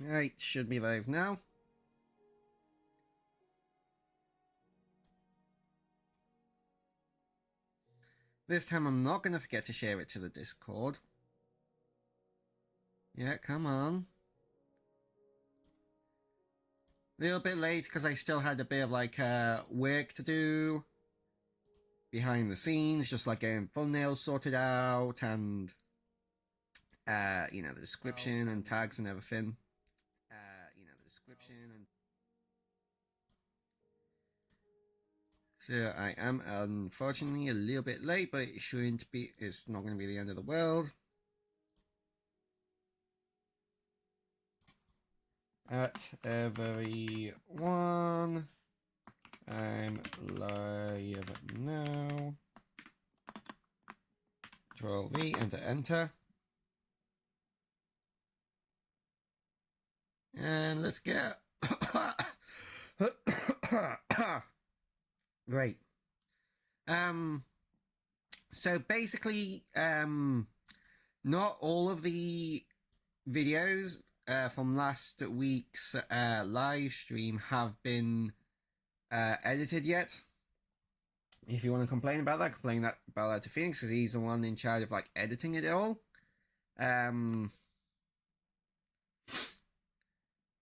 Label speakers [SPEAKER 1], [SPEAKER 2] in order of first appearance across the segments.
[SPEAKER 1] Right, should be live now. This time I'm not going to forget to share it to the Discord. Yeah, come on. A little bit late because I still had a bit of like work to do behind the scenes, just like getting thumbnails sorted out and you know, the description and tags and everything. So I am unfortunately a little bit late, but it shouldn't be. It's not going to be the end of the world. At everyone, I'm live now. Control V and enter. And let's get. Great. So basically, not all of the videos from last week's live stream have been edited yet. If you want to complain about that, about that to Phoenix, because he's the one in charge of like editing it all.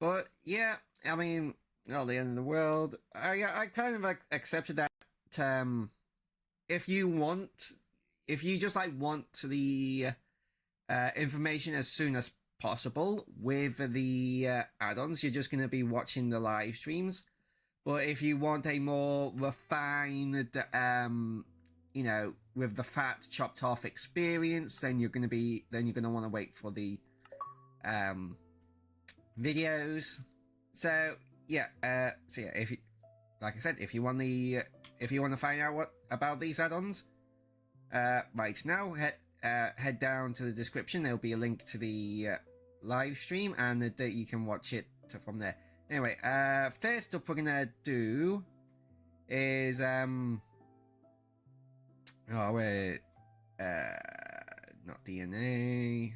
[SPEAKER 1] But yeah, I mean, not the end of the world. I kind of accepted that. If you just like want the information as soon as possible with the add-ons, you're just going to be watching the live streams. But if you want a more refined, you know, with the fat chopped off experience, then you're going to want to wait for the videos. So yeah, if you, like I said, if you want to find out about these add-ons, right now head down to the description. There'll be a link to the live stream, and that you can watch it from there. Anyway, first up we're gonna do is not DNA.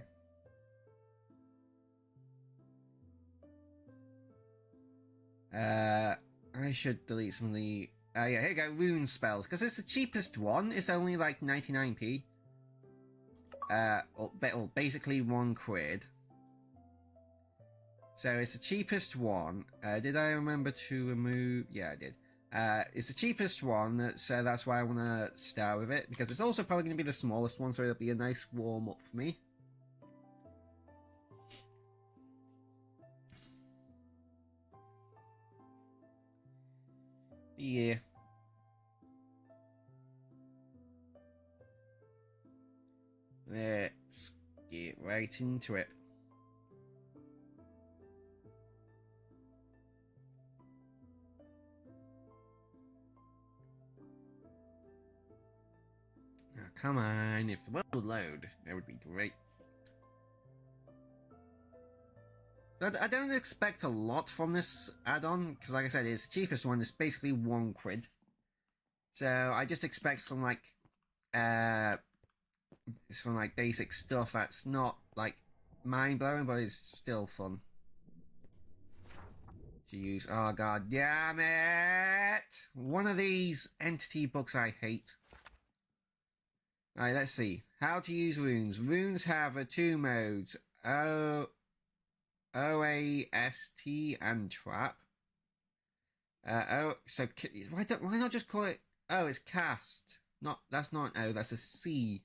[SPEAKER 1] I should delete some of the. Yeah, here you go, Rune Spells, because it's the cheapest one. It's only like 99p. Or basically £1. So it's the cheapest one. Did I remember to remove? Yeah, I did. It's the cheapest one, so that's why I want to start with it, because it's also probably going to be the smallest one, so it'll be a nice warm up for me. Yeah. Let's get right into it. Now, come on, if the world would load, that would be great. I don't expect a lot from this add-on, because like I said, it's the cheapest one. It's basically £1. So I just expect some like basic stuff that's not like mind-blowing, but it's still fun to use. Oh god damn it! One of these entity books I hate. Alright, let's see. How to use runes. Runes have two modes. OAST and trap. So why not just call it? Oh, it's cast. That's not an O. That's a C.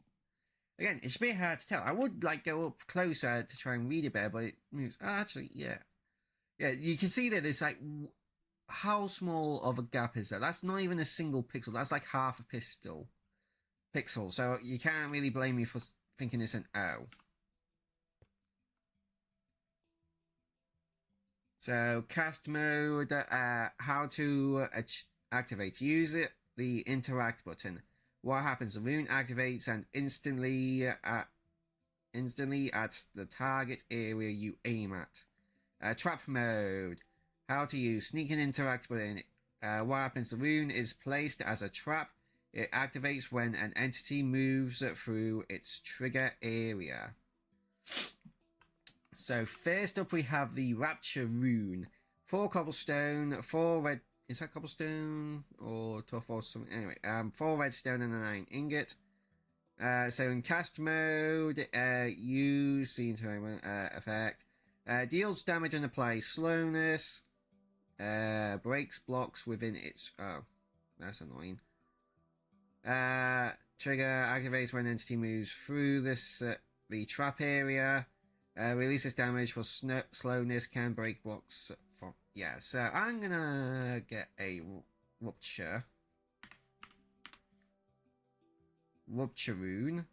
[SPEAKER 1] Again, it's a bit hard to tell. I would like go up closer to try and read it better, but it moves. Oh, actually, yeah. You can see that there's like how small of a gap is that? That's not even a single pixel. That's like half a pixel. So you can't really blame me for thinking it's an O. So cast mode, how to activate. Use the interact button. What happens? The rune activates and instantly at the target area you aim at. Trap mode. How to use sneak and interact button. What happens? The rune is placed as a trap. It activates when an entity moves through its trigger area. So first up we have the Rapture Rune. 4 cobblestone, 4 red... Is that cobblestone? Or tough or something? Anyway, 4 redstone and a 9 ingot. So in cast mode, use the entertainment effect. Deals damage and applies slowness. Breaks blocks within its... Oh, that's annoying. Trigger activates when entity moves through this the trap area. Releases damage for slowness, can break blocks from... Yeah, so I'm gonna get a Rupture Rune.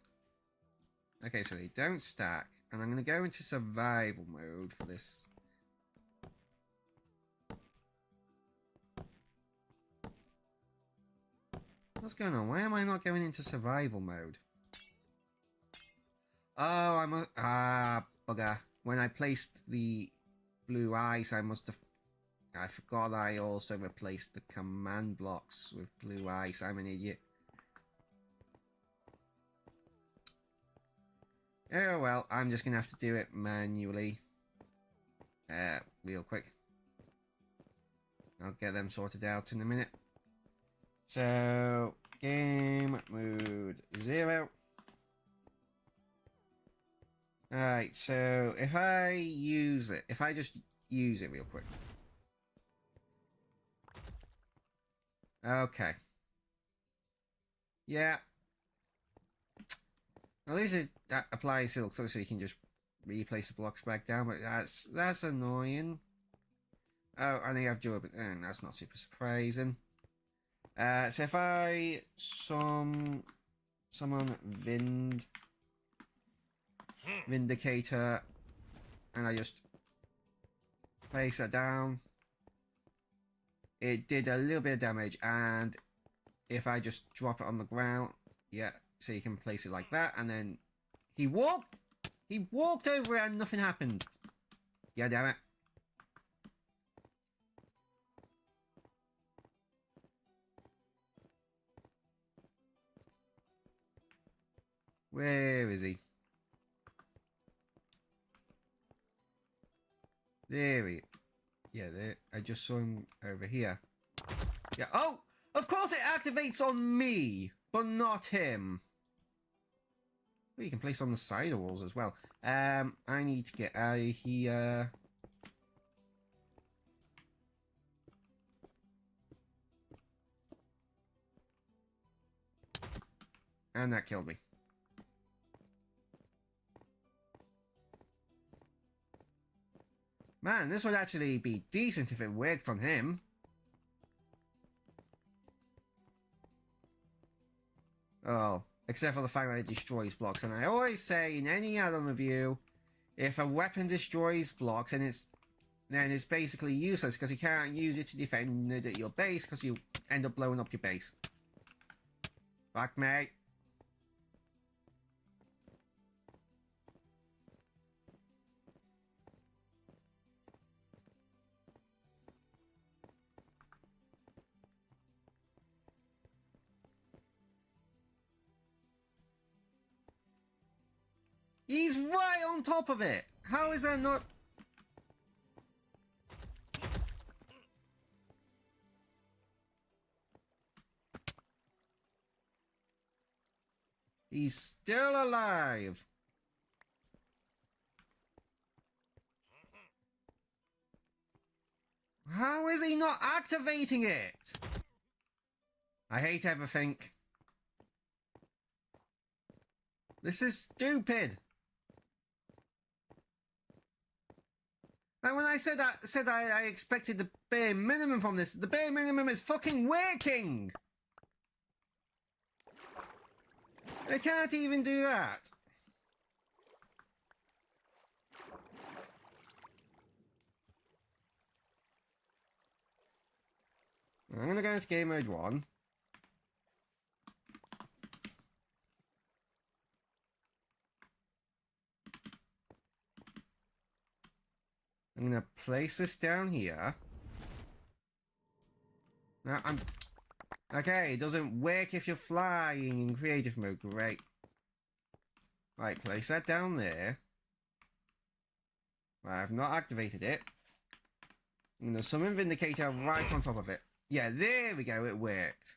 [SPEAKER 1] Okay, so they don't stack. And I'm gonna go into survival mode for this. What's going on? Why am I not going into survival mode? Oh, I'm a... bugger. When I placed the blue ice, I must have... I forgot I also replaced the command blocks with blue ice. I'm an idiot. Oh well, I'm just gonna have to do it manually. Real quick. I'll get them sorted out in a minute. So, game mode 0. Alright, so if I use it, if I just use it real quick. Okay. Yeah. At least it applies silk so you can just replace the blocks back down, but that's annoying. Oh, and they have durability. That's not super surprising. So if I summon Vindicator and I just place that down, it did a little bit of damage, and if I just drop it on the ground, yeah, so you can place it like that, and then he walked over it and nothing happened. Yeah, damn it. Where is he? There he... Yeah, there. I just saw him over here. Yeah. Oh! Of course it activates on me, but not him. Well, you can place on the side of walls as well. I need to get out of here. And that killed me. Man, this would actually be decent if it worked on him. Oh, except for the fact that it destroys blocks. And I always say in any add-on review, if a weapon destroys blocks, then it's basically useless because you can't use it to defend your base because you end up blowing up your base. Fuck me. He's right on top of it! How is that not... He's still alive! How is he not activating it? I hate everything. This is stupid! And when I said I expected the bare minimum from this, the bare minimum is fucking working! They can't even do that. I'm gonna go into game mode 1. I'm gonna place this down here. Now okay, it doesn't work if you're flying in creative mode. Great. Right, place that down there. I've not activated it. I'm going to summon Vindicator right on top of it. Yeah, there we go. It worked.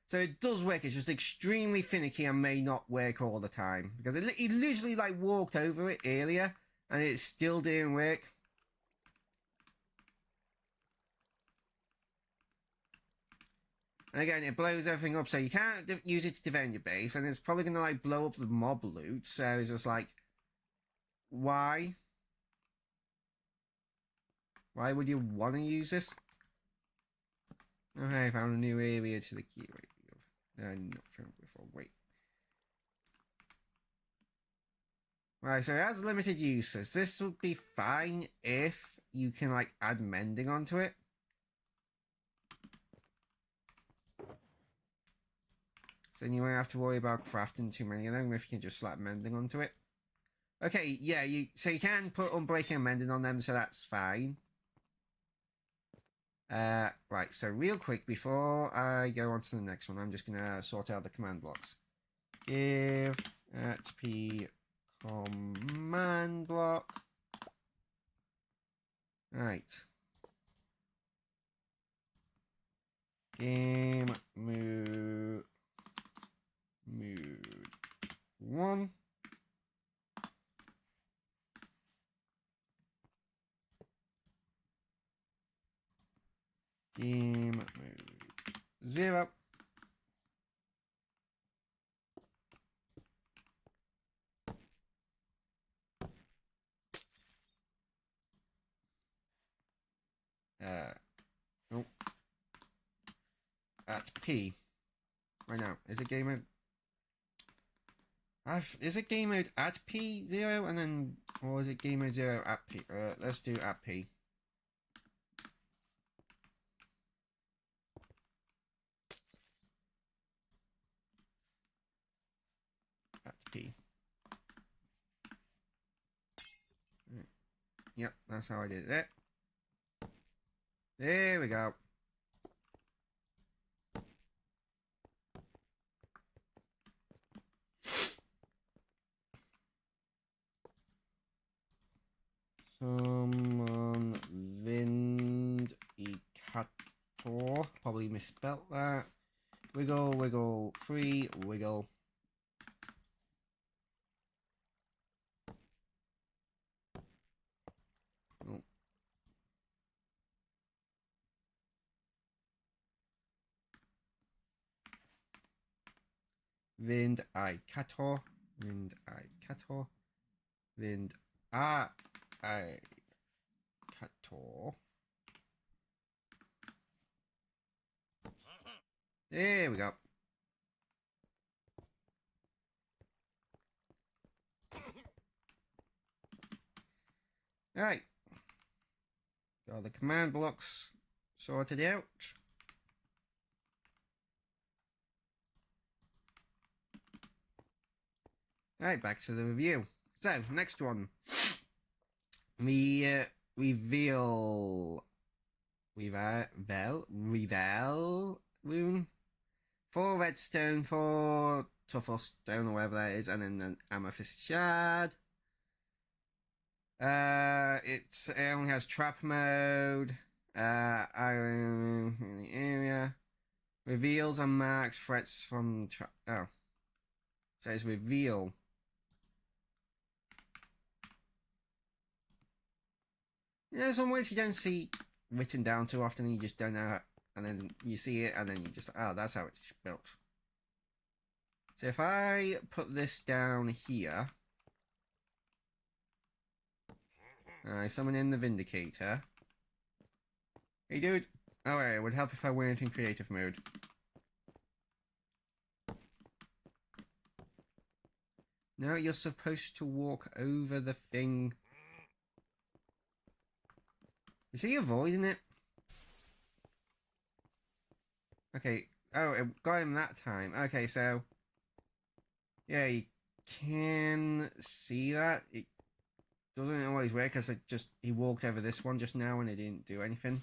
[SPEAKER 1] So it does work. It's just extremely finicky and may not work all the time. Because he literally like walked over it earlier and it still didn't work. And again, it blows everything up. So you can't use it to defend your base. And it's probably going to like blow up the mob loot. So it's just like, why? Why would you want to use this? Okay, I found a new area to the key. Not found before. Wait. Right, so it has limited uses. This would be fine if you can like add mending onto it. So then you won't have to worry about crafting too many of them if you can just slap mending onto it. Okay, yeah, so you can put unbreaking and mending on them, so that's fine. Right, so real quick, before I go on to the next one, I'm just going to sort out the command blocks. Give @p command block. Right. Game mood 1. Game mode 0. Nope. @p. Right now, is it game mode? Is it game mode @p0 and then, or is it game mode 0 @p? Let's do @p. @p. Yep, that's how I did it. There we go. Someone Vindicator. Probably misspelt that. Wiggle, wiggle, free, wiggle. Oh. Vindicator. Vindicator. Vindicator. There we go. Alright. Got the command blocks sorted out. Alright, back to the review. So, next one. We reveal rune. 4 redstone, 4 truffle stone, or whatever that is, and then an amethyst shard. It only has trap mode. Iron in the area. Reveals and marks threats from trap. Oh. So it's reveal. You know, some words you don't see written down too often, and you just don't know, and then you see it, and then you just, oh, that's how it's built. So if I put this down here, I summon in the Vindicator. Hey, dude. Alright, it would help if I went in creative mode. No, you're supposed to walk over the thing. Is he avoiding it? Okay. Oh, it got him that time. Okay, so... yeah, you can see that. It doesn't always work, because he walked over this one just now and it didn't do anything.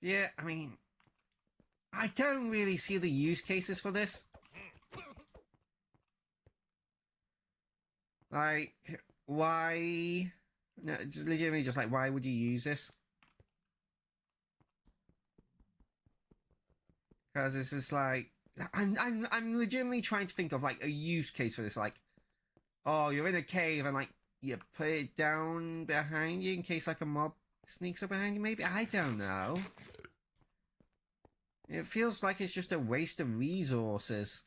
[SPEAKER 1] Yeah, I mean... I don't really see the use cases for this. Like, why? No, just legitimately, just like, why would you use this? Because it's just like, I'm legitimately trying to think of like a use case for this. Like, oh, you're in a cave and like you put it down behind you in case like a mob sneaks up behind you. Maybe, I don't know. It feels like it's just a waste of resources.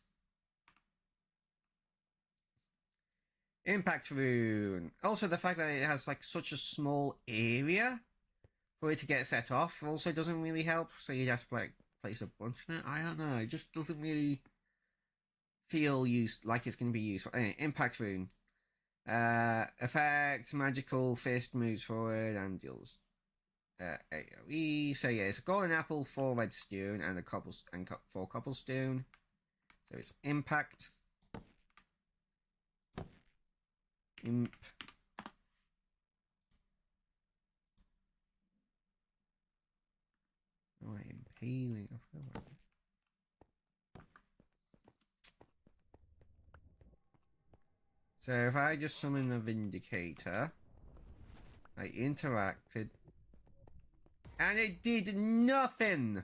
[SPEAKER 1] Impact rune. Also, the fact that it has like such a small area for it to get set off also doesn't really help. So you'd have to like place a bunch in it. I don't know. It just doesn't really feel like it's going to be useful. Anyway, impact rune. Effect magical fist moves forward and deals AoE. So yeah, it's a golden apple, 4 redstone, and 4 cobblestone. So it's impact. Imp. Oh, impaling. So if I just summon a Vindicator, I interacted, and it did nothing!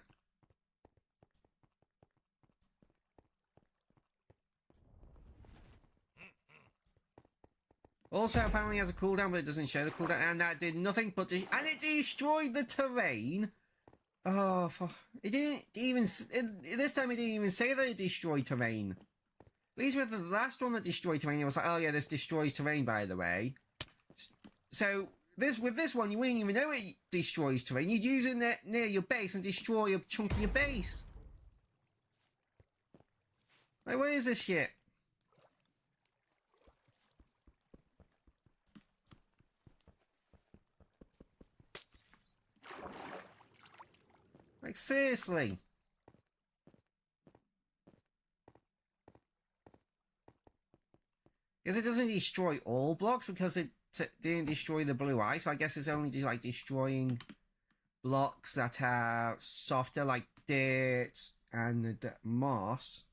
[SPEAKER 1] Also, apparently has a cooldown, but it doesn't show the cooldown, and that did nothing but... and it destroyed the terrain! Oh, it didn't even... this time it didn't even say that it destroyed terrain. At least with the last one that destroyed terrain, it was like, oh yeah, this destroys terrain, by the way. So, with this one, you wouldn't even know it destroys terrain. You'd use it near your base and destroy a chunk of your base. Like, what is this shit? Like, seriously. Because it doesn't destroy all blocks because it didn't destroy the blue ice. So I guess it's only just like destroying blocks that are softer, like dirt and moss.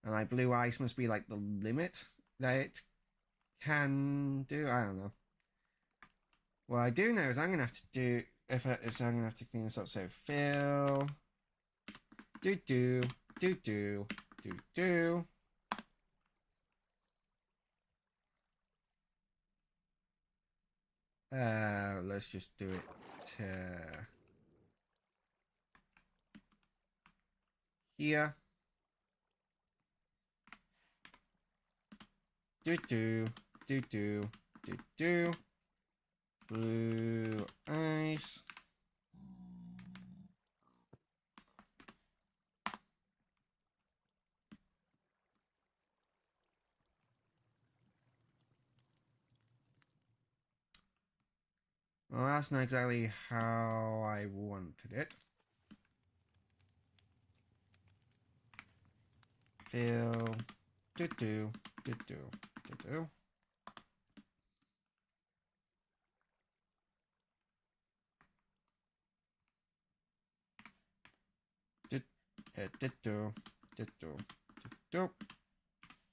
[SPEAKER 1] And like blue ice must be like the limit that it can do. I don't know. What I do know is I'm gonna have to do I'm gonna have to clean this up. So fill. Do. Let's just do it here. Do. Blue ice. Well, that's not exactly how I wanted it. Fill. Do.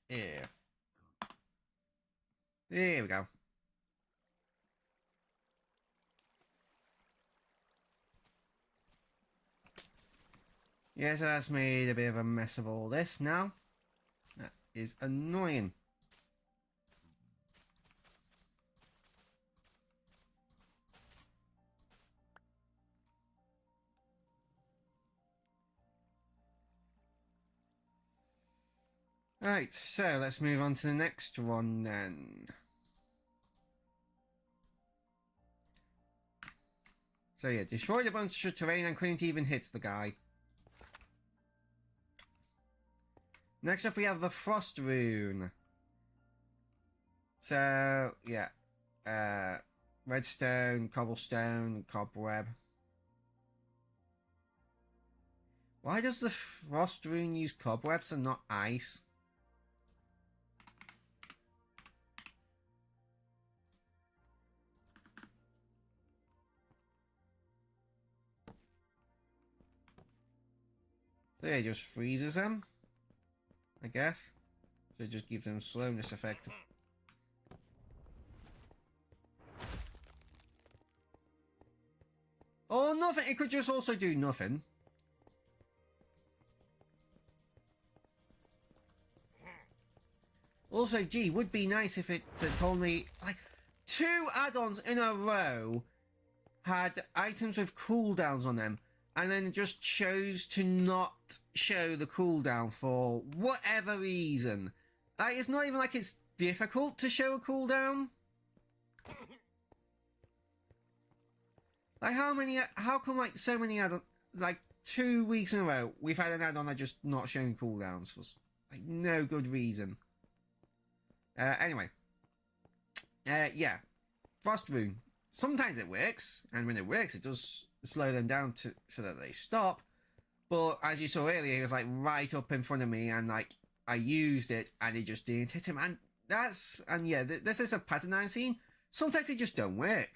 [SPEAKER 1] Yeah. There we go. Yeah, so that's made a bit of a mess of all this now. That is annoying. Right, so let's move on to the next one then. So yeah, destroyed a bunch of terrain and couldn't even hit the guy. Next up we have the Frost Rune. So, yeah. Redstone, cobblestone, cobweb. Why does the Frost Rune use cobwebs and not ice? So it just freezes them, I guess. So it just gives them slowness effect. Or nothing. It could just also do nothing. Also, gee, would be nice if it told me, like, 2 add-ons in a row had items with cooldowns on them, and then just chose to not show the cooldown for whatever reason. Like, it's not even like it's difficult to show a cooldown. Like, how come, like, so many add-ons, like, 2 weeks in a row, we've had an add-on that just not showing cooldowns for, like, no good reason. Anyway. Yeah. Frost Rune. Sometimes it works, and when it works, it does slow them down so that they stop. But as you saw earlier, it was like right up in front of me, and like I used it, and it just didn't hit him. And yeah, this is a pattern I've seen. Sometimes they just don't work.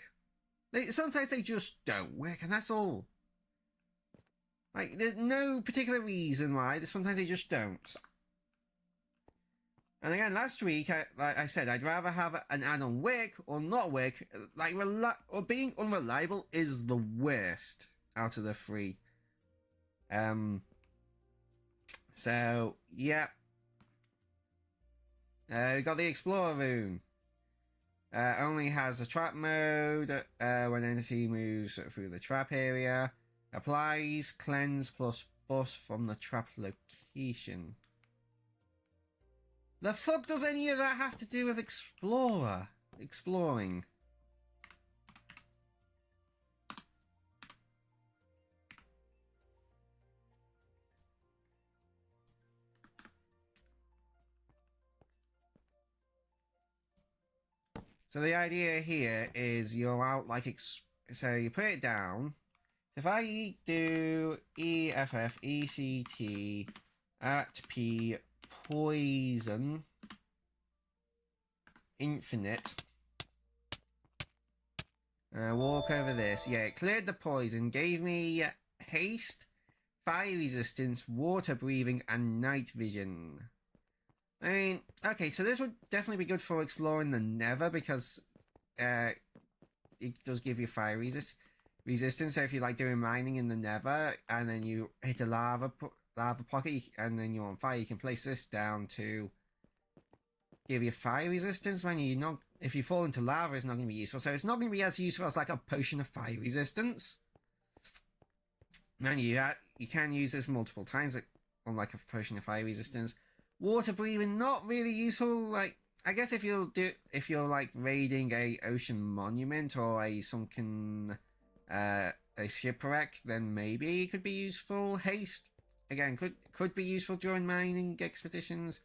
[SPEAKER 1] Sometimes they just don't work, and that's all. Like, there's no particular reason why. Sometimes they just don't. And again, last week, like I said, I'd rather have an add-on work or not work. Like, or being unreliable is the worst out of the 3. So, yeah. We got the Explorer Rune. Only has a trap mode when entity moves through the trap area. Applies cleanse plus buff from the trap location. The fuck does any of that have to do with exploring? So the idea here is you're out like so you put it down. If I do EFFECT at P poison infinite, walk over this. Yeah, it cleared the poison, gave me haste, fire resistance, water breathing, and night vision. I mean, okay, so this would definitely be good for exploring the Nether because it does give you fire resistance. So if you like doing mining in the Nether and then you hit a lava pocket and then you're on fire, you can place this down to give you fire resistance. When if you fall into lava, it's not going to be useful. So it's not going to be as useful as like a potion of fire resistance. Man, you can use this multiple times, on like a potion of fire resistance. Water breathing, not really useful. Like, I guess if you're like raiding a ocean monument or a sunken a shipwreck, then maybe it could be useful. Haste, again, could be useful during mining expeditions.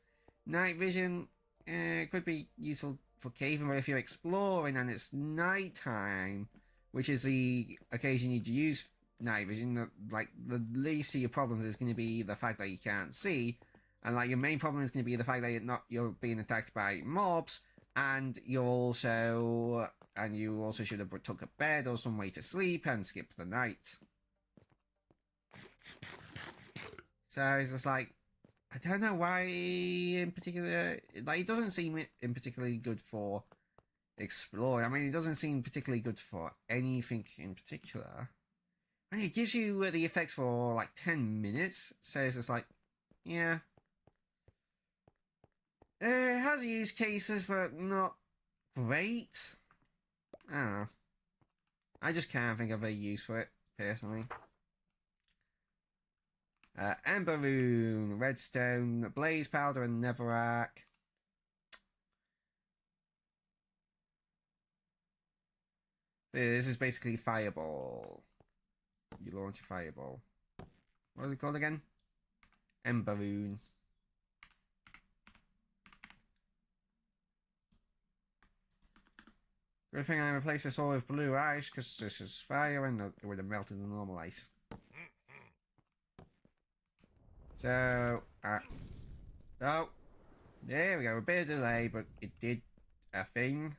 [SPEAKER 1] Night vision could be useful for caving, but if you're exploring and it's nighttime, which is the occasion you need to use night vision, like the least of your problems is going to be the fact that you can't see, and like your main problem is going to be the fact that you're being attacked by mobs, and you also should have took a bed or some way to sleep and skip the night. So it's just like, I don't know why in particular, like, it doesn't seem in particularly good for exploring. I mean, it doesn't seem particularly good for anything in particular. And it gives you the effects for like 10 minutes, so it's just like, yeah. It has use cases, but not great. I don't know. I just can't think of a use for it, personally. Ember Rune, Redstone, Blaze Powder, and Netherrack. This is basically Fireball. You launch a Fireball. What is it called again? Ember Rune. Good thing I replaced this all with blue ice, because this is fire and it would have melted the normal ice. So, oh, there we go, a bit of delay, but it did a thing.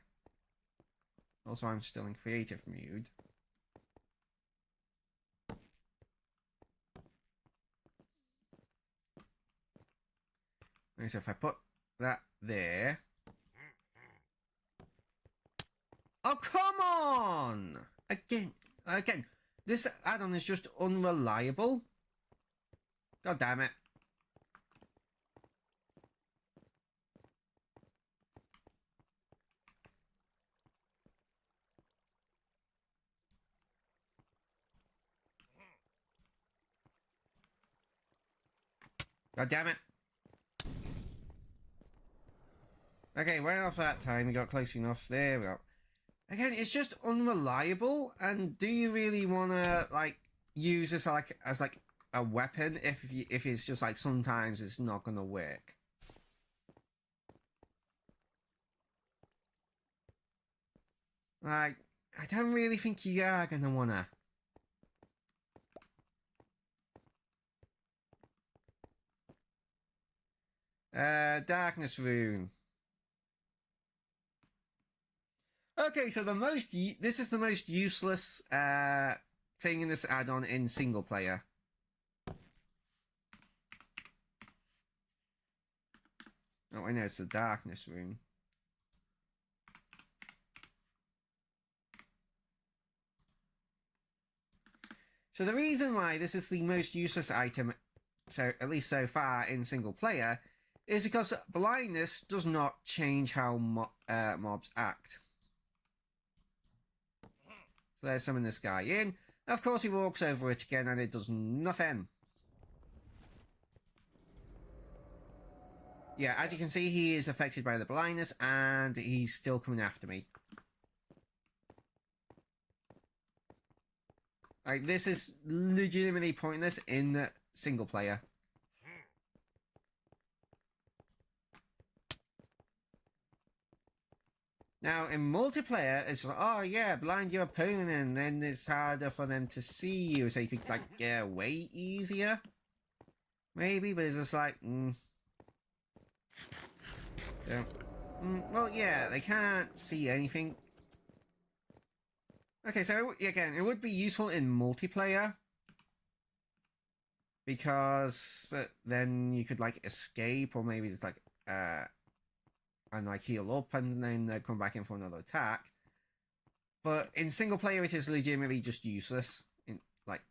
[SPEAKER 1] Also, I'm still in creative mode. Okay, so if I put that there. Oh, come on! Again. This add-on is just unreliable. God damn it. God damn it. Okay, right off that time, we got close enough. There we go. Again, it's just unreliable, and do you really want to, like, use this as a weapon if it's just like sometimes it's not gonna work? Like, I don't really think you are gonna wanna. Darkness rune. Okay, so this is the most useless thing in this add-on in single player. Oh, I know it's the darkness rune. So the reason why this is the most useless item, so at least so far in single player, is because blindness does not change how mobs act. So there's summon this guy in. Of course he walks over it again and it does nothing. Yeah, as you can see, he is affected by the blindness and he's still coming after me. Like, this is legitimately pointless in single player. Now, in multiplayer, it's like, oh yeah, blind your opponent, and then it's harder for them to see you, so you can, like, get away easier. Maybe, but it's just like, well, yeah, they can't see anything. Okay, so, again, it would be useful in multiplayer. Because then you could, like, escape, or maybe just, like, and like heal up and then come back in for another attack. But in single player it is legitimately just useless. Like,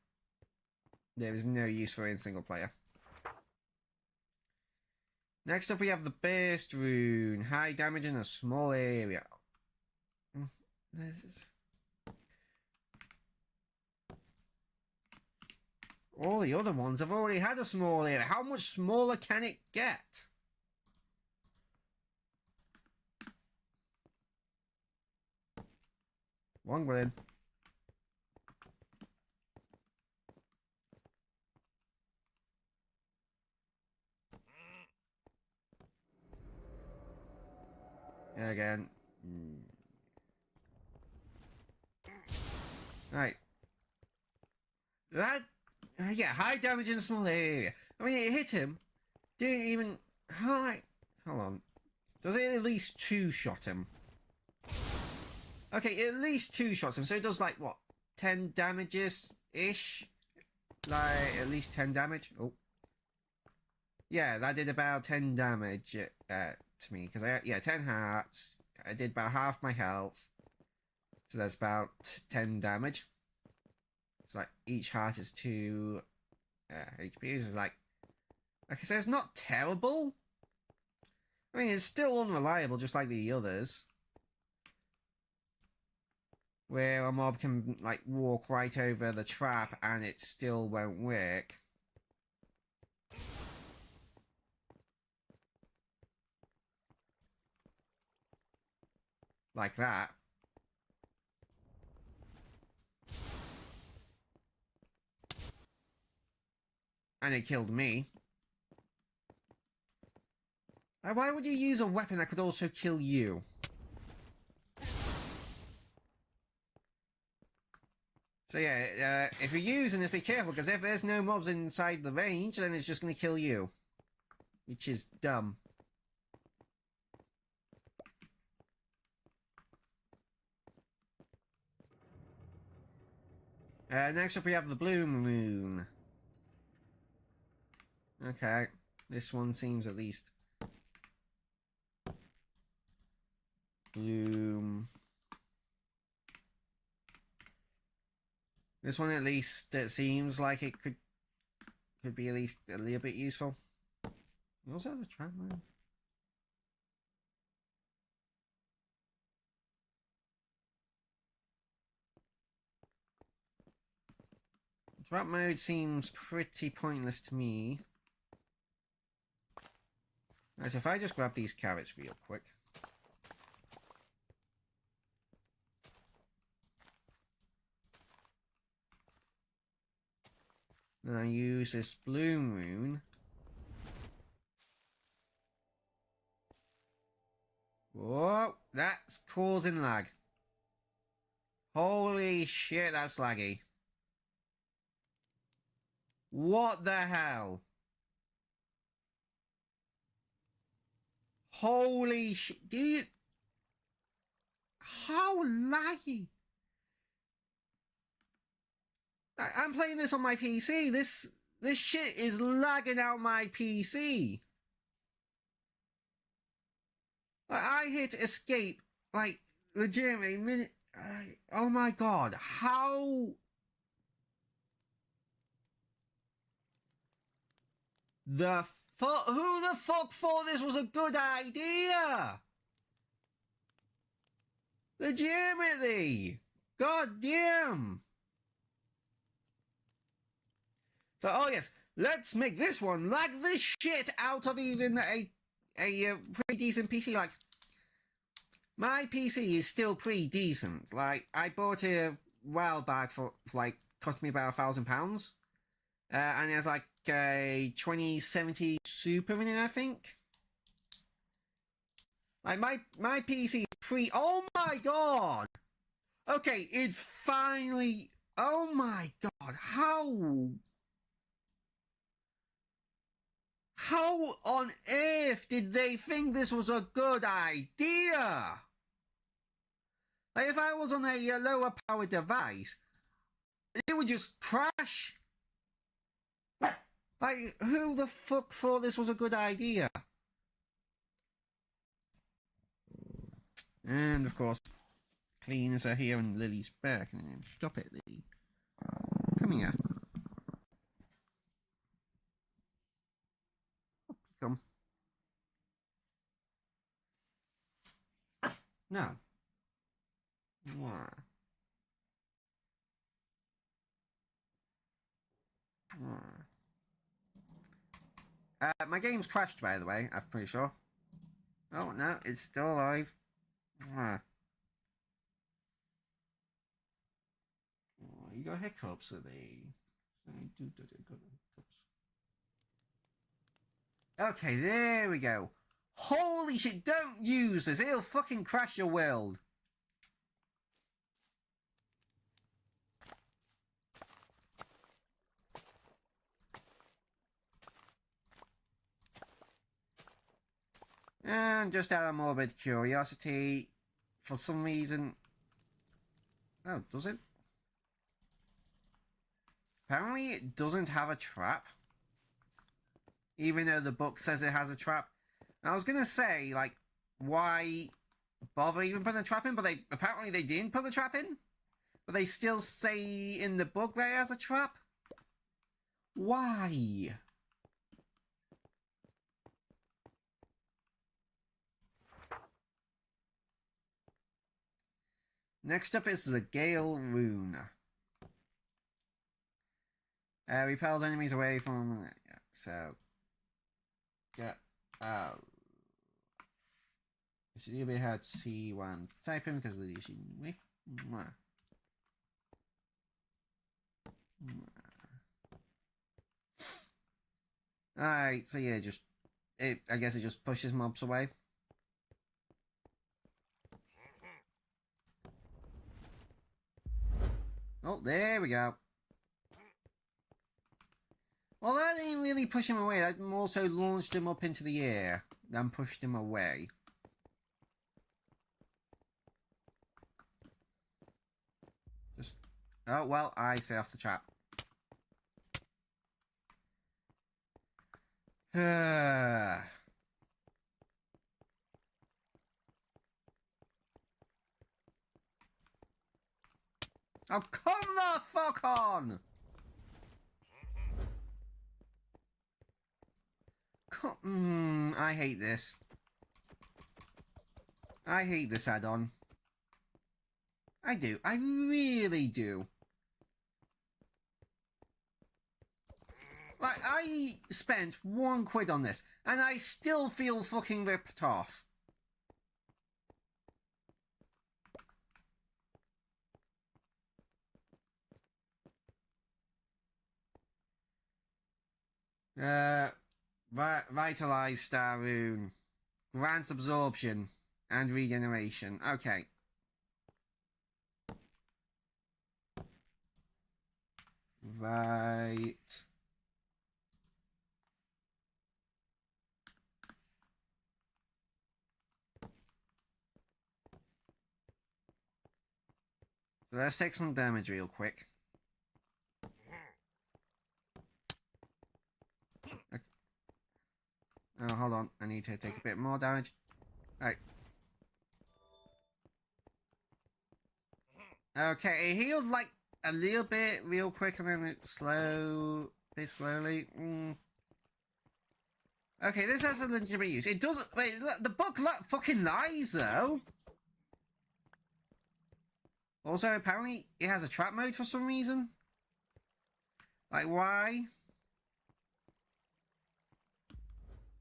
[SPEAKER 1] there is no use for it in single player. Next up we have the burst rune. High damage in a small area. All the other ones have already had a small area. How much smaller can it get? One grid. Again. Right. That... yeah, high damage in a small area. I mean, it hit him. Didn't even... Hold on. Does it at least two-shot him? Okay, at least two shots him. So it does, like, what? 10 damages-ish? Like, at least 10 damage? Oh. Yeah, that did about 10 damage to me. Because, yeah, 10 hearts. I did about half my health. So that's about 10 damage. It's like, each heart is 2 HP. So it's like I said, it's not terrible. I mean, it's still unreliable, just like the others. Where a mob can, like, walk right over the trap and it still won't work. Like that. And it killed me. Why would you use a weapon that could also kill you? So yeah, if you're using this, be careful, because if there's no mobs inside the range, then it's just going to kill you. Which is dumb. Next up we have the Bloom Rune. Okay, this one seems at least... Bloom... This one, at least, it seems like it could be at least a little bit useful. It also has a trap mode. Trap mode seems pretty pointless to me. Right, so if I just grab these carrots real quick. And I use this bloom rune. Whoa, that's causing lag. Holy shit, that's laggy. What the hell? Holy shit, do you... How laggy? I'm playing this on my PC. This shit is lagging out my PC. I hit escape, like, legitimately, minute... oh my god, how... Who the fuck thought this was a good idea? Legitimately. God damn. So, oh yes, let's make this one lag the shit out of even a pretty decent PC. Like, my PC is still pretty decent. Like, I bought it a while back for like, cost me about £1,000. And it has like a 2070 Super in it, I think. Like, my PC is oh my god! Okay, it's finally... Oh my god, how... How on earth did they think this was a good idea? Like, if I was on a lower powered device, it would just crash. Like, who the fuck thought this was a good idea? And, of course, cleaners are here and Lily's back. Stop it, Lily. Come here. Come. No. Why? My game's crashed, by the way, I'm pretty sure. Oh, no, it's still alive. Oh, you got hiccups, are they? Okay, there we go. Holy shit, don't use this. It'll fucking crash your world. And just out of morbid curiosity, for some reason... Oh, does it? Apparently it doesn't have a trap. Even though the book says it has a trap. And I was gonna say, like, why bother even putting a trap in? But apparently they didn't put the trap in. But they still say in the book that it has a trap. Why? Next up is the Gale Rune. Repels enemies away from... Yeah, so... Yeah. It's a little bit hard to see what I'm typing because of the issue. Alright, so yeah, I guess it just pushes mobs away. Oh, there we go. Well, that didn't really push him away. That also launched him up into the air, then pushed him away. Just... Oh, well, I set off the trap. Oh, come Oh, fuck on! I hate this. I hate this add-on. I do. I really do. Like, I spent £1 on this, and I still feel fucking ripped off. Vitalize Star Rune. Grants absorption and regeneration. Okay. Right. So let's take some damage real quick. Okay. Oh, hold on. I need to take a bit more damage. Right. Okay, it healed like a little bit real quick and then it's bit slowly. Okay, this has a legitimate use. It doesn't. Wait, the book fucking lies though. Also, apparently, it has a trap mode for some reason. Like, why?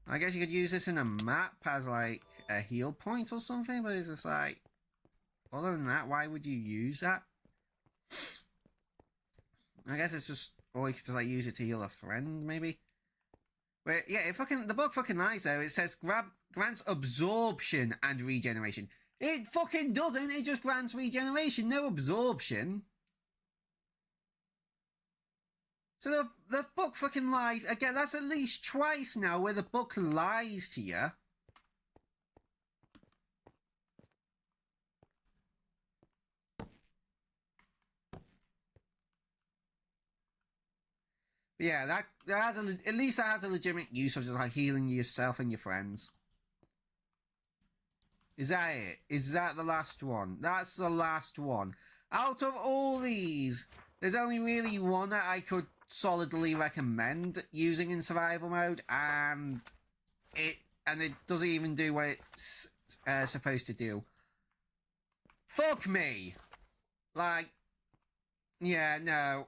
[SPEAKER 1] I guess you could use this in a map as, like, a heal point or something, but it's just like... Other than that, why would you use that? I guess it's just... Or you could just, like, use it to heal a friend, maybe? But, yeah, the book fucking lies, though. It says, grants absorption and regeneration. It fucking doesn't. It just grants regeneration, no absorption. So the book fucking lies. Again, that's at least twice now where the book lies to you. Yeah, that has at least that has a legitimate use of just like healing yourself and your friends. Is that it? Is that the last one? That's the last one. Out of all these, there's only really one that I could solidly recommend using in survival mode, and it doesn't even do what it's supposed to do. Fuck me! Like, yeah, no.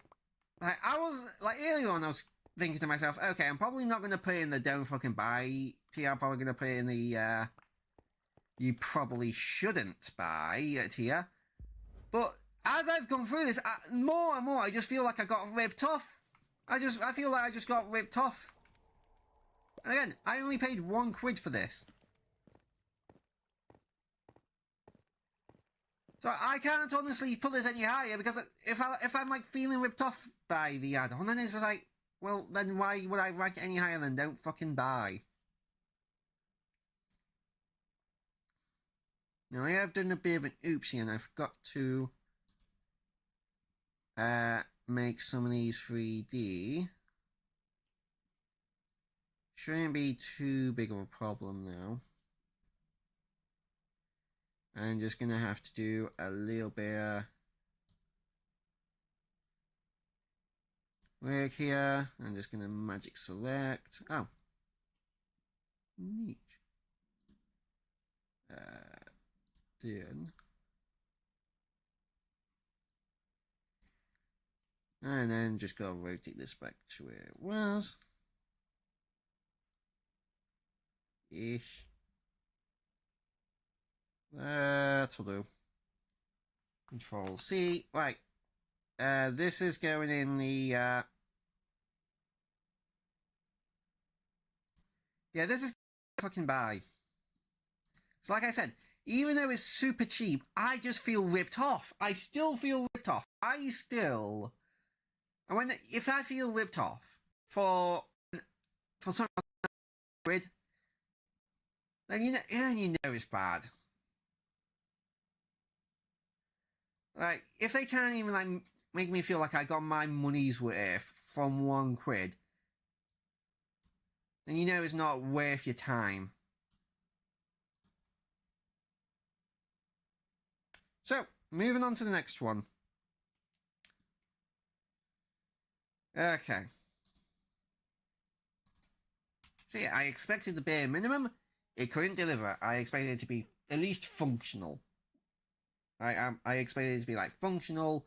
[SPEAKER 1] Like, I was, like, earlier on I was thinking to myself, okay, I'm probably not going to put in the don't fucking buy tier, I'm probably going to put in the, you probably shouldn't buy tier. But as I've gone through this, more and more, I just feel like I got ripped off. I feel like I just got ripped off. And again, I only paid £1 for this. So I can't honestly put this any higher because if I'm like feeling ripped off by the add-on, then it's like, well, then why would I rank it any higher than don't fucking buy? Now I have done a bit of an oopsie and I forgot to make some of these 3D. Shouldn't be too big of a problem now. I'm just gonna have to do a little bit of work here. I'm just gonna magic select. Oh, neat. Then. And then just gotta rotate this back to where it was. Ish. That'll do. Control C. Right. This is going in the, yeah, this is fucking buy. So like I said, even though it's super cheap, I just feel ripped off. I still feel ripped off. If I feel ripped off for some quid, then you know it's bad. Like, if they can't even like make me feel like I got my money's worth from £1, then you know it's not worth your time. So, moving on to the next one. Okay. See, I expected the bare minimum. It couldn't deliver. I expected it to be at least functional. I expected it to be like functional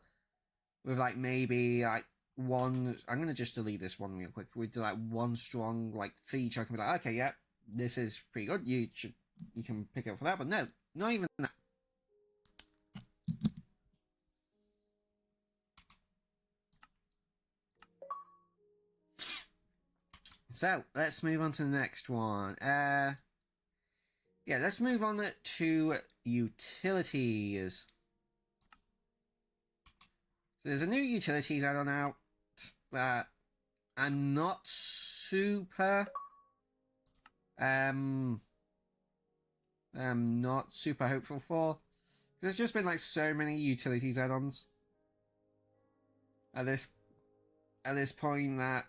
[SPEAKER 1] with like maybe like one. I'm gonna just delete this one real quick. With like one strong like feature, I can be like, okay, yeah, this is pretty good. You can pick it up for that, but no, not even that. So let's move on to the next one. Yeah, let's move on to utilities. There's a new utilities add-on out that I'm not super hopeful for. There's just been like so many utilities add-ons at this point that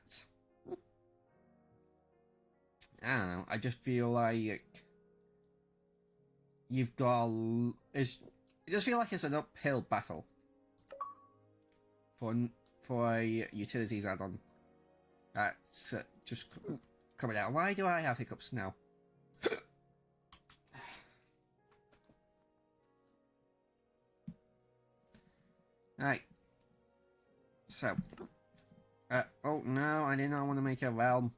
[SPEAKER 1] I don't know. I just feel like you've got it just feel like it's an uphill battle for a utilities add-on that's just coming out. Why do I have hiccups now? Right. So. Oh no, I did not want to make a realm.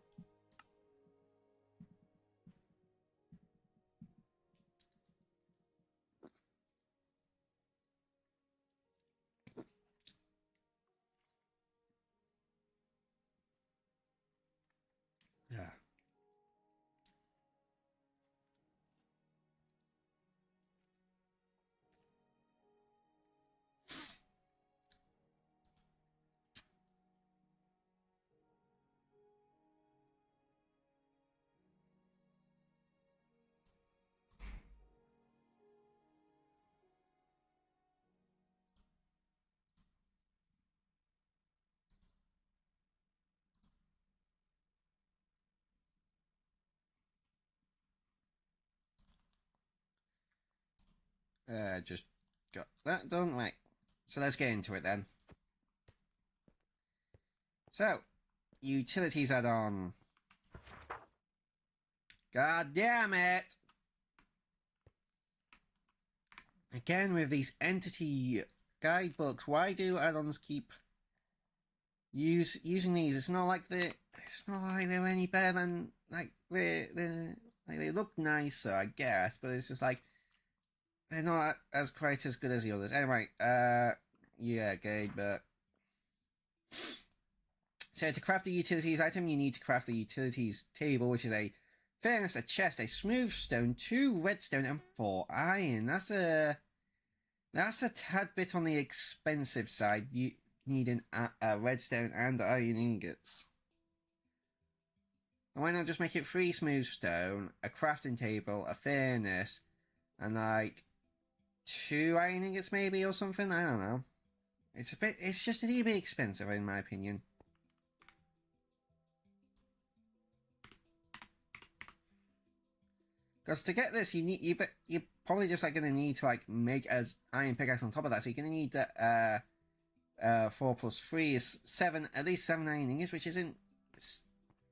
[SPEAKER 1] Yeah. Just got that done. Right. So let's get into it then. So, utilities add-on. God damn it! Again with these entity guidebooks, why do add-ons keep using these? It's not like they're any better than like they look nicer, I guess, but it's just like they're not as quite as good as the others. Anyway, yeah, guidebook. So to craft the utilities item, you need to craft the utilities table, which is a furnace, a chest, a smooth stone, 2 redstone, and 4 iron. That's a tad bit on the expensive side. You need a redstone and iron ingots. Why not just make it 3 smooth stone, a crafting table, a furnace, and like 2 iron ingots maybe or something? I don't know. It's just a little bit expensive in my opinion. Because to get this, you're probably just like gonna need to like make as iron pickaxe on top of that. So you're gonna need 4 plus 3 is 7, at least 7 iron ingots, which isn't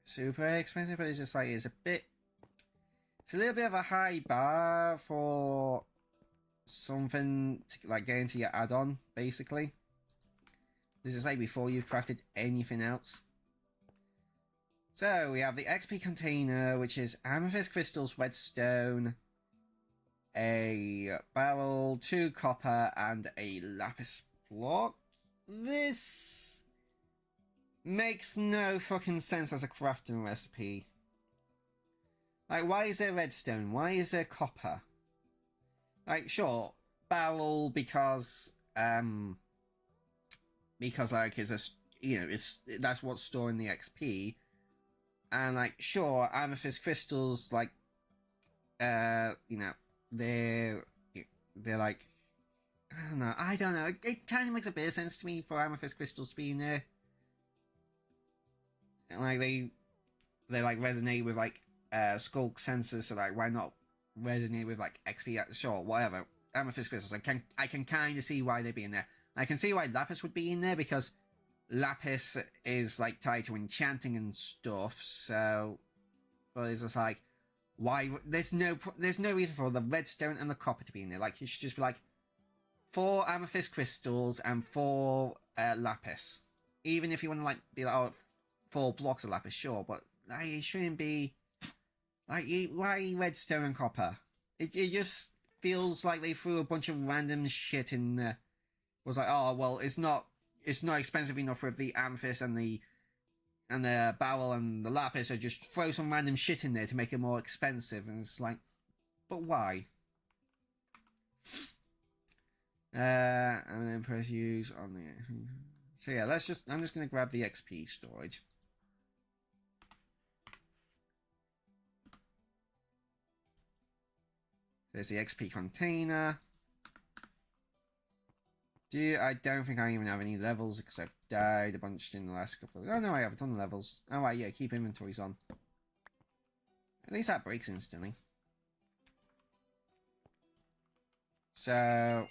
[SPEAKER 1] super expensive, but it's just like it's a little bit of a high bar for something to like get into your add-on. Basically, this is like before you've crafted anything else. So we have the XP container, which is amethyst crystals, redstone, a barrel, 2 copper, and a lapis block. This makes no fucking sense as a crafting recipe. Like, why is there redstone? Why is there copper? Like, sure, barrel because like it's that's what's storing the XP. And like, sure, amethyst crystals, like, they're like, I don't know. It kind of makes a bit of sense to me for amethyst crystals to be in there. And like they like resonate with like skulk sensors, so like why not resonate with like XP? Sure, whatever. Amethyst crystals, I can kind of see why they'd be in there. I can see why lapis would be in there because lapis is like tied to enchanting and stuff. So, but it's just like, why? There's no reason for the redstone and the copper to be in there. Like, you should just be like 4 amethyst crystals and 4 lapis. Even if you want to like be like, oh, 4 blocks of lapis, sure, but like, it shouldn't be like, why redstone and copper? It just feels like they threw a bunch of random shit in there. Was like, oh well, it's not expensive enough with the amethyst and the barrel and the lapis, so just throw some random shit in there to make it more expensive. And it's like, but why? And then press use on the. So yeah, I'm just gonna grab the XP storage. There's the XP container. I don't think I even have any levels because I've died a bunch in the last couple of... Oh no, I have a ton of levels. Oh right, yeah, keep inventories on. At least that breaks instantly. So...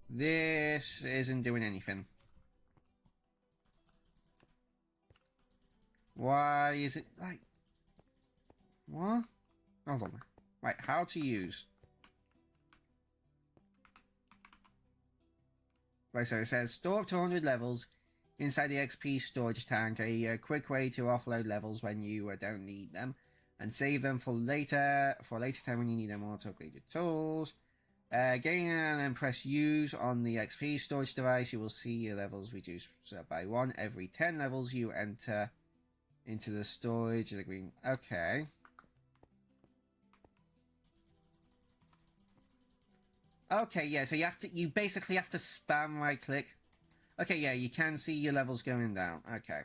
[SPEAKER 1] this isn't doing anything. Why is it like... What? Hold on. Right, how to use. Right, so it says store up to 100 levels inside the XP storage tank. A quick way to offload levels when you don't need them, and save them for later time when you need them or to upgrade your tools. Gain and then press use on the XP storage device. You will see your levels reduced by 1 every 10 levels you enter into the storage. The green. Okay. Okay, yeah, so you basically have to spam right click. Okay, yeah, you can see your levels going down. Okay.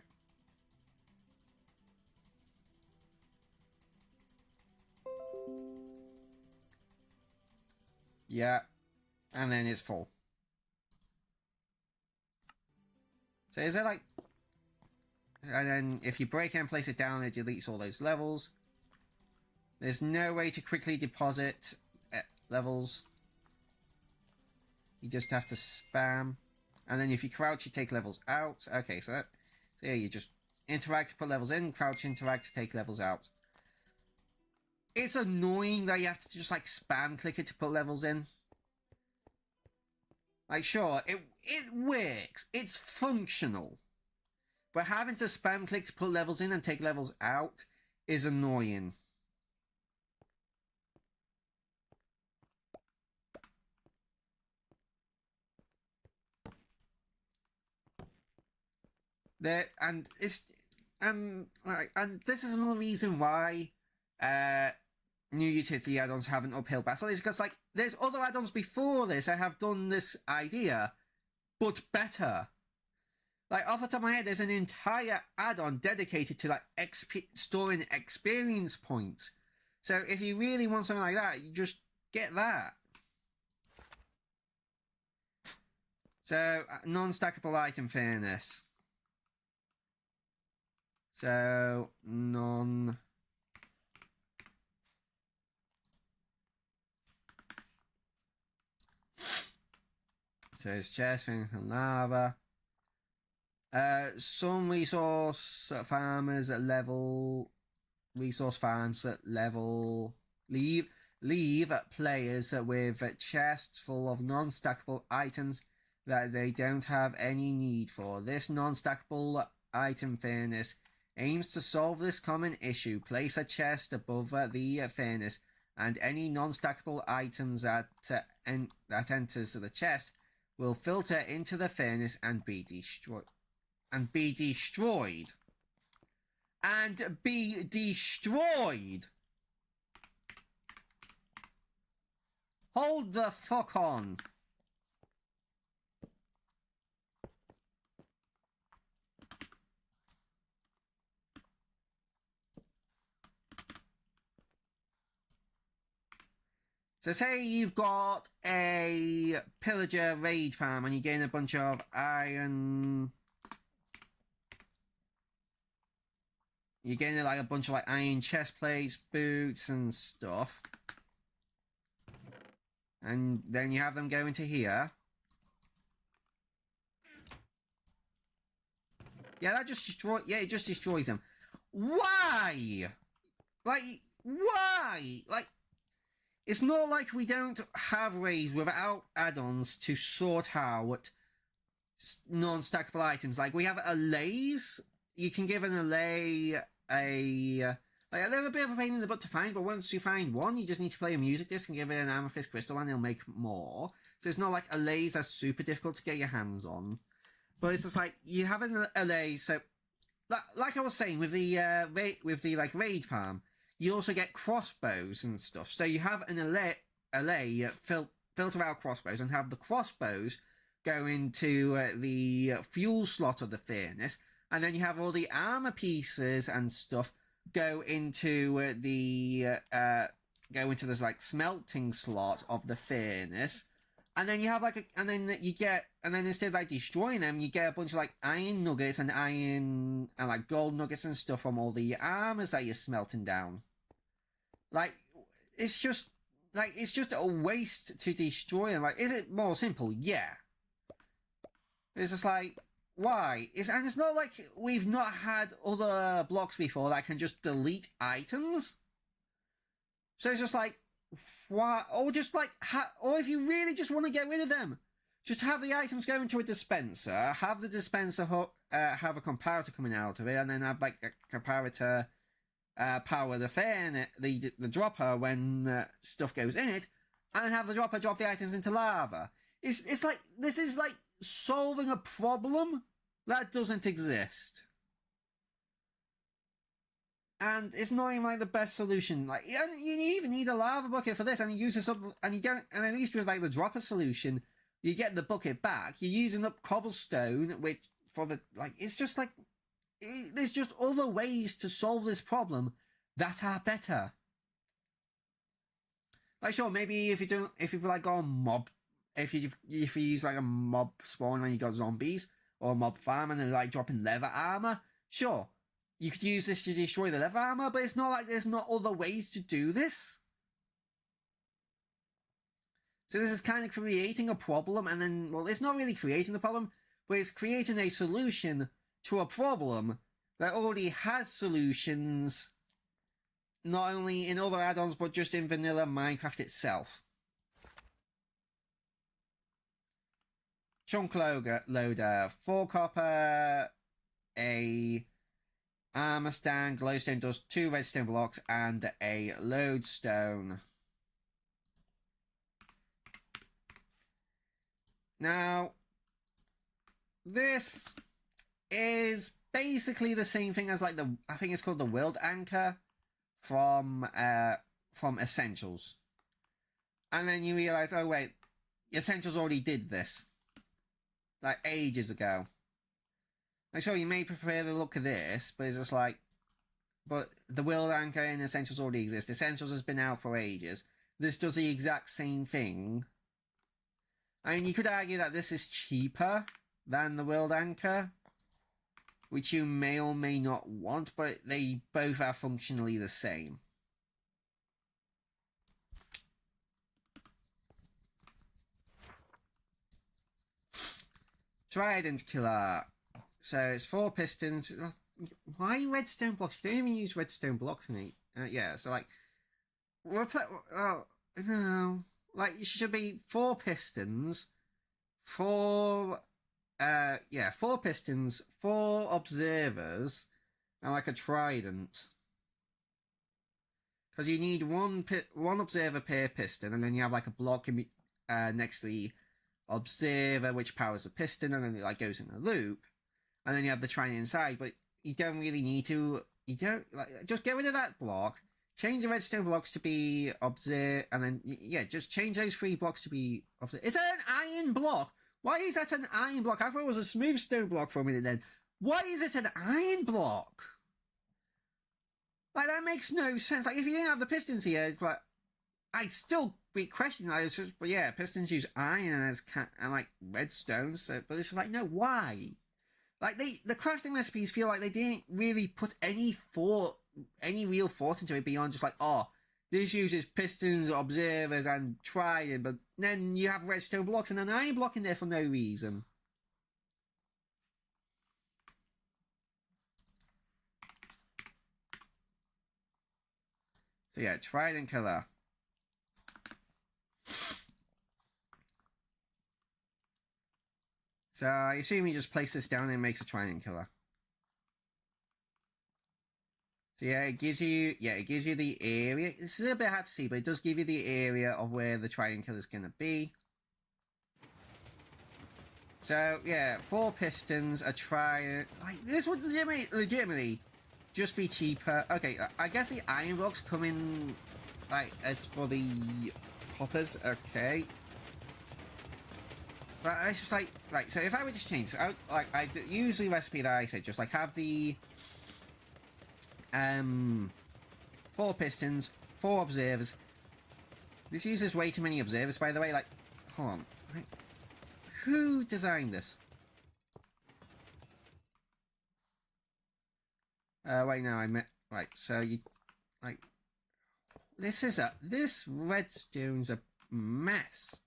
[SPEAKER 1] Yeah. And then it's full. So is it like... And then if you break it and place it down, it deletes all those levels. There's no way to quickly deposit levels. You just have to spam. And then if you crouch, you take levels out. Okay, so yeah, you just interact to put levels in, crouch, interact to take levels out. It's annoying that you have to just like spam click it to put levels in. Like, sure, it works. It's functional. But having to spam click to put levels in and take levels out is annoying. And this is another reason why new utility add-ons have an uphill battle, is because like there's other add-ons before this that have done this idea, but better. Like off the top of my head, there's an entire add-on dedicated to like storing experience points. So if you really want something like that, you just get that. So non-stackable item fairness. So non. So it's chest, and lava. Some resource farms at level. Resource farms at level. Leave players with chests full of non-stackable items that they don't have any need for. This non-stackable item fairness aims to solve this common issue. Place a chest above the furnace, and any non-stackable items that enters the chest will filter into the furnace and be destroyed. And be destroyed. And be destroyed. Hold the fuck on. So say you've got a pillager raid farm and you gain a bunch of iron. You're getting like a bunch of like iron chest plates, boots and stuff. And then you have them go into here. Yeah, that just it just destroys them. Why? Like, why? Like, it's not like we don't have ways without add-ons to sort out non-stackable items. Like, we have allays. You can give an allay a little bit of a pain in the butt to find, but once you find one, you just need to play a music disc and give it an amethyst crystal and it'll make more. So it's not like allays are super difficult to get your hands on. But it's just like, you have an allay, so like I was saying with the like raid farm, you also get crossbows and stuff. So you have an allay filter out crossbows and have the crossbows go into the fuel slot of the furnace, and then you have all the armor pieces and stuff go into this like smelting slot of the furnace. And then you have like and then instead of like destroying them, you get a bunch of like iron nuggets and like gold nuggets and stuff from all the armors that you're smelting down. Like, it's just a waste to destroy them. Like, is it more simple? Yeah. It's just like, why? And it's not like we've not had other blocks before that can just delete items. So it's just like, why? Or just like, or if you really just want to get rid of them, just have the items go into a dispenser, have the dispenser have a comparator coming out of it, and then have like a comparator power the fan, the dropper when stuff goes in it, and have the dropper drop the items into lava. It's like, this is like solving a problem that doesn't exist. And it's not even like the best solution. Like, you even need a lava bucket for this, and you use this up, and you don't. And at least with like the dropper solution, you get the bucket back. You're using up cobblestone, which for the like, it's just like there's just other ways to solve this problem that are better. Like, sure, maybe if you've like got a mob, if you use like a mob spawn when you got zombies or a mob farm and they're like dropping leather armor, sure. You could use this to destroy the leather armor, but it's not like there's not other ways to do this. So this is kind of creating a problem, and then, well, it's not really creating the problem, but it's creating a solution to a problem that already has solutions, not only in other add-ons, but just in vanilla Minecraft itself. Chunk loader, 4 copper, a armor stand, glowstone dust, 2 redstone blocks, and a lodestone. Now, this is basically the same thing as like I think it's called the world anchor from Essentials. And then you realize, oh wait, Essentials already did this like ages ago. Like, sure, you may prefer the look of this, but it's just like, but the world anchor in Essentials already exists. Essentials has been out for ages. This does the exact same thing. I mean, you could argue that this is cheaper than the world anchor, which you may or may not want, but they both are functionally the same. Trident killer. So it's 4 pistons. Why redstone blocks? You don't even use redstone blocks in it. Yeah, so like, no, like it should be 4 pistons, 4 pistons, 4 observers, and like a trident. Because you need one observer per piston, and then you have like a block next to the observer which powers the piston, and then it like goes in a loop. And then you have the trident inside, but you don't really need to. You don't just get rid of that block. Change the redstone blocks to be observe, and then just change those 3 blocks to be observe. Is that an iron block? Why is that an iron block? I thought it was a smooth stone block for a minute. Then why is it an iron block? Like, that makes no sense. Like, if you didn't have the pistons here, it's like I'd still be questioning. But yeah, pistons use iron and like redstone. So, but it's like, no, why? Like, the crafting recipes feel like they didn't really put any real thought into it beyond just like, oh, This uses pistons, observers, and trident, but then you have redstone blocks and an iron block in there for no reason. So yeah, trident killer. So I assume you just place this down and it makes a trident killer. So yeah, it gives you the area. It's a little bit hard to see, but it does give you the area of where the trident killer is gonna be. So yeah, 4 pistons, a trident. Like this would legitimately just be cheaper. Okay, I guess the iron blocks come in like it's for the hoppers. Okay. But it's just like, right, so if I would just change, so I use the recipe that I said, just like have the 4 pistons, 4 observers. This uses way too many observers, by the way. Like, hold on, right. Who designed this? Wait, no, I meant, right, so you, like, this redstone's a mess.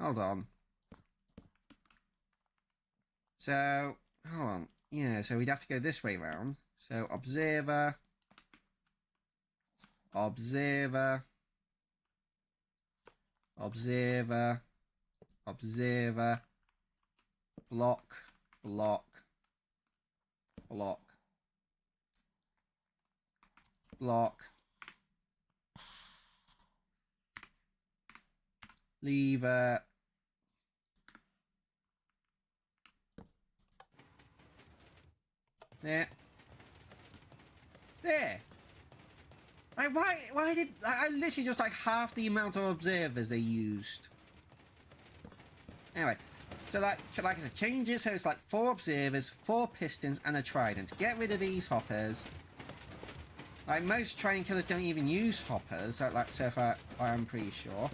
[SPEAKER 1] Hold on. So, hold on. Yeah, so we'd have to go this way round. So, observer. Observer. Observer. Observer. Block. Block. Block. Block. Lever. There. There. Like, why did... I literally just, like, half the amount of observers they used. Anyway. So, like I said, change it so it's, like, 4 observers, 4 pistons, and a trident. Get rid of these hoppers. Like, most trident killers don't even use hoppers. Like, so far, I'm pretty sure.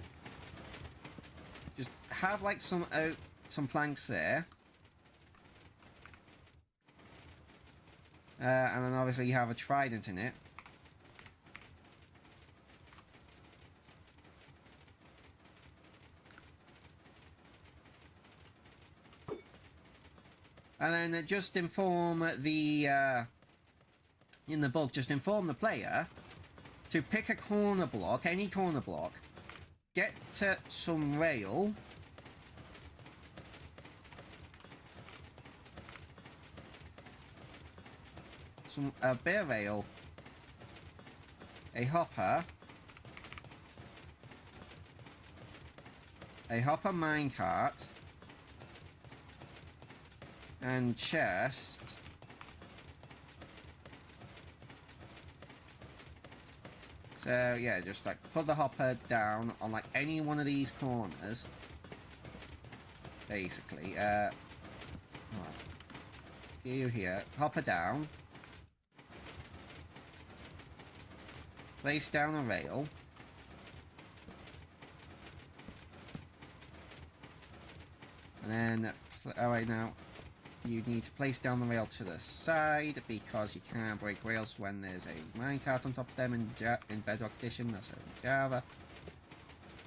[SPEAKER 1] Just have, like, some planks there. And then obviously you have a trident in it. And then just inform the, in the book, just inform the player to pick a corner block, any corner block, get to some rail, a bit of rail, a hopper minecart, and chest. So yeah, just like put the hopper down on like any one of these corners. Basically, you here, hopper down. Place down a rail. And then, oh wait, now you need to place down the rail to the side because you can't break rails when there's a minecart on top of them in Bedrock Edition, that's in Java.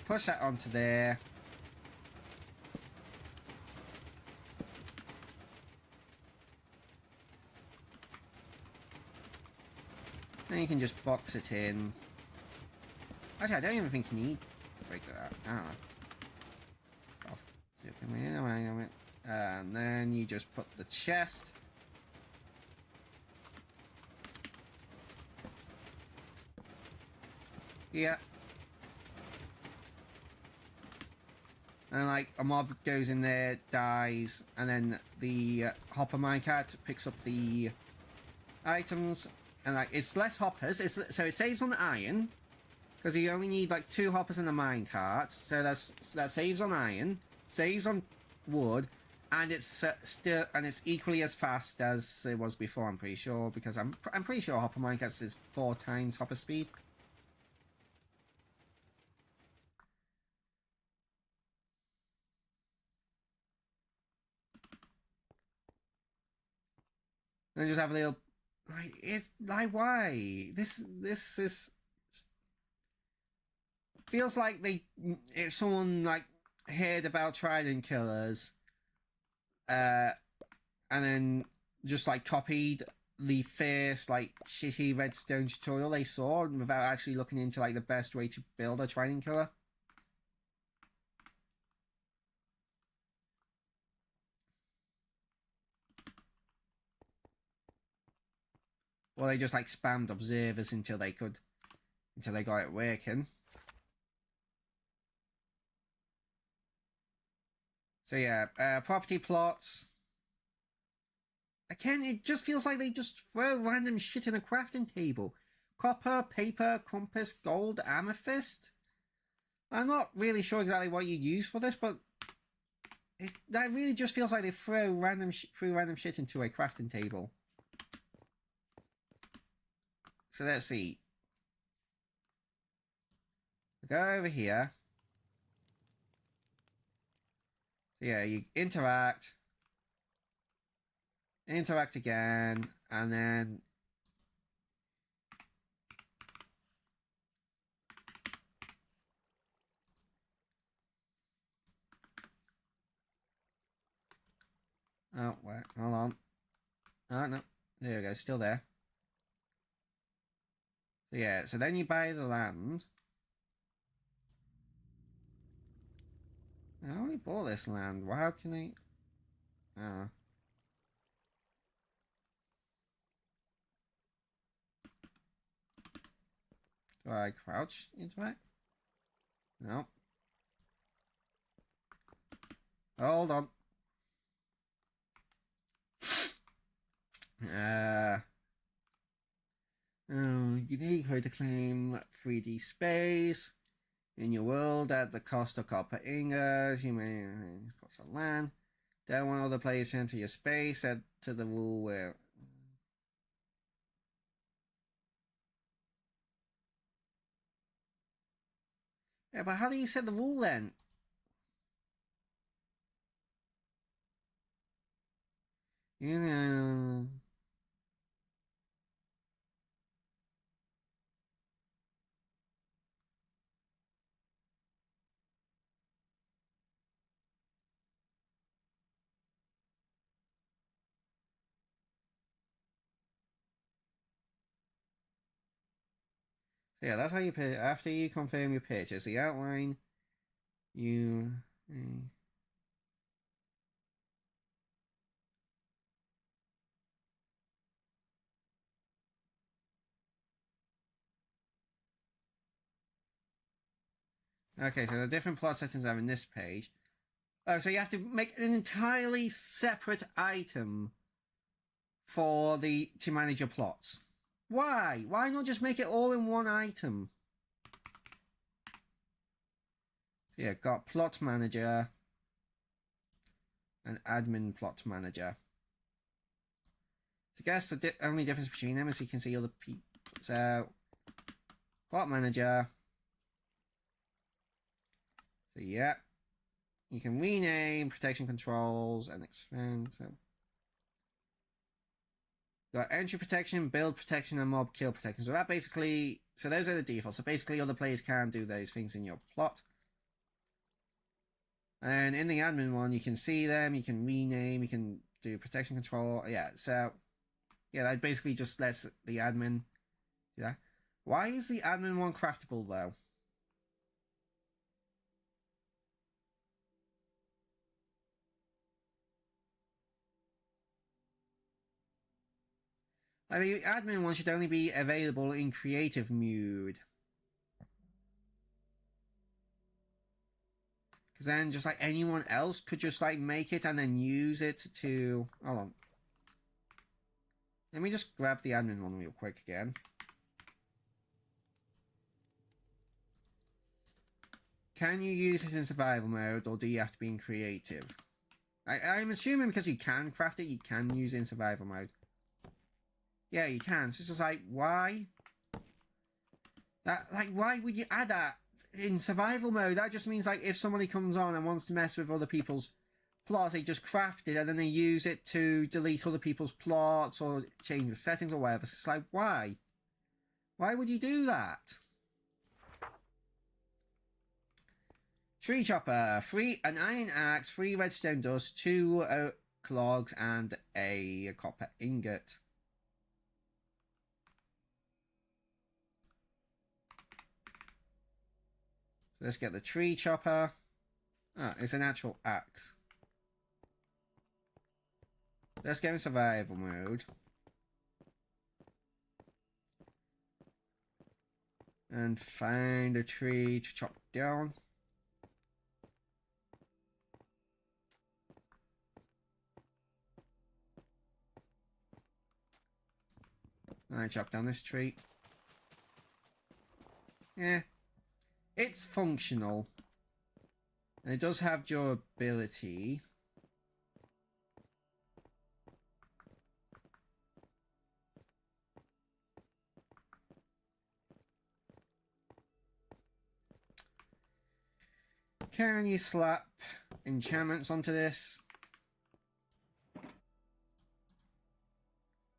[SPEAKER 1] Push that onto there. Then you can just box it in. Actually, I don't even think you need to break that out. I don't know. And then you just put the chest. Yeah. And like a mob goes in there, dies, and then the hopper minecart picks up the items. And like it's less hoppers, so it saves on the iron, because you only need like 2 hoppers and a minecart. So that saves on iron, saves on wood, and it's it's equally as fast as it was before. I'm pretty sure, because I'm pretty sure hopper minecarts is 4 times hopper speed. And just have a little Like, it's like, why? This is feels like if someone like heard about trident killers, uh, and then just like copied the first like shitty redstone tutorial they saw without actually looking into like the best way to build a trident killer. Or they just like spammed observers until they got it working. So yeah, property plots. Again, it just feels like they just throw random shit in a crafting table. Copper, paper, compass, gold, amethyst. I'm not really sure exactly what you use for this, but that really just feels like they throw random shit into a crafting table. So let's see. Go over here. So yeah, you interact again, and then oh wait, hold on. Oh no, there we go, still there. So yeah, so then you buy the land. I already bought this land. Well, how can I? Oh. Do I crouch into it? No. Hold on. Unique way to claim 3D space in your world at the cost of copper ingots. You may put some land. Don't want other players to enter your space. Set to the rule where. Yeah, but how do you set the rule then? You know. So yeah, that's how you pay. After you confirm your purchase, the outline you. Okay, so the different plot settings are in this page. Oh, so you have to make an entirely separate item to manage your plots. Why? Why not just make it all in one item? So yeah, got plot manager and admin plot manager. So I guess the only difference between them is you can see other people. So plot manager. So yeah, you can rename protection controls and expand. So got entry protection, build protection, and mob kill protection. So that basically, so those are the defaults. So basically, other players can do those things in your plot. And in the admin one, you can see them, you can rename, you can do protection control. Yeah, so yeah, that basically just lets the admin do that. Why is the admin one craftable though? Like, the admin one should only be available in creative mode. Because then just like anyone else could just like make it and then use it to... Hold on. Let me just grab the admin one real quick again. Can you use it in survival mode, or do you have to be in creative? I'm assuming because you can craft it, you can use it in survival mode. Yeah, you can. So it's just like, why? Why would you add that in survival mode? That just means like if somebody comes on and wants to mess with other people's plots they just crafted and then they use it to delete other people's plots or change the settings or whatever. So it's like, why? Why would you do that? Tree chopper, an iron axe, 3 redstone dust, 2 logs, and a copper ingot. So let's get the tree chopper. Oh, it's an actual axe. Let's go in survival mode. And find a tree to chop down. I chop down this tree. Yeah. It's functional. And it does have durability. Can you slap enchantments onto this?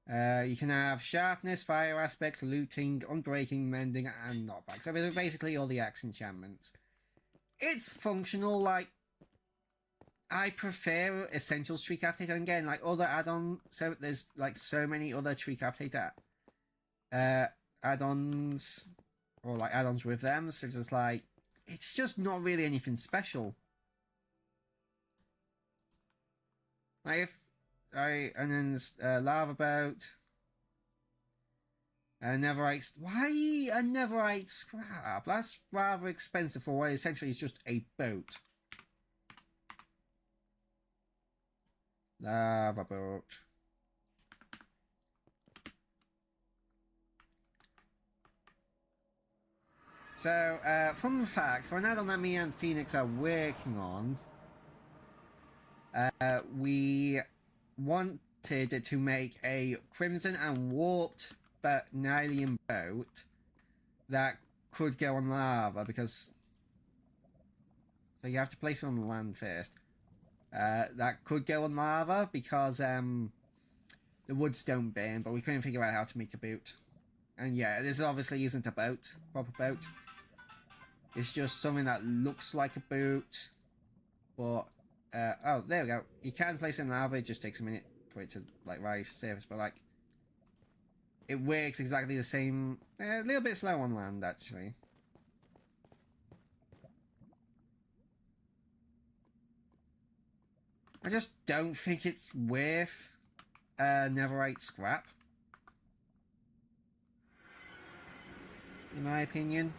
[SPEAKER 1] You can have sharpness, fire aspect, looting, unbreaking, mending, and knockback. So basically all the axe enchantments. It's functional. Like, I prefer essentials tree captator. And again, like other add-on, so there's like so many other tree captator add-ons, or like add-ons with them. So it's just like, it's just not really anything special. Like if and then lava boat, netherite. Why a netherite scrap? That's rather expensive for what essentially is just a boat. Lava boat. So, fun fact, for an add-on that me and Phoenix are working on, we wanted to make a crimson and warped but Nylian boat that could go on lava, because so you have to place it on the land first. That could go on lava because the woods don't burn, but we couldn't figure out how to make a boat. And yeah, this obviously isn't a boat, proper boat. It's just something that looks like a boat, but oh, there we go. You can place it in lava. It just takes a minute for it to like rise to surface, but like it works exactly the same. A little bit slow on land, actually. I just don't think it's worth netherite scrap, in my opinion.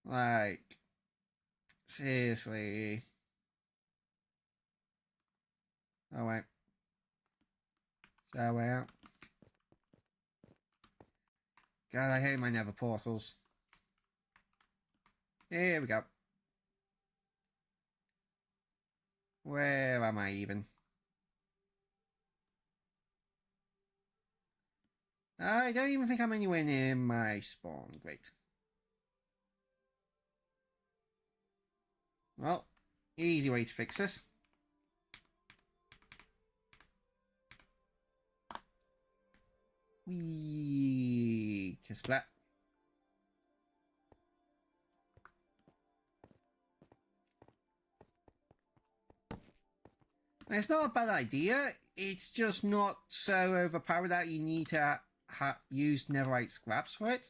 [SPEAKER 1] Like, seriously. Oh wait. So way out. God, I hate my nether portals. Here we go. Where am I even? I don't even think I'm anywhere near my spawn. Great. Well, easy way to fix this. Wee, kiss splat. It's not a bad idea. It's just not so overpowered that you need to use netherite scraps for it.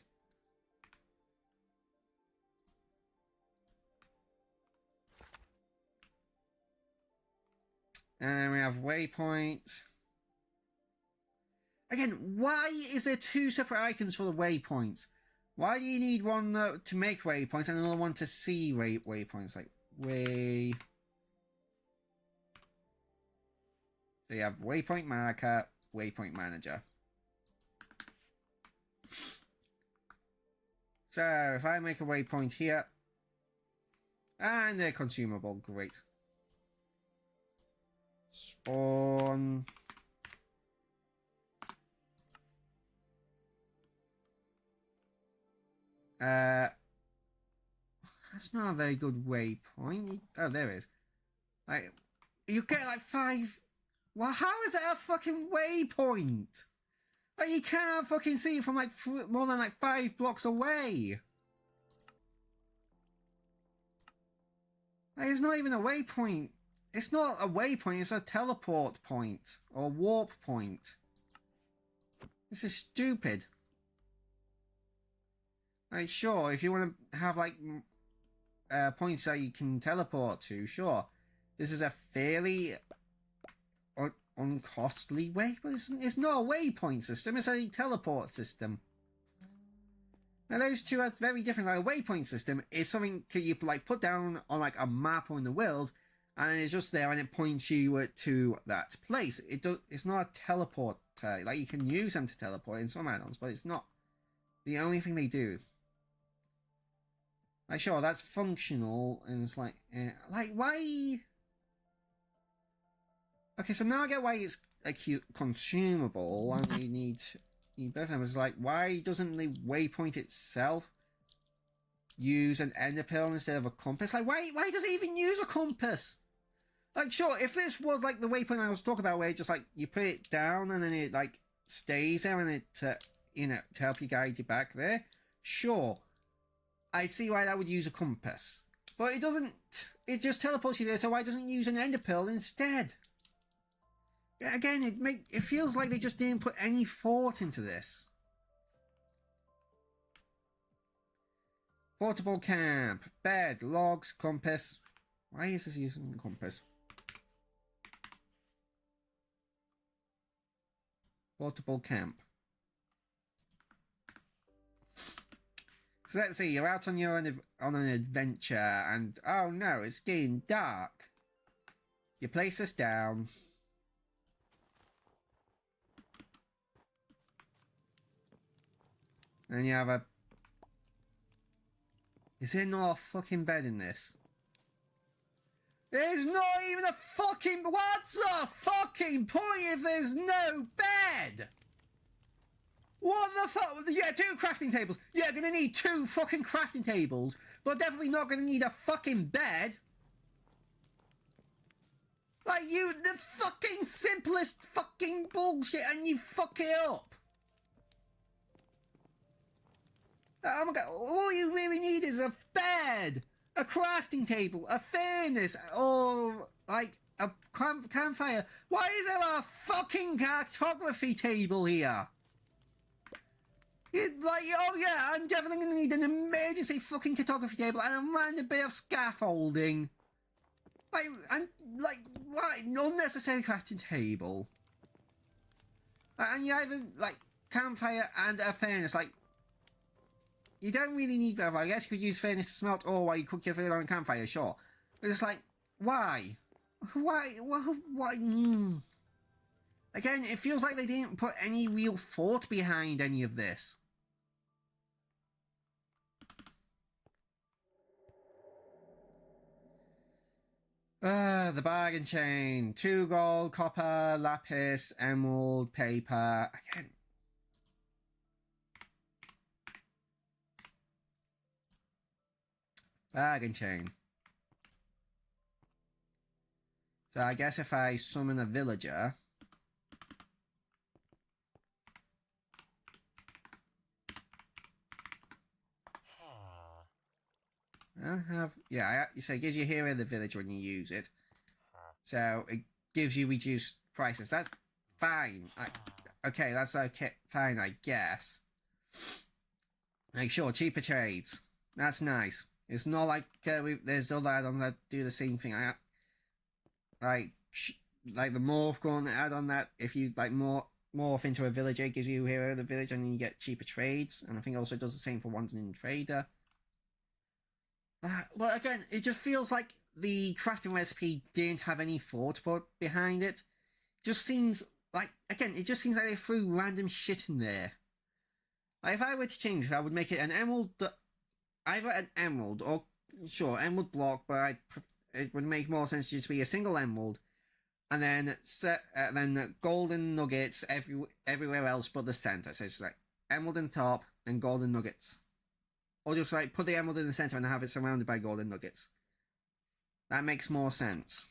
[SPEAKER 1] And we have waypoint. Again, why is there 2 separate items for the waypoints? Why do you need one to make waypoints and another one to see waypoints? Like, So you have waypoint marker, waypoint manager. So if I make a waypoint here, and they're consumable, great. Spawn. That's not a very good waypoint. Oh, there it is. Like, you get like 5. Well, how is it a fucking waypoint? Like, you can't fucking see it from like more than like 5 blocks away. Like, it's not even a waypoint. It's not a waypoint, it's a teleport point. Or warp point. This is stupid. Like, sure, if you want to have like points that you can teleport to, sure. This is a fairly uncostly way, but it's not a waypoint system, it's a teleport system. Now those two are very different. Like a waypoint system is something you like put down on like a map or in the world, and it's just there and it points you to that place. It's not a teleport. Like you can use them to teleport in some add-ons, but it's not the only thing they do. Like sure, that's functional, and it's like why? Okay, so now I get why it's like consumable, and you need both of them. It's like, why doesn't the waypoint itself use an ender pearl instead of a compass? Like, why does it even use a compass? Like, sure, if this was like the waypoint I was talking about, where just like you put it down and then it like stays there and it you know, to help you guide you back there, sure, I'd see why that would use a compass. But it doesn't. It just teleports you there. So why doesn't it use an ender pearl instead? Again, it feels like they just didn't put any thought into this. Portable camp, bed, logs, compass. Why is this using the compass? Portable camp. So let's see, you're out on on an adventure, and oh no, it's getting dark. You place this down. And you have a... Is there not a fucking bed in this? There's not even a fucking... What's the fucking point if there's no bed? What the fuck? Yeah, 2 crafting tables. Yeah, gonna need 2 fucking crafting tables. But definitely not gonna need a fucking bed. Like, the fucking simplest fucking bullshit, and you fuck it up. Oh my god, all you really need is a bed, a crafting table, a furnace, or like a campfire. Why is there a fucking cartography table here? Like, oh yeah, I'm definitely going to need an emergency fucking cartography table and a random bit of scaffolding. Like, what? Unnecessary crafting table. And you have like campfire and a furnace, like. You don't really need both. I guess you could use furnace to smelt or while you cook your food on a campfire, sure. But it's like, why? Why? Why? Again, it feels like they didn't put any real thought behind any of this. The bargain chain. 2 gold, copper, lapis, emerald, paper. Again. Bargain chain. So I guess if I summon a villager... I don't have... Yeah, so it gives you hero of the village when you use it. So it gives you reduced prices. That's fine. Okay, that's okay. Fine, I guess. Like, sure, cheaper trades. That's nice. It's not like there's other add-ons that do the same thing. Like the morph gun add-on that if you like morph into a villager, it gives you hero of the village and you get cheaper trades. And I think also does the same for Wandering Trader. But again, it just feels like the crafting recipe didn't have any thought behind it. Just seems like, again, it just seems like they threw random shit in there. Like if I were to change it, I would make it an emerald... Either an emerald or, sure, emerald block, but it would make more sense to just be a single emerald, and then golden nuggets everywhere else but the center. So it's like emerald on top and golden nuggets or just like put the emerald in the center and have it surrounded by golden nuggets. That makes more sense.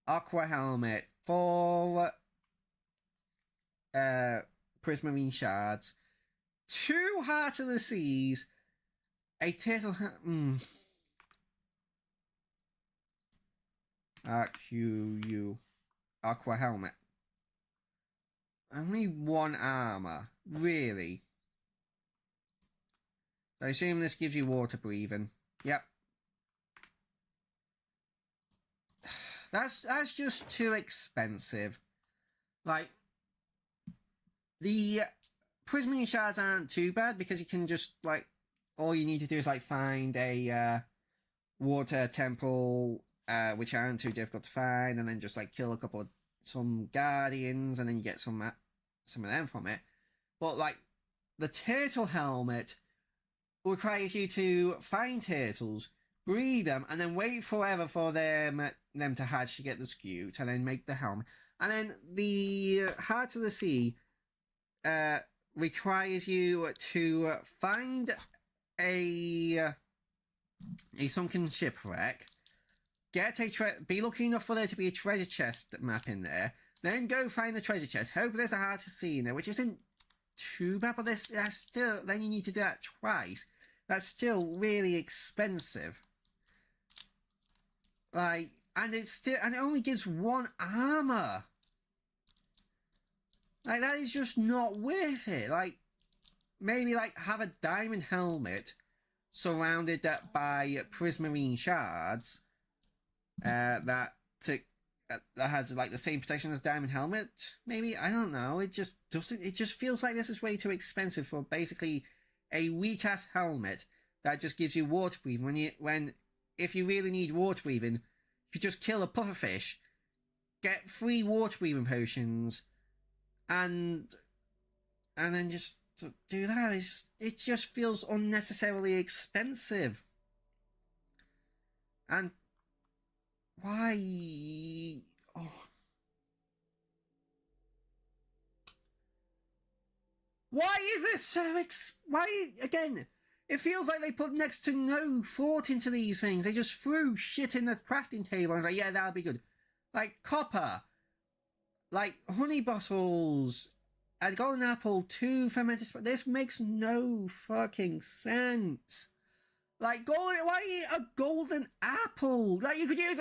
[SPEAKER 1] Aqua helmet, 4 prismarine shards, 2 Heart of the Seas, a turtle. RQU Aqua helmet. Only 1 armor, really. I assume this gives you water breathing. Yep. That's just too expensive. Like, the prismarine shards aren't too bad because you can just, like, all you need to do is, like, find a water temple, which aren't too difficult to find, and then just, like, kill some guardians, and then you get some of them from it. But, like, the turtle helmet requires you to find turtles, breed them, and then wait forever for them to hatch to get the scute, and then make the helmet. And then the Heart of the Sea requires you to find a sunken shipwreck, be lucky enough for there to be a treasure chest map in there, then go find the treasure chest, hope there's a Heart of the Sea in there, which isn't too bad, but that's still, then you need to do that twice. That's still really expensive. Like, and it only gives 1 armor. Like, that is just not worth it. Like, maybe, like, have a diamond helmet surrounded by prismarine shards that has, like, the same protection as diamond helmet. Maybe, I don't know. It just doesn't. It just feels like this is way too expensive for basically a weak-ass helmet that just gives you water breathing. If you really need water breathing, you just kill a pufferfish, get 3 water breathing potions, and then just do that. It just feels unnecessarily expensive. And why? Oh. Why is it so why, again, it feels like they put next to no thought into these things. They just threw shit in the crafting table and was like, yeah, that'll be good. Like copper, like honey bottles, a golden apple, 2 fermented this makes no fucking sense. Like, why a golden apple? Like, you could use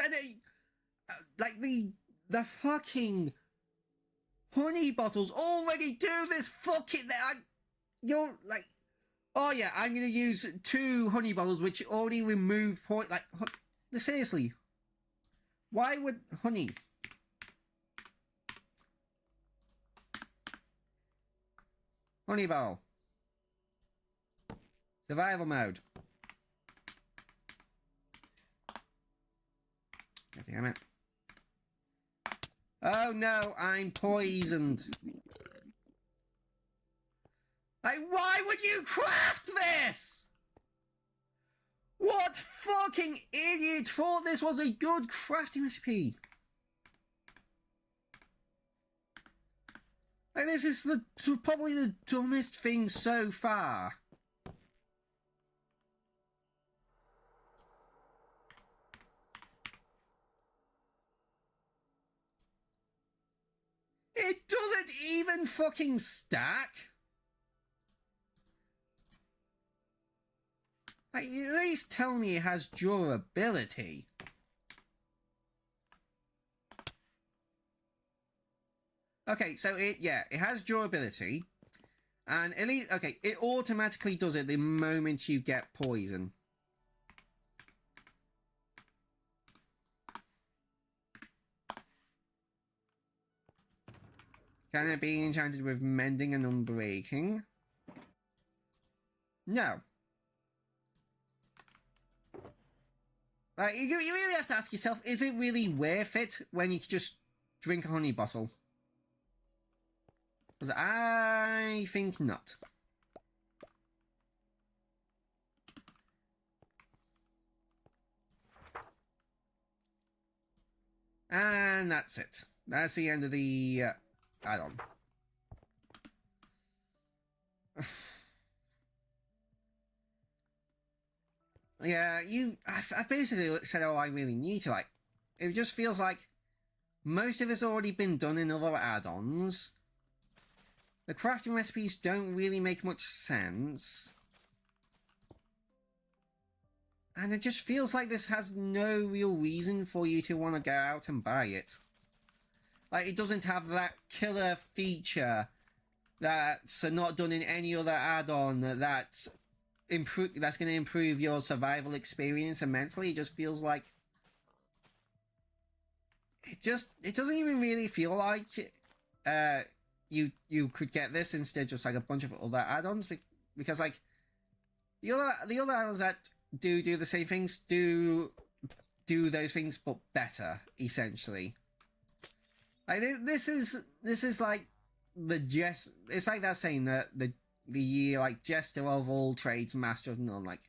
[SPEAKER 1] like the fucking honey bottles already do this fucking you're like, oh yeah, I'm gonna use 2 honey bottles which already remove point. Like, seriously, why would honey? Honey bottle. Survival mode. Damn it. Oh no, I'm poisoned. Like, why would you craft this? What fucking idiot thought this was a good crafting recipe? Like, this is probably the dumbest thing so far. It doesn't even fucking stack. Like, at least tell me it has durability. Okay, so it has durability. And at least, okay, it automatically does it the moment you get poison. Can it be enchanted with mending and unbreaking? No. Like, you really have to ask yourself, is it really worth it when you just drink a honey bottle? Because I think not. And that's it. That's the end of the add-on. Yeah, I basically said all I really need to, like, it just feels like most of it's already been done in other add-ons. The crafting recipes don't really make much sense. And it just feels like this has no real reason for you to want to go out and buy it. Like, it doesn't have that killer feature that's not done in any other add-on that's going to improve your survival experience immensely. It just feels like it doesn't even really feel like you could get this instead just like a bunch of other add-ons, because like the other add-ons that do the same things do those things but better, essentially. Like this is like it's like that saying that the like jester of all trades, master of none. Like,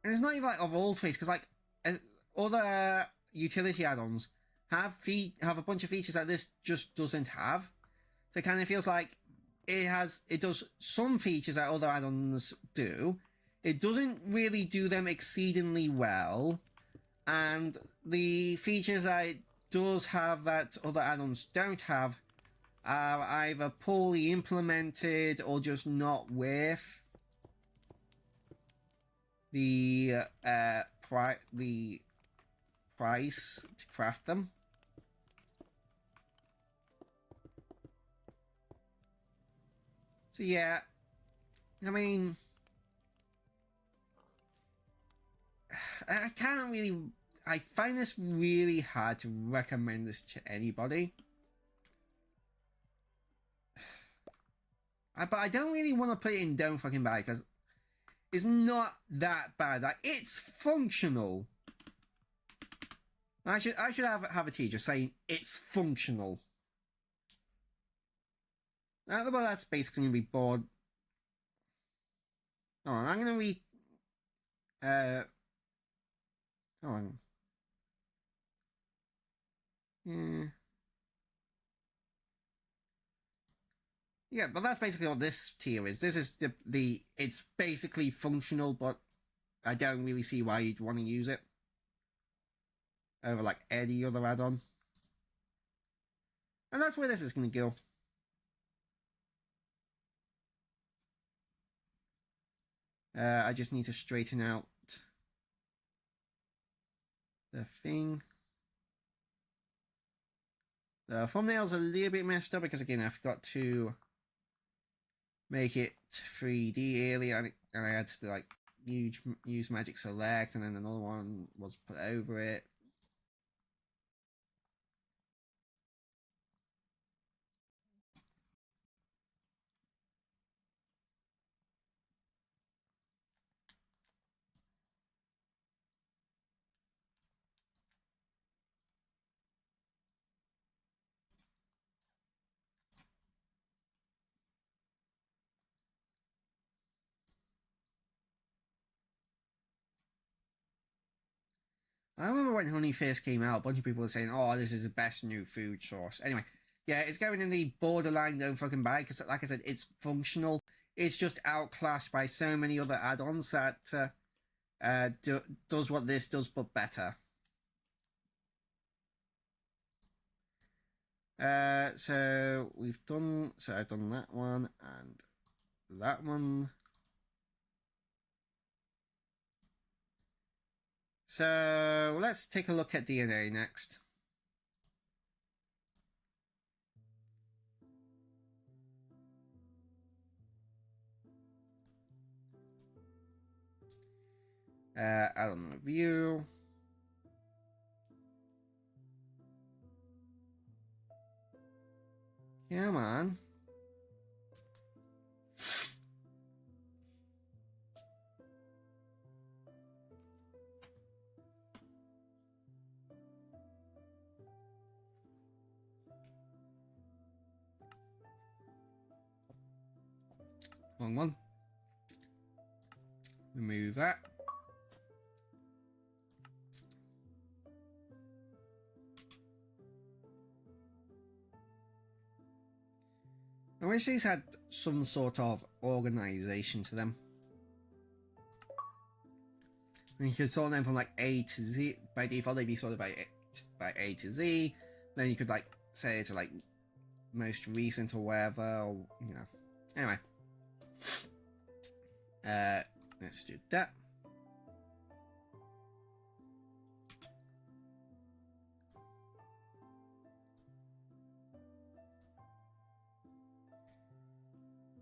[SPEAKER 1] and it's not even like of all trades, because like other utility add-ons have a bunch of features that this just doesn't have. So it kind of feels like it does some features that other add-ons do. It doesn't really do them exceedingly well, and the features that it does have that other add-ons don't have are either poorly implemented or just not worth the price to craft them. So yeah, I mean, I can't really. I find this really hard to recommend this to anybody. But I don't really want to put it in don't fucking buy, because it's not that bad. Like, it's functional. I should have a teacher saying it's functional. Well, that's basically gonna be bored. Hold on, I'm gonna read. Hold on. Yeah, but that's basically what this tier is. This is the it's basically functional, but I don't really see why you'd want to use it over like any other add-on. And that's where this is going to go. I just need to straighten out the thing. The thumbnail's a little bit messed up because, again, I forgot to make it 3D earlier, and I had to like use magic select, and then another one was put over it. I remember when honey first came out, a bunch of people were saying, "Oh, this is the best new food source." Anyway, yeah, it's going in the borderline don't fucking buy, because, like I said, it's functional. It's just outclassed by so many other add-ons that does what this does, but better. So I've done that one and that one. So let's take a look at DNA next. Add-on review. Come on. Wrong one. Remove that. I wish these had some sort of organization to them. And you can sort them from like A to Z. By default, they'd be sorted by A to Z. Then you could like say to like most recent or whatever, or you know. Anyway, let's do that.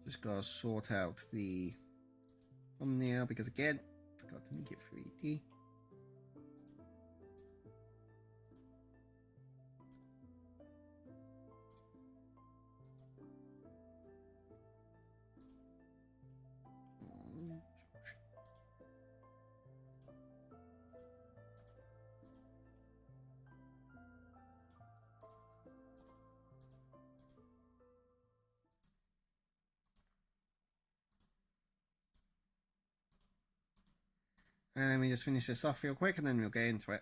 [SPEAKER 1] Just gotta sort out the thumbnail because again, forgot to make it 3D. And let me just finish this off real quick and then we'll get into it.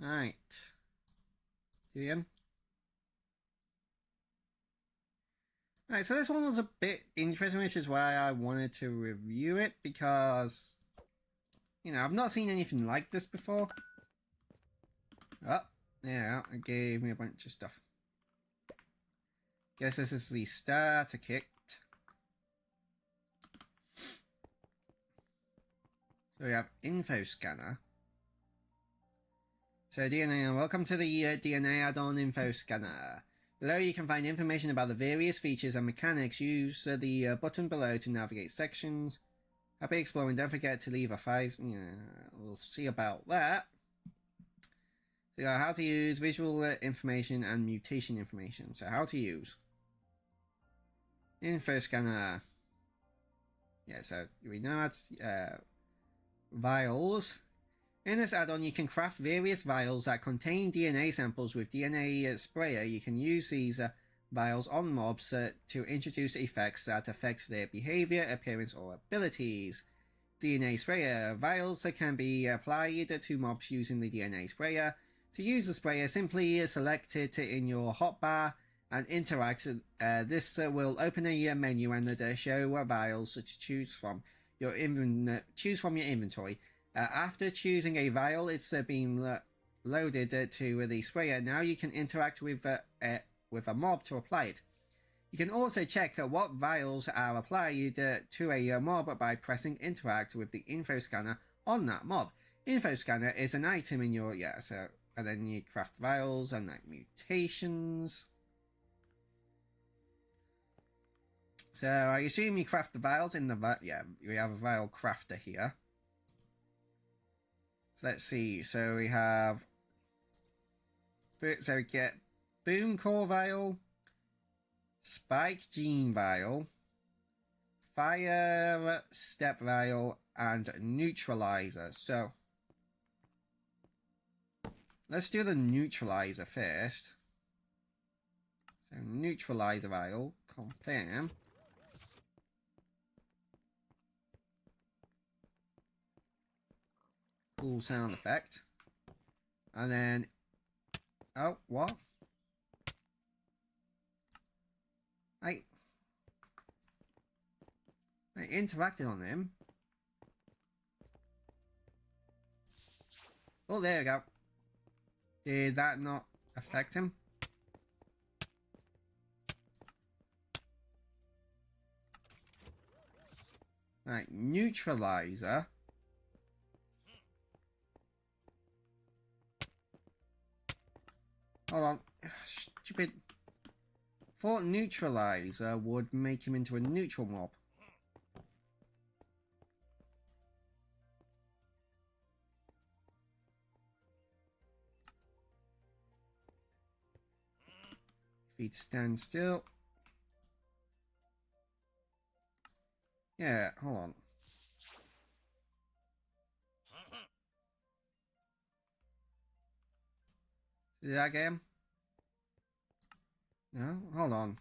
[SPEAKER 1] Alright. Ian. Alright, so this one was a bit interesting, which is why I wanted to review it, because, you know, I've not seen anything like this before. Oh, yeah, it gave me a bunch of stuff. Guess this is the starter kit. So we have info scanner. So DNA, welcome to the DNA add-on info scanner. Below you can find information about the various features and mechanics. Use the button below to navigate sections. Happy exploring, don't forget to leave a 5. Yeah, we'll see about that. So how to use visual information and mutation information. So how to use. Info scanner. Yeah, so we know that's vials. In this add-on, you can craft various vials that contain DNA samples with DNA sprayer. You can use these vials on mobs to introduce effects that affect their behavior, appearance, or abilities. DNA sprayer vials can be applied to mobs using the DNA sprayer. To use the sprayer, simply select it in your hotbar and interact. This will open a menu and show vials to choose from your inventory. After choosing a vial, it's being loaded to the sprayer. Now you can interact with a mob to apply it. You can also check what vials are applied to a mob by pressing interact with the info scanner on that mob. Info scanner is an item in your and then you craft vials and like mutations. So I assume you craft the vials in the we have a vial crafter here. So let's see. So we have we get boom core vial, spike gene vial, fire step vial, and neutralizer. So let's do the neutralizer first. So neutralizer vial, confirm. Cool sound effect. And then, oh, what? I interacted on him. Oh, there we go. Did that not affect him? Right, neutralizer. Hold on. Stupid. Thought neutralizer would make him into a neutral mob. If he'd stand still. Yeah, hold on. Did that get him? No? Hold on.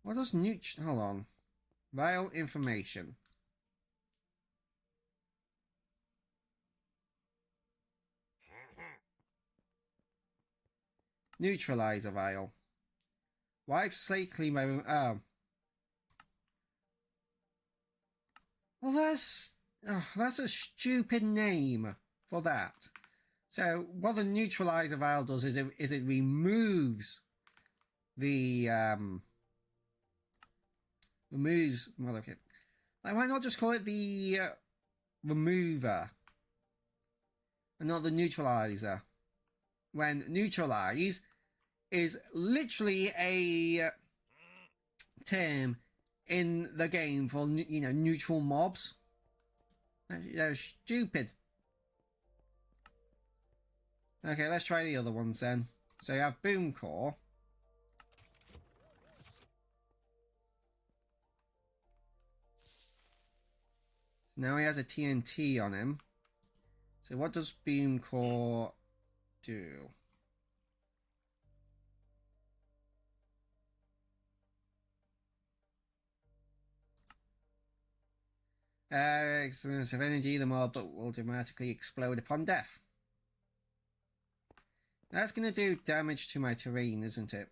[SPEAKER 1] What does hold on. Vial information. Neutralizer vial. Wipe slate clean by... Oh. Well, that's a stupid name for that. So what the neutralizer vial does is it removes the well, okay. Like, why not just call it the remover and not the neutralizer? When neutralize is literally a term in the game for, you know, neutral mobs. They're stupid. Okay, let's try the other ones then. So you have Boom Core. Now he has a TNT on him. So what does Boom Core do? Excellence of energy, the mob will dramatically explode upon death. That's going to do damage to my terrain, isn't it?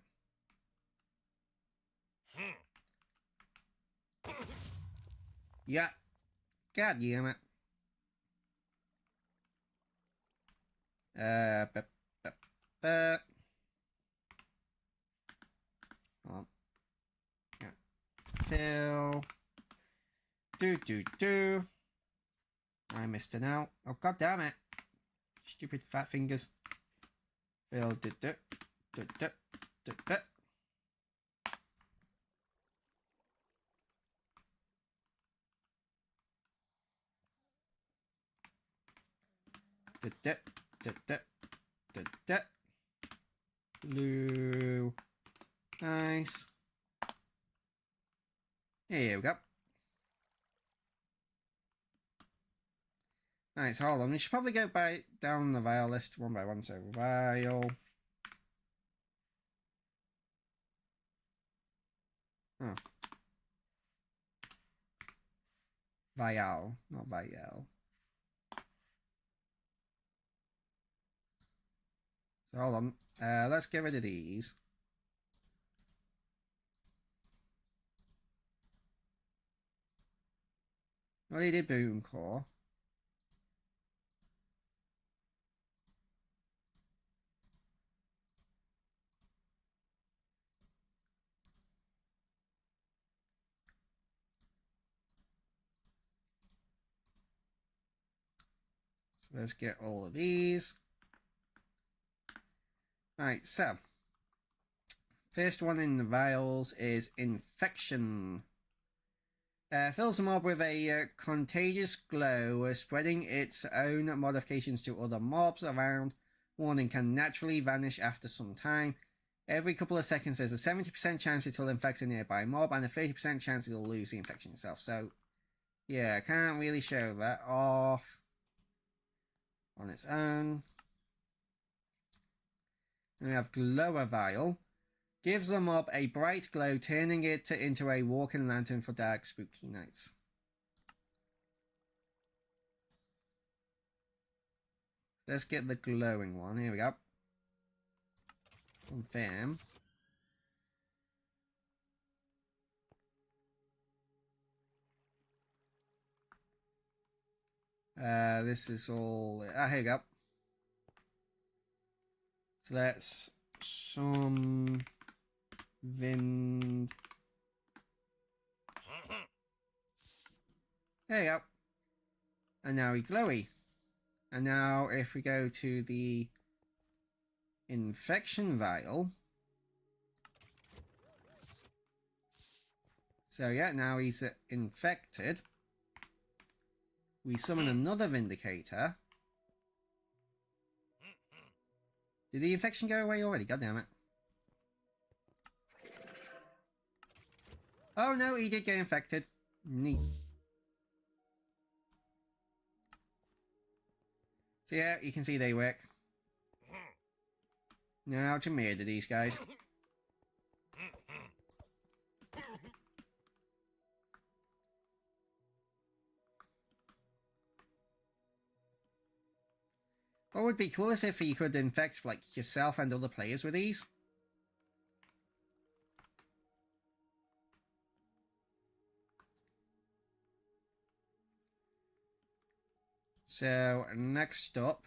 [SPEAKER 1] Yeah. God damn it. Oh. Yeah. Fill. Do. I missed it out. Oh, god damn it. Stupid fat fingers. Fill. Do. Blue. Nice. Here we go. Nice, hold on. We should probably go down the vial list one by one. So, vial. Oh. Vial, not vial. So, hold on. Let's get rid of these. Already did Boom Core. So let's get all of these. Right, so first one in the vials is Infection. Fills the mob with a contagious glow, spreading its own modifications to other mobs around. Warning, can naturally vanish after some time. Every couple of seconds there's a 70% chance it will infect a nearby mob and a 30% chance it will lose the infection itself. So, yeah, I can't really show that off on its own. Then we have Glower Vial. Gives the mob a bright glow, turning it into a walking lantern for dark, spooky nights. Let's get the glowing one. Here we go. Confirm. This is all... here we go. So that's some... There you go. And now we glowy. And now if we go to the Infection Vial. So yeah, now he's infected. We summon another Vindicator. Did the infection go away already? God damn it. Oh no, he did get infected. Neat. So yeah, you can see they work. Now to murder these guys. What would be cool is if you could infect like yourself and other players with these. So next up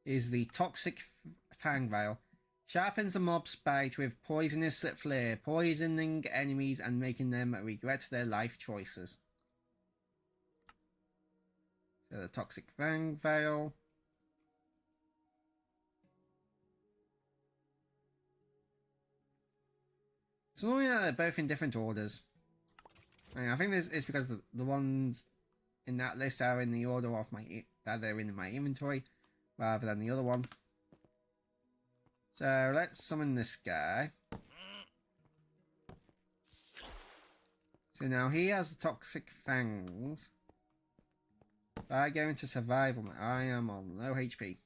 [SPEAKER 1] is the Toxic Fang Vial. Sharpens a mob's bite with poisonous flare, poisoning enemies and making them regret their life choices. So the Toxic Fang Vial. So only they're both in different orders. I think this is because the ones in that list are in the order of that they're in my inventory, rather than the other one. So let's summon this guy. So now he has the Toxic Fangs. If I go into survival, I am on low HP.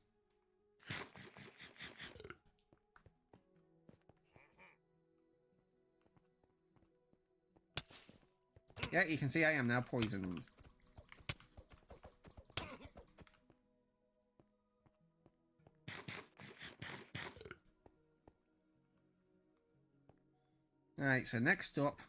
[SPEAKER 1] Yeah, you can see I am now poisoned. Alright, so next up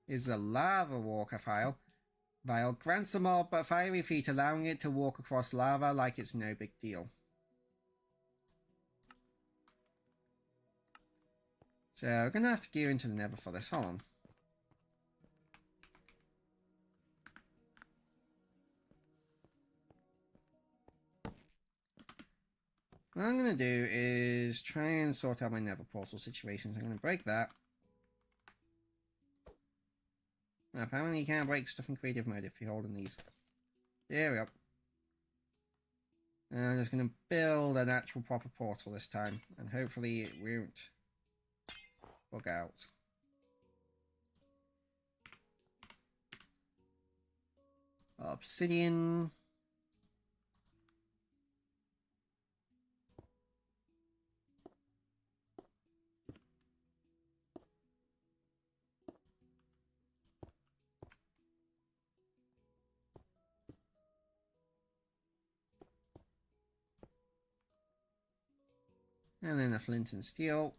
[SPEAKER 1] is the Lava Walker Vial. Grants a mob a fiery feat, allowing it to walk across lava like it's no big deal. So we're going to have to gear into the Nether for this. Hold on. What I'm going to do is try and sort out my Nether portal situations. I'm going to break that. Apparently you can't break stuff in creative mode if you're holding these. There we go. And I'm just going to build an actual proper portal this time. And hopefully it won't bug out. Obsidian. And then a flint and steel.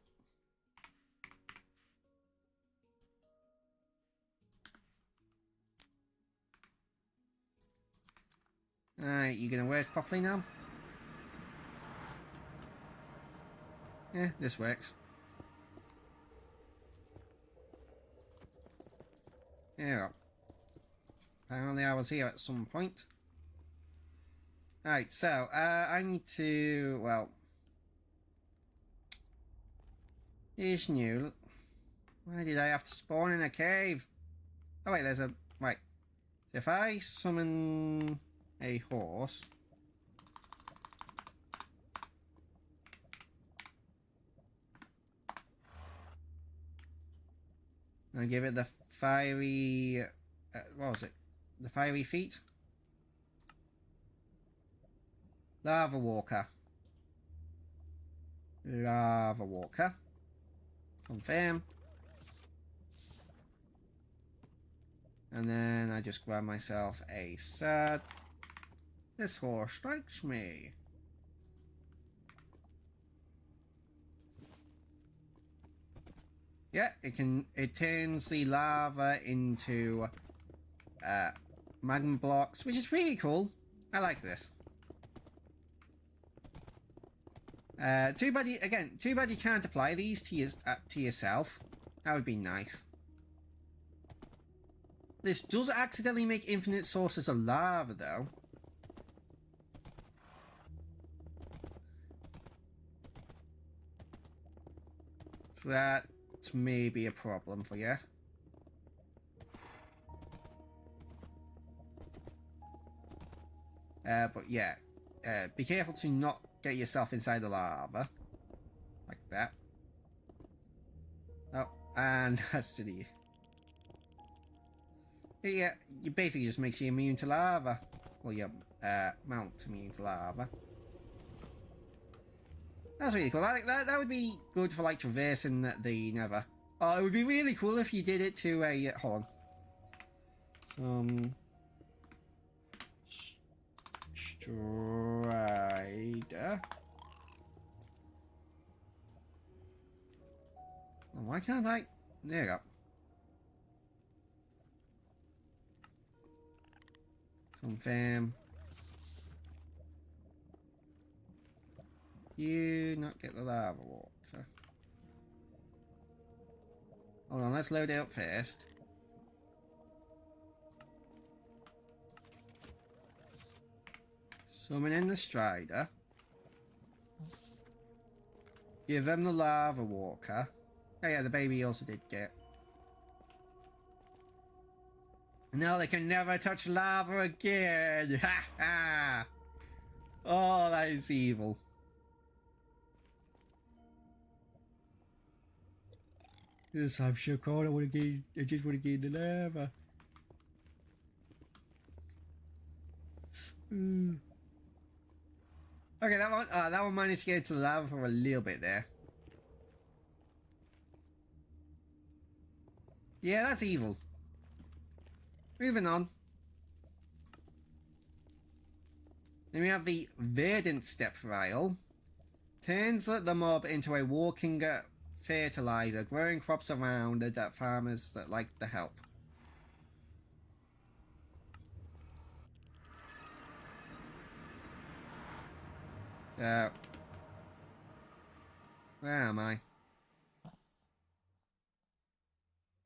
[SPEAKER 1] Alright, you gonna work properly now? Yeah, this works. There we go. Apparently I was here at some point. Alright, so, I need to, well... Here's new. Why did I have to spawn in a cave? Oh wait, there's a... Right. So if I summon a horse... I give it the fiery... what was it? The fiery feet? Lava Walker. Lava Walker. Confirm. And then I just grab myself a sad. This horse strikes me. Yeah, it turns the lava into magma blocks, which is really cool. I like this. Too bad you can't apply these to yourself. That would be nice. This does accidentally make infinite sources of lava, though. So that may be a problem for you. But yeah, be careful to not get yourself inside the lava. Like that. Oh, and that's to the... Yeah, it basically just makes you immune to lava. Well, your mount immune to lava. That's really cool. That would be good for, like, traversing the Nether. Oh, it would be really cool if you did it to a... hold on. Strider. Oh, why can't I? There you go. Confirm. You not get the lava water. Hold on, let's load it up first. Summon in the Strider. Give them the lava walker. Oh yeah, the baby also did get. No, they can never touch lava again! Ha ha! Oh, that is evil. Yes, I'm sure I want to get. I just want to get the lava. Okay, that one managed to get into the lava for a little bit there. Yeah, that's evil. Moving on. Then we have the Verdant Step Vial. Turns the mob into a walking fertilizer, growing crops around that farmers that like the help. So, where am I?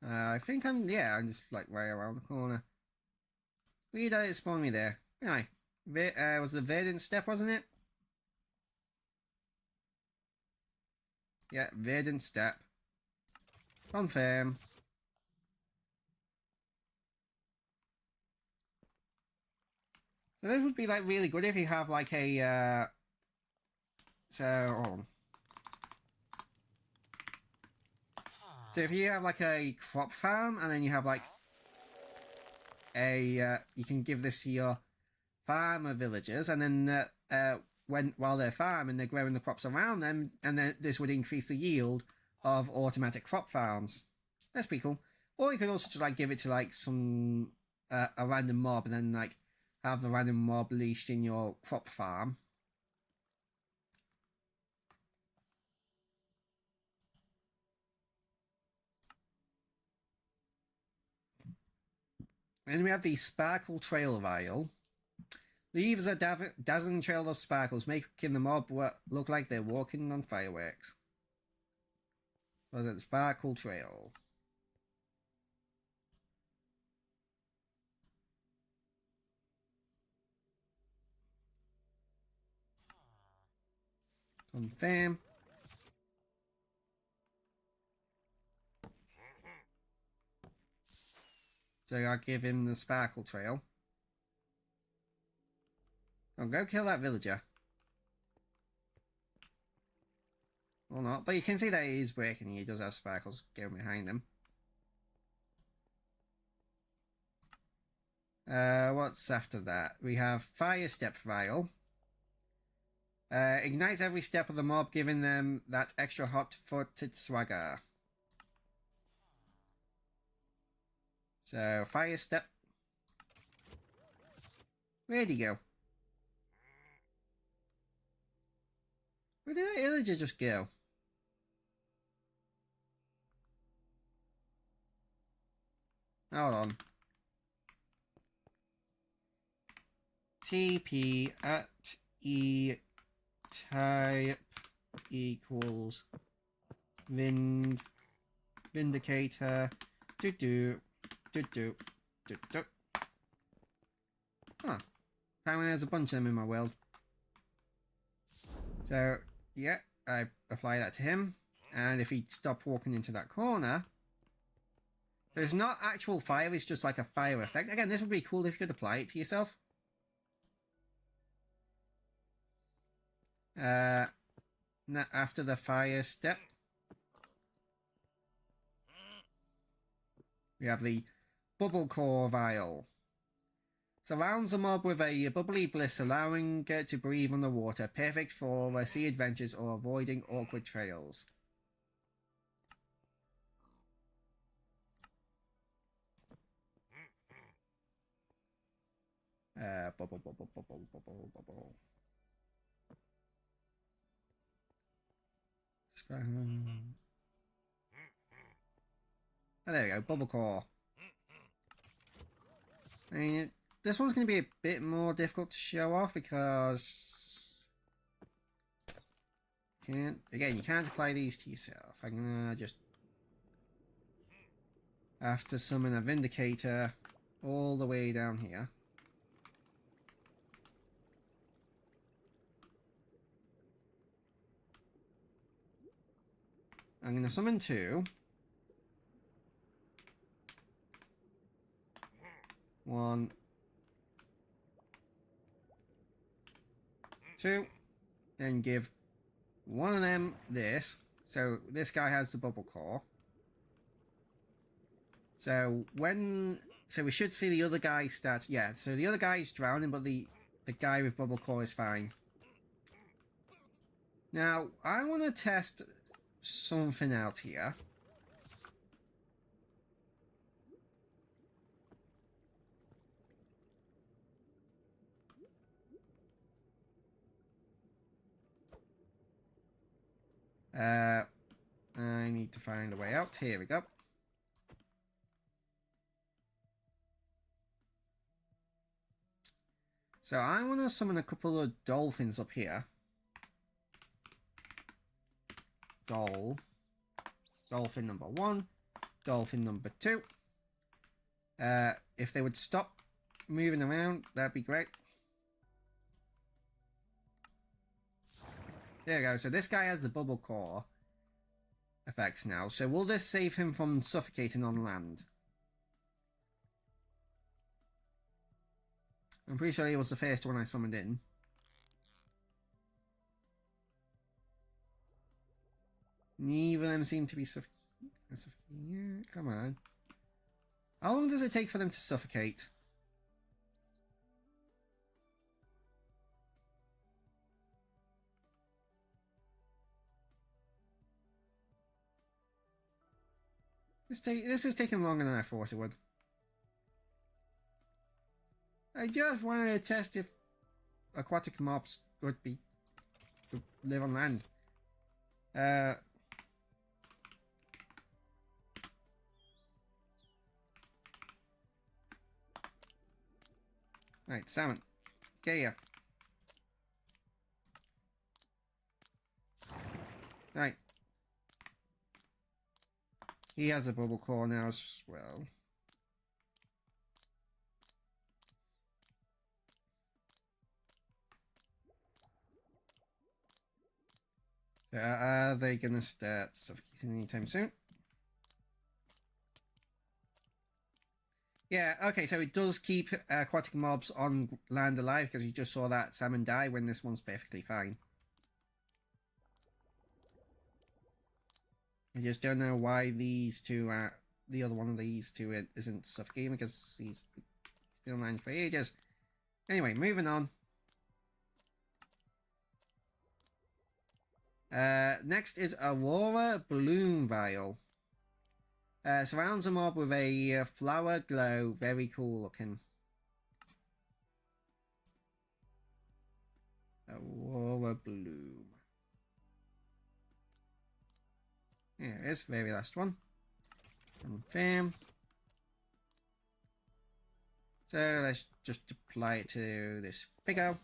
[SPEAKER 1] I think I'm just like right around the corner. Weird that it spawned me there. Anyway, was the Verdant Step, wasn't it? Yeah, Verdant Step. Confirm. So this would be like really good if you have like a so if you have like a crop farm and then you have like a you can give this to your farmer villagers, and then while they're farming, they're growing the crops around them, and then this would increase the yield of automatic crop farms. That's pretty cool. Or you could also just like give it to like some a random mob, and then like have the random mob leashed in your crop farm. And we have the Sparkle Trail Vial. Leaves a dazzling trail of sparkles, making the mob look like they're walking on fireworks. Was it Sparkle Trail? Confirm. So I'll give him the Sparkle Trail. I'll go kill that villager. Or not, but you can see that he is working. He does have sparkles going behind him. What's after that? We have Fire Step Vial. Ignites every step of the mob, giving them that extra hot-footed swagger. So, Fire Step. Where'd he go? Where did the villager just go? Hold on. TP at E type equals Vindicator. Do. Huh. Apparently there's a bunch of them in my world. So, yeah, I apply that to him. And if he stopped walking into that corner... So it's not actual fire, it's just like a fire effect. Again, this would be cool if you could apply it to yourself. After the fire step, we have the Bubble Core Vial. Surrounds the mob with a bubbly bliss, allowing it to breathe underwater, perfect for sea adventures or avoiding awkward trails. Bubble, bubble, bubble, bubble, bubble. Oh, there we go, bubble core. I mean, this one's going to be a bit more difficult to show off because you can't apply these to yourself. I'm gonna just have to summon a Vindicator all the way down here. I'm gonna summon 2. 1, 2, then give one of them this. So this guy has the bubble core. So we should see the other guy start. Yeah, so the other guy's drowning, but the guy with bubble core is fine. Now I want to test something out here. I need to find a way out. Here we go. So I want to summon a couple of dolphins up here. Dolphin number 1, dolphin number 2. If they would stop moving around, that'd be great. There we go. So this guy has the bubble core effects now. So will this save him from suffocating on land? I'm pretty sure he was the first one I summoned in. Neither of them seem to be suffocating. Yeah, come on. How long does it take for them to suffocate? This is taking longer than I thought it would. I just wanted to test if aquatic mobs would live on land. Right, salmon. Get here. Right. He has a bubble core now as well. Are they gonna start suffocating anytime soon? Yeah, okay, so it does keep aquatic mobs on land alive because you just saw that salmon die when this one's perfectly fine. I just don't know why these two the other one of these two isn't suffocating because he's been online for ages. Anyway, moving on. Next is Aurora Bloom Vial. Surrounds a mob with a flower glow. Very cool looking. Aurora Bloom. Here it is, very last one. Confirm. So let's just apply it to this pico.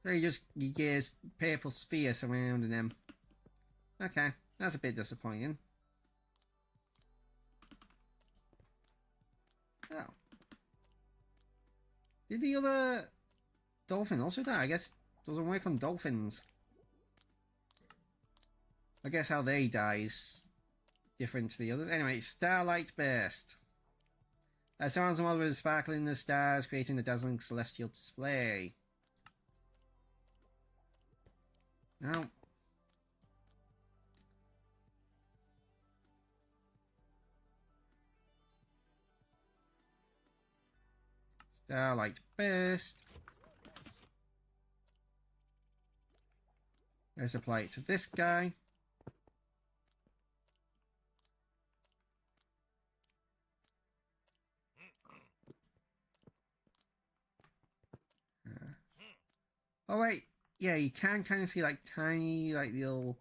[SPEAKER 1] So you get purple sphere surrounding them. Okay, that's a bit disappointing. Oh. Did the other dolphin also die? I guess it doesn't work on dolphins. I guess how they die is different to the others. Anyway, Starlight Burst. Surrounds the model with sparkling the stars, creating a dazzling celestial display. Now, Starlight Burst. Let's apply it to this guy. Oh wait, yeah, you can kind of see like tiny, like little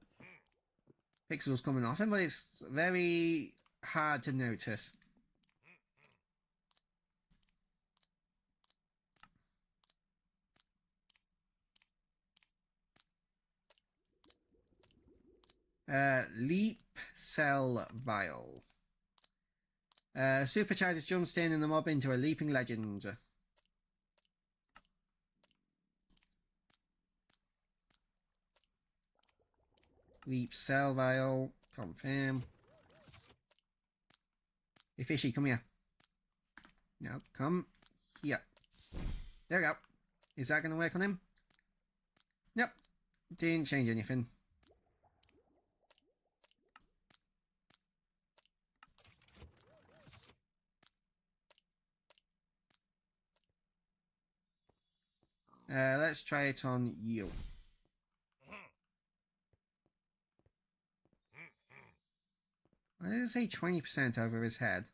[SPEAKER 1] pixels coming off him, but it's very hard to notice. Leap Cell Vial. Supercharges Jumpstein and the mob into a leaping legend. Leap Cell Vial. Confirm. Hey, fishy, come here. No, come here. There we go. Is that going to work on him? Nope. Didn't change anything. Let's try it on you. Why did it say 20% over his head?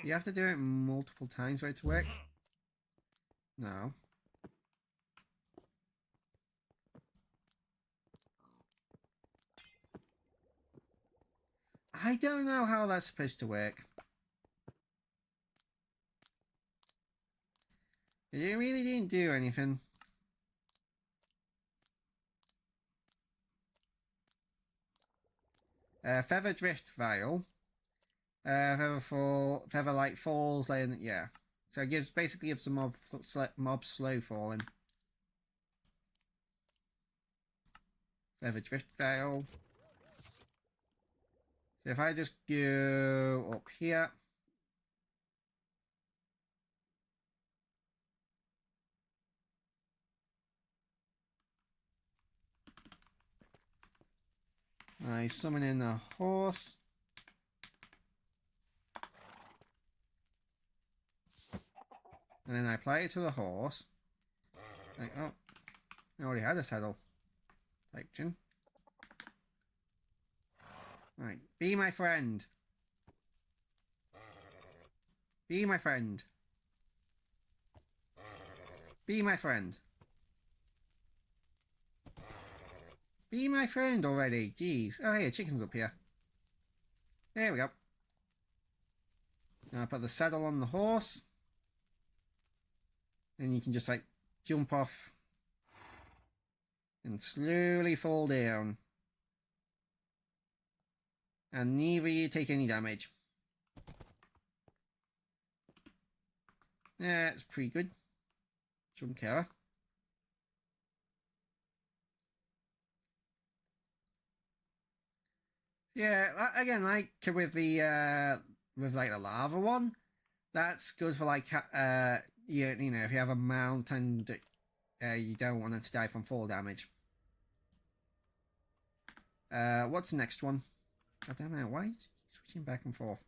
[SPEAKER 1] You have to do it multiple times for it to work? No. I don't know how that's supposed to work. It really didn't do anything. Feather Drift Vial. Feather Light Falls, then yeah. So it basically gives the mob slow falling. Feather Drift Vial. So if I just go up here. I summon in a horse. And then I apply it to the horse. Like, oh, I already had a saddle. Typed in. Right, be my friend. Be my friend. Be my friend. Be my friend already. Jeez. Oh, hey, chicken's up here. There we go. Now I put the saddle on the horse. And you can just like jump off and slowly fall down. And neither you take any damage. Yeah, it's pretty good. Jump carrier. Yeah, again, like with the with like the lava one, that's good for like you know, if you have a mount and you don't want it to die from fall damage. What's the next one? I don't know. Why keep switching back and forth?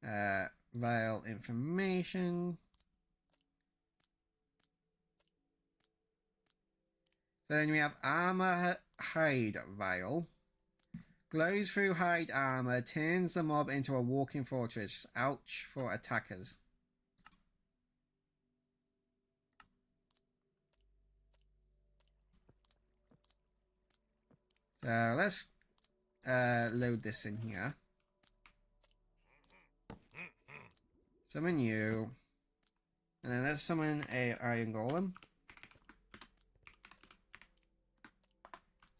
[SPEAKER 1] Vial information. So then we have armor hide vial. Glows through hide armor, turns the mob into a walking fortress. Ouch for attackers. So let's load this in here. Summon you. And then let's summon a iron golem.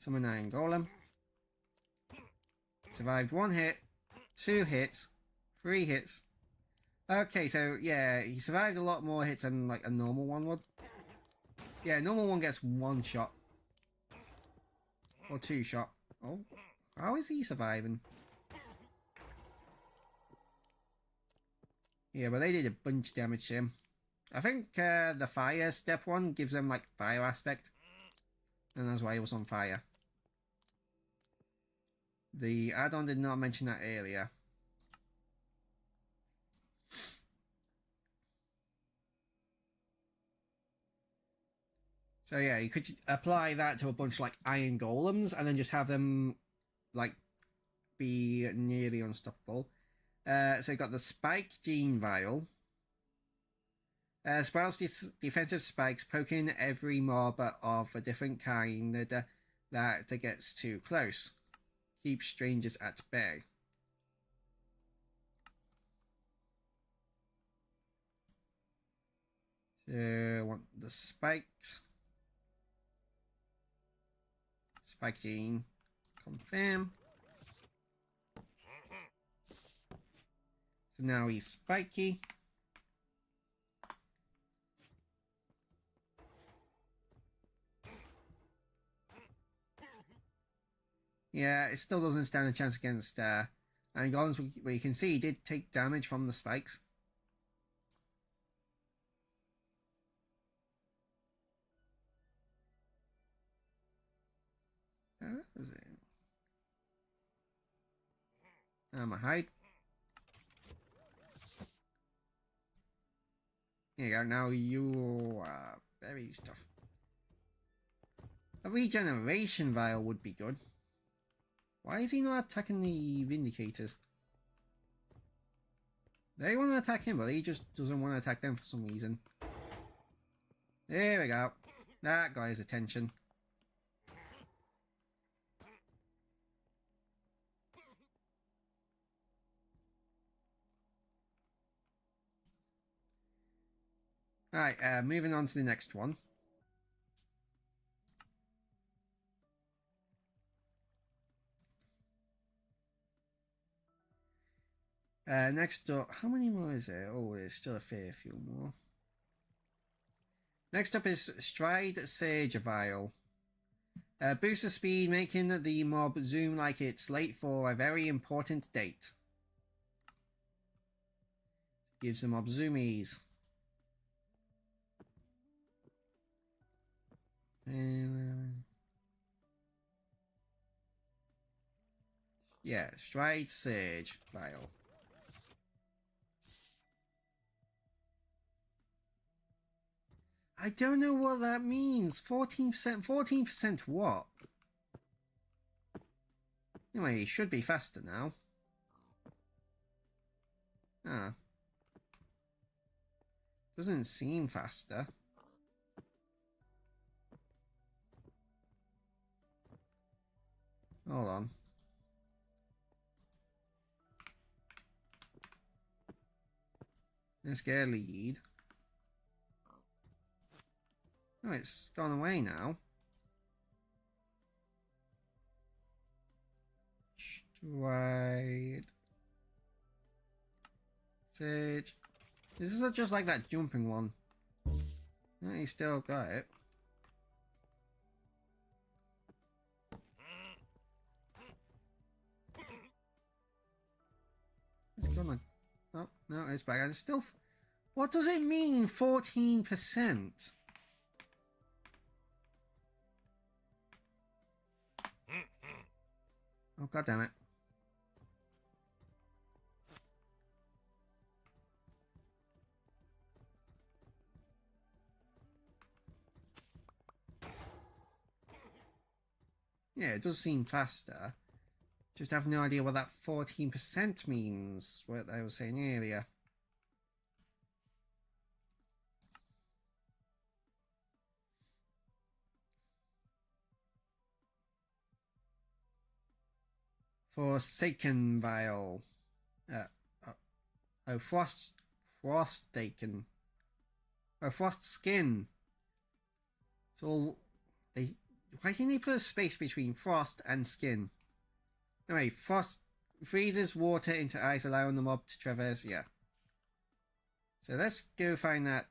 [SPEAKER 1] Summon iron golem. Survived 1 hit, 2 hits, 3 hits. Okay, so yeah, he survived a lot more hits than like a normal one would. Yeah, normal one gets 1 shot. Or 2 shot. Oh, how is he surviving? Yeah, but they did a bunch of damage to him. I think the fire step one gives them like fire aspect. And that's why he was on fire. The add-on did not mention that earlier. So yeah, you could apply that to a bunch of like iron golems and then just have them like be nearly unstoppable. So you got the spike gene vial. Sprouts defensive spikes poking every mob of a different kind that gets too close. Keep strangers at bay. So I want the spikes. Spike gene. Confirm. So now he's spiky. Yeah, it still doesn't stand a chance against and golems, where you can see he did take damage from the spikes. Where is it? My hide. Here you go, now you are very tough. A regeneration vial would be good. Why is he not attacking the Vindicators? They want to attack him, but he just doesn't want to attack them for some reason. There we go. That got his attention. Alright, moving on to the next one. Next up, how many more is there? Oh, there's still a fair few more. Next up is Stride Sage Vial. Boosts the speed, making the mob zoom like it's late for a very important date. Gives the mob zoomies. Yeah, Stride Sage Vial. I don't know what that means. 14%. 14% what? Anyway, it should be faster now. Ah. Doesn't seem faster. Hold on. Let's get a lead. Oh, it's gone away now. Stride. Sage. This is just like that jumping one. No, he still got it. It's gone. Oh, no, it's back. And still. What does it mean, 14%? Oh, god damn it. Yeah, it does seem faster. Just have no idea what that 14% means, what I was saying earlier. Forsaken Vial. Frostdaken. Oh, Frost Skin. So, why didn't they put a space between Frost and Skin? Anyway, Frost freezes water into ice, allowing the mob to traverse. Yeah. So let's go find that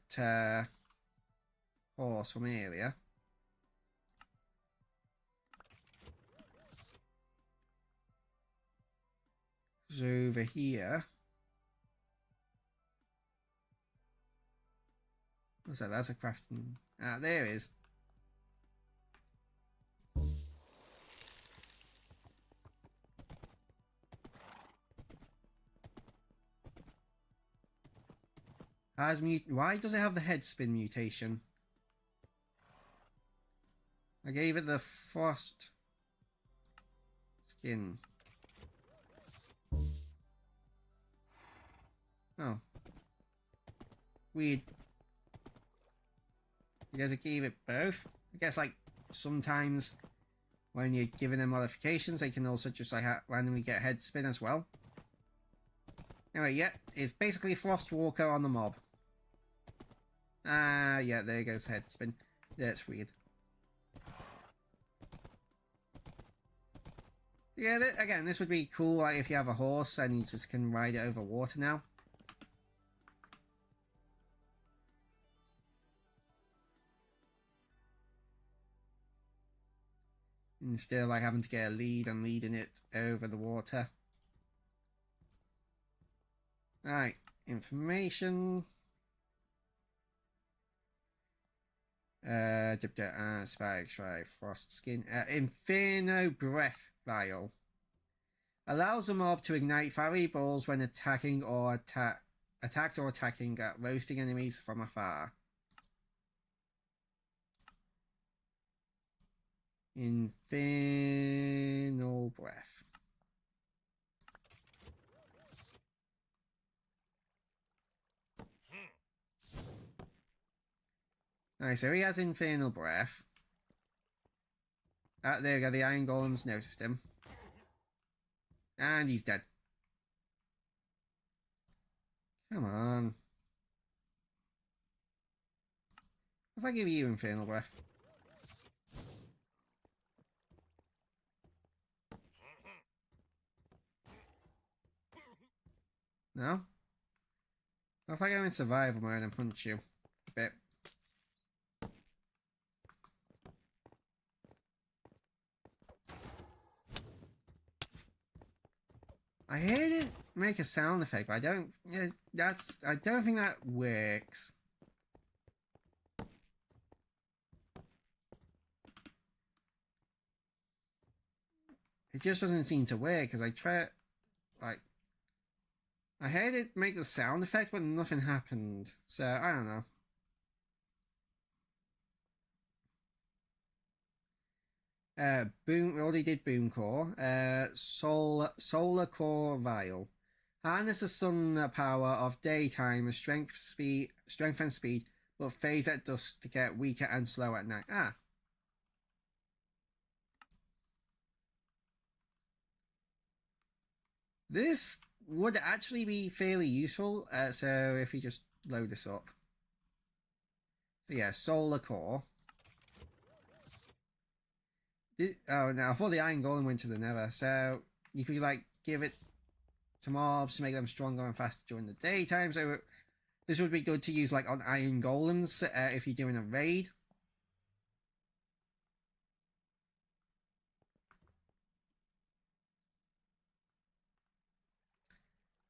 [SPEAKER 1] horse from earlier. So over here. What's that? That's a crafting. Ah, there it is. Why does it have the head spin mutation? I gave it the frost skin. Oh. Weird. You guys gave it both? I guess, like, sometimes when you're giving them modifications, they can also just, like, randomly get head spin as well. Anyway, yeah, it's basically Frost Walker on the mob. Yeah, there goes head spin. That's weird. Yeah, again, this would be cool, like, if you have a horse and you just can ride it over water now. Instead of, like, having to get a lead and leading it over the water. Alright, information. Spike, Shrine, Frost Skin. Inferno Breath Vial. Allows the mob to ignite fiery balls when attacking or attacked or attacking at roasting enemies from afar. Infernal Breath. Alright, so he has Infernal Breath. There we go, the Iron Golems noticed him. And he's dead. Come on. If I give you Infernal Breath. No? What if I go in survival mode and punch you a bit? I heard it make a sound effect, but I don't. Yeah, I don't think that works. It just doesn't seem to work because I try it. Like, I heard it make the sound effect, but nothing happened. So I don't know. Boom. We already did Boom Core. Solar Core Vial. Harness the sun power of daytime, strength and speed, but fades at dusk to get weaker and slow at night. Ah. This would actually be fairly useful. So if you just load this up. So yeah, Solar Core. Oh, no, I thought the Iron Golem went to the Nether. So you could, like, give it to mobs to make them stronger and faster during the daytime. So this would be good to use, like, on Iron Golems if you're doing a raid.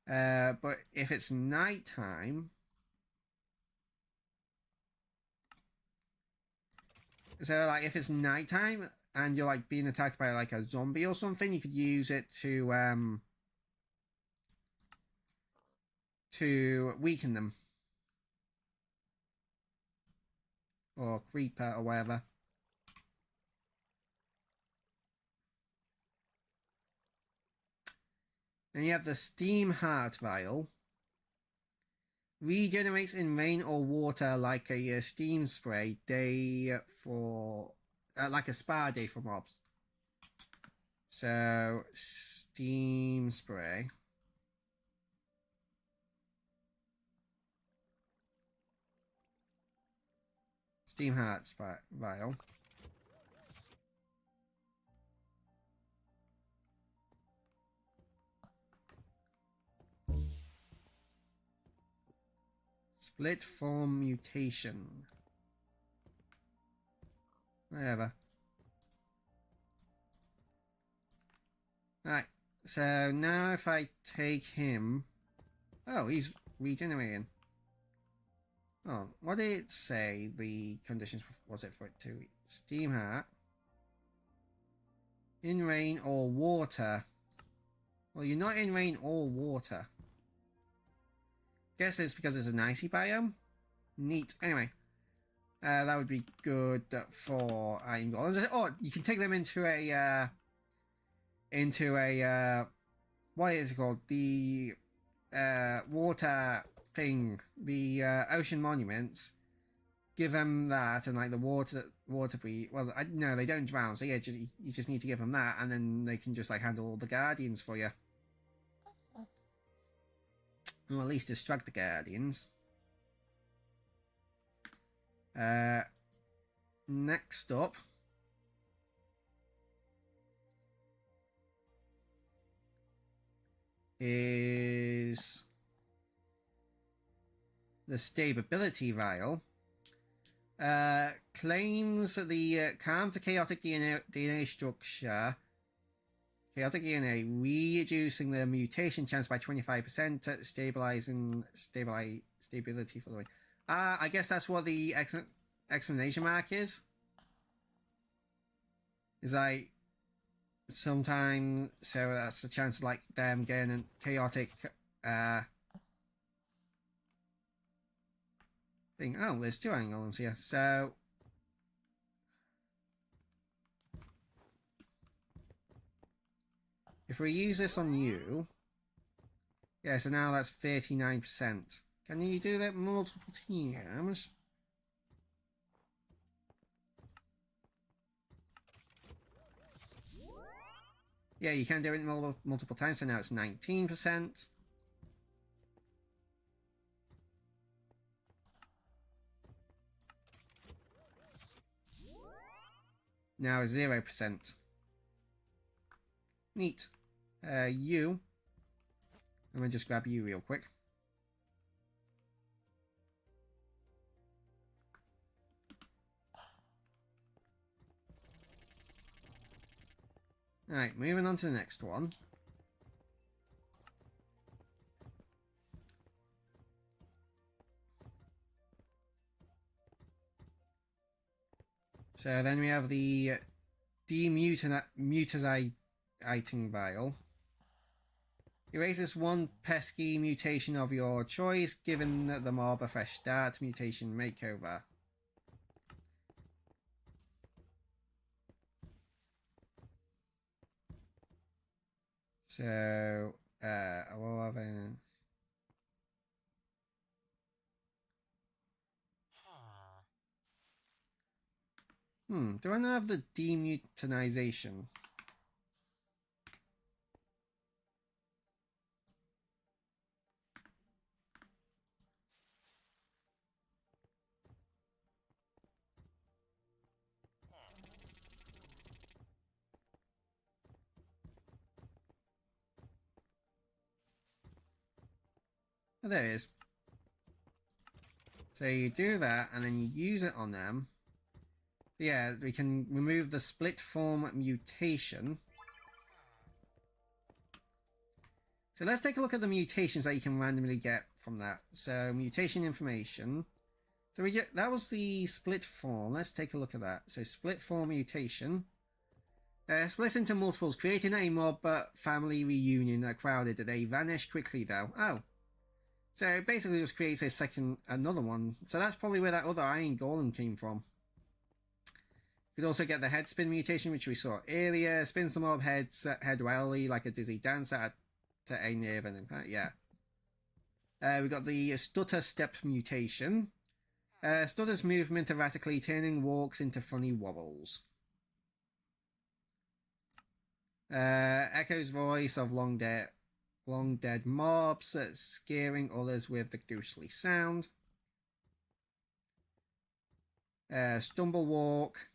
[SPEAKER 1] But if it's nighttime, so, like, if it's nighttime and you're, like, being attacked by, like, a zombie or something, you could use it to weaken them. Or creeper or whatever. And you have the Steam Heart Vial. Regenerates in rain or water like a steam spray day for... like a spa day for mobs. So, steam spray. Steam Heart Vial. Split form mutation. Whatever. Alright, so now if I take him... Oh, he's regenerating. Oh, what did it say the conditions was it for it to? Steam Heart. In rain or water. Well, you're not in rain or water. Guess it's because it's an icy biome. Neat. Anyway, That would be good for iron golems. Or you can take them into a what is it called? The water thing, the ocean monuments. Give them that, and like the water breed. Well, no, they don't drown. So yeah, you just need to give them that, and then they can just like handle all the guardians for you. Or at least distract the guardians. Next up is the stability vial. Claims the calms the chaotic DNA structure. Chaotic DNA, reducing the mutation chance by 25%, stabilizing stability for the way. I guess that's what the exclamation mark is. Is like sometimes, so that's the chance of like them getting a chaotic thing. Oh, there's two angles here. So if we use this on you, yeah, so now that's 39%. Can you do that multiple times? Yeah, you can do it multiple times, so now it's 19%. Now 0%. Neat. You. I'm gonna just grab you real quick. Alright, moving on to the next one. So then we have the demutazing vial. Erases one pesky mutation of your choice, giving the mob a fresh start. Mutation makeover. So, we'll have a... do I not have the demutinization? Oh, there it is. So you do that, and then you use it on them. Yeah, we can remove the split form mutation. So let's take a look at the mutations that you can randomly get from that. So mutation information. So that was the split form. Let's take a look at that. So split form mutation. Splits into multiples, creating a mob family reunion crowded. They vanish quickly though. Oh. So it basically just creates another one. So that's probably where that other iron golem came from. You could also get the head spin mutation, which we saw earlier. Spins the mob head wildly like a dizzy dancer to a nerve and impact. Yeah. We got the stutter step mutation. Stutters movement erratically, turning walks into funny wobbles. Echo's voice of long dead mobs, scaring others with the ghostly sound. Stumble walk.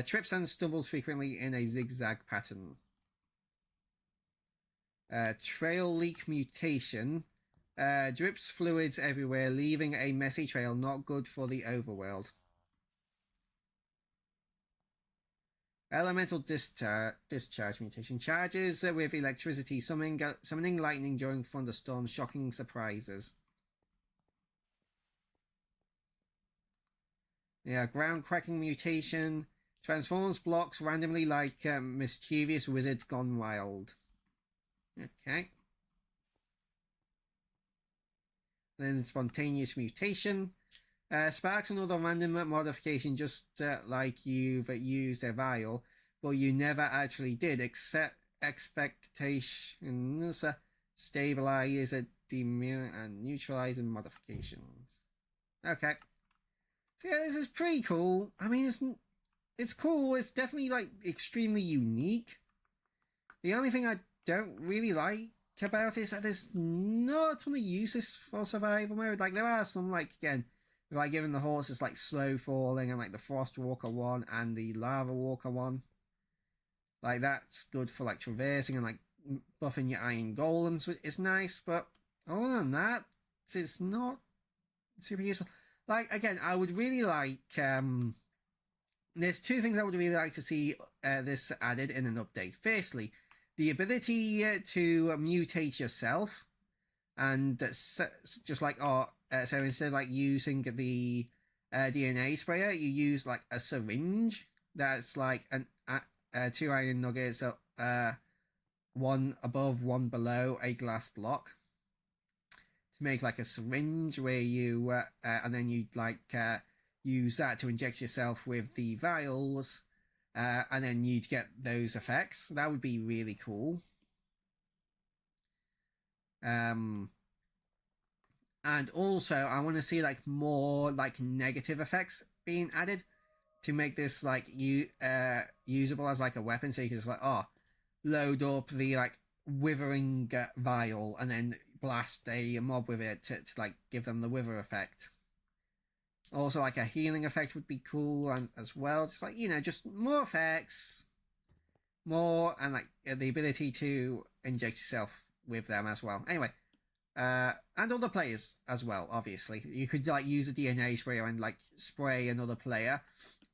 [SPEAKER 1] Trips and stumbles frequently in a zigzag pattern. Trail leak mutation. Drips fluids everywhere, leaving a messy trail, not good for the overworld. Elemental discharge mutation. Charges with electricity, summoning lightning during thunderstorms, shocking surprises. Yeah, ground cracking mutation. Transforms blocks randomly like mischievous wizard gone wild. Okay. Then spontaneous mutation. Sparks another random modification just like you've used a vial, but you never actually did, except expectations, stabilize, demir, and neutralizing modifications. Okay. So yeah, this is pretty cool. I mean, it's cool. It's definitely like extremely unique. The only thing I don't really like about it is that there's not a ton of uses for survival mode. Like there are some, like again, like giving the horses like slow falling and like the Frost Walker one and the Lava Walker one. Like that's good for like traversing and like buffing your iron golems. It's nice, but other than that, it's not super useful. Like again, I would really like there's two things I would really like to see this added in an update. Firstly, the ability to mutate yourself, and just like so instead of like using the DNA sprayer, you use like a syringe that's like an 2 iron nuggets, one above, one below a glass block, to make like a syringe where you and then you'd like use that to inject yourself with the vials, and then you'd get those effects. That would be really cool. And also I want to see like more like negative effects being added to make this like usable as like a weapon, so you can just like load up the like withering vial and then blast a mob with it to like give them the wither effect. Also like a healing effect would be cool, and as well it's like, you know, just more effects, more, and like the ability to inject yourself with them as well. Anyway, and other players as well. Obviously you could like use a DNA sprayer and like spray another player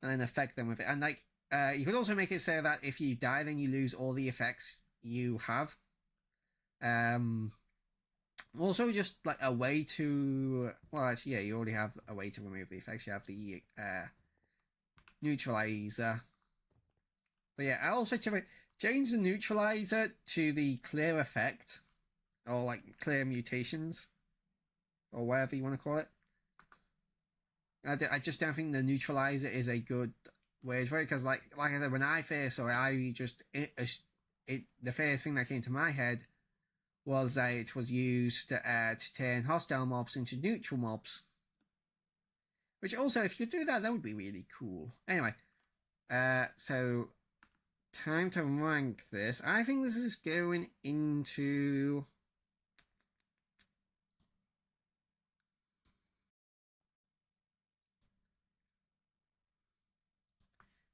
[SPEAKER 1] and then affect them with it, and like you could also make it so that if you die then you lose all the effects you have. Also just like a way to, well actually yeah, you already have a way to remove the effects. You have the neutralizer, but yeah, I also change the neutralizer to the clear effect, or like clear mutations, or whatever you want to call it. I just don't think the neutralizer is a good word for it, because like I said, when I first saw it, I just the first thing that came to my head was that it was used to turn hostile mobs into neutral mobs. Which also, if you do that, that would be really cool. Anyway, so time to rank this. I think this is going into...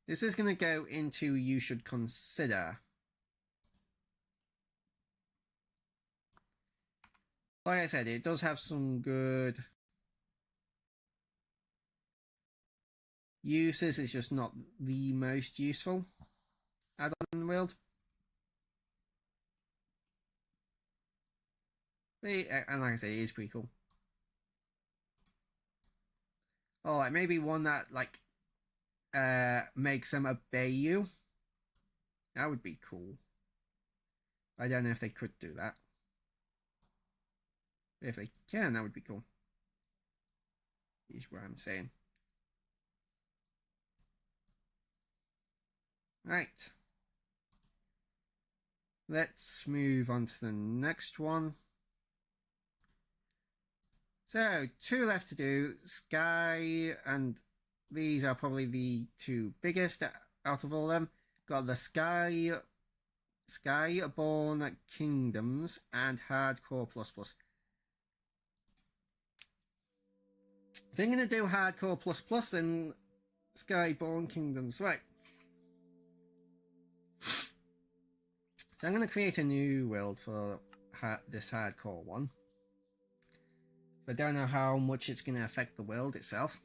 [SPEAKER 1] This is going to go into you should consider. Like I said, it does have some good uses. It's just not the most useful add-on in the world. And like I say, it is pretty cool. Oh, like maybe one that like makes them obey you. That would be cool. I don't know if they could do that. But if they can, that would be cool. Is what I'm saying. Right. Let's move on to the next one. So, 2 left to do. Sky, and these are probably the 2 biggest out of all of them. Got the Skyborne Kingdoms and Hardcore ++. If I'm going to do Hardcore ++, then Skyborne Kingdoms. Right. So I'm going to create a new world for this Hardcore one. I don't know how much it's going to affect the world itself.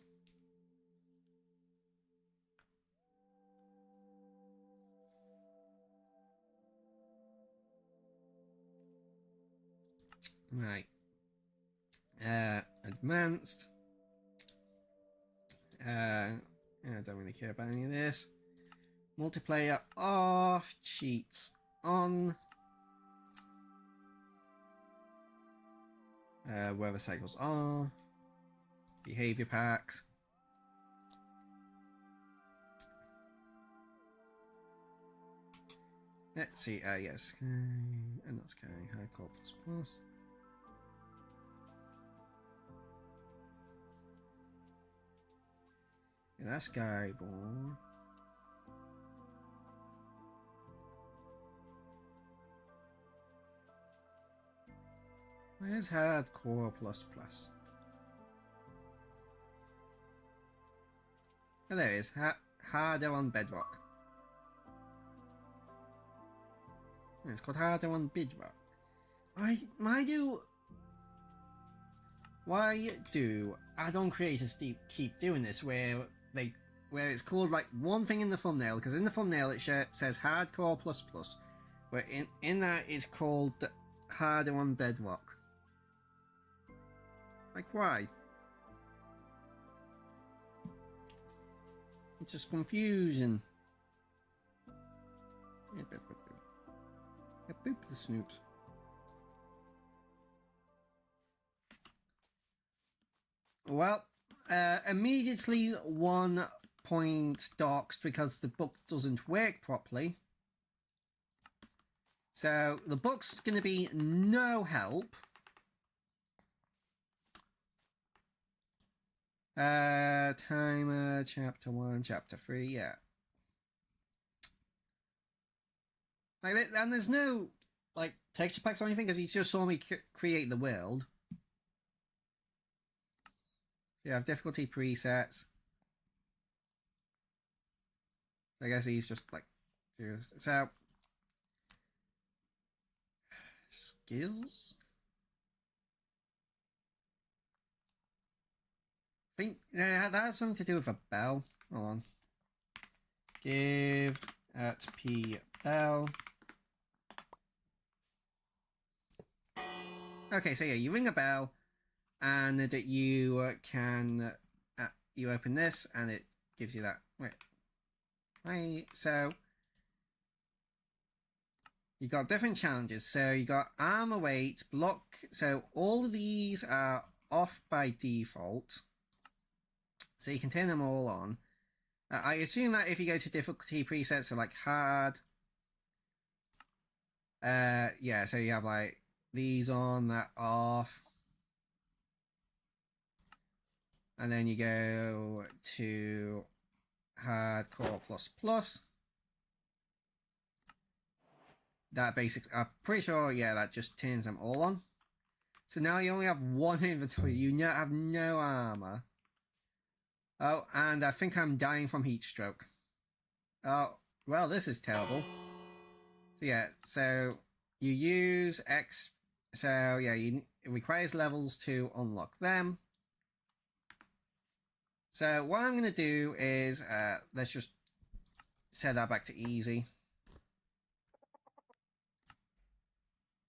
[SPEAKER 1] Right. Advanced. I don't really care about any of this. Multiplayer off. Cheats on. Weather cycles on. behavior packs. Let's see, yes, and not Sky, Hardcore plus plus. Yeah, that's Skyborne. Where's Hardcore plus plus? Oh, there it is. Harder on Bedrock. It's called Harder on Bedrock. Why do add-on creators keep doing this where it's called like one thing in the thumbnail, because in the thumbnail it says Hardcore plus plus, but in that it's called Harder on Bedrock. Like, why? It's just confusing. Boop the snoops. Well, immediately 1 point doxed because the book doesn't work properly. So the book's going to be no help. Timer, chapter 1, chapter 3, yeah. Like, and there's no, like, texture packs or anything, because he just saw me create the world. You have difficulty presets. I guess he's just, like, so, skills? I think that has something to do with a bell. Hold on. Give at P bell. Okay, so yeah, you ring a bell, and that you can you open this, and it gives you that. Right. So you got different challenges. So you got armor weight, block. So all of these are off by default. So you can turn them all on. I assume that if you go to difficulty presets, so like hard, yeah, so you have like these on, that off, and then you go to hardcore plus plus. That basically, I'm pretty sure, yeah, that just turns them all on. So now you only have one inventory. You have no armor. Oh, and I think I'm dying from heat stroke. Oh, well, this is terrible. So yeah, so you use X. So yeah, it requires levels to unlock them. So what I'm going to do is, let's just set that back to easy.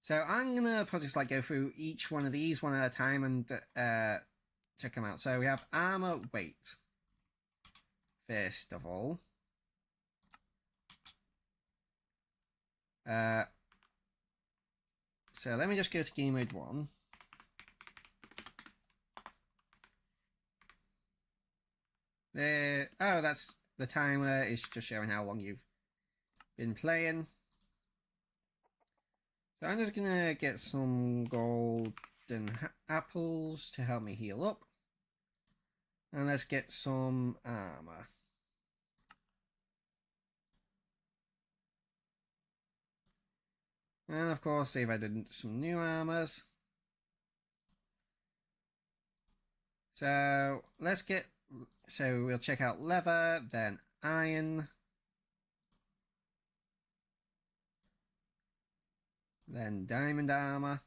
[SPEAKER 1] So I'm going to probably just like go through each one of these one at a time and check them out. So we have armor weight. First of all. So let me just go to game mode 1. There. Oh, that's the timer is just showing how long you've been playing. So I'm just gonna get some golden apples to help me heal up. And let's get some armor. And of course, see if I did some new armors. So let's get, so we'll check out leather, then iron, then diamond armor.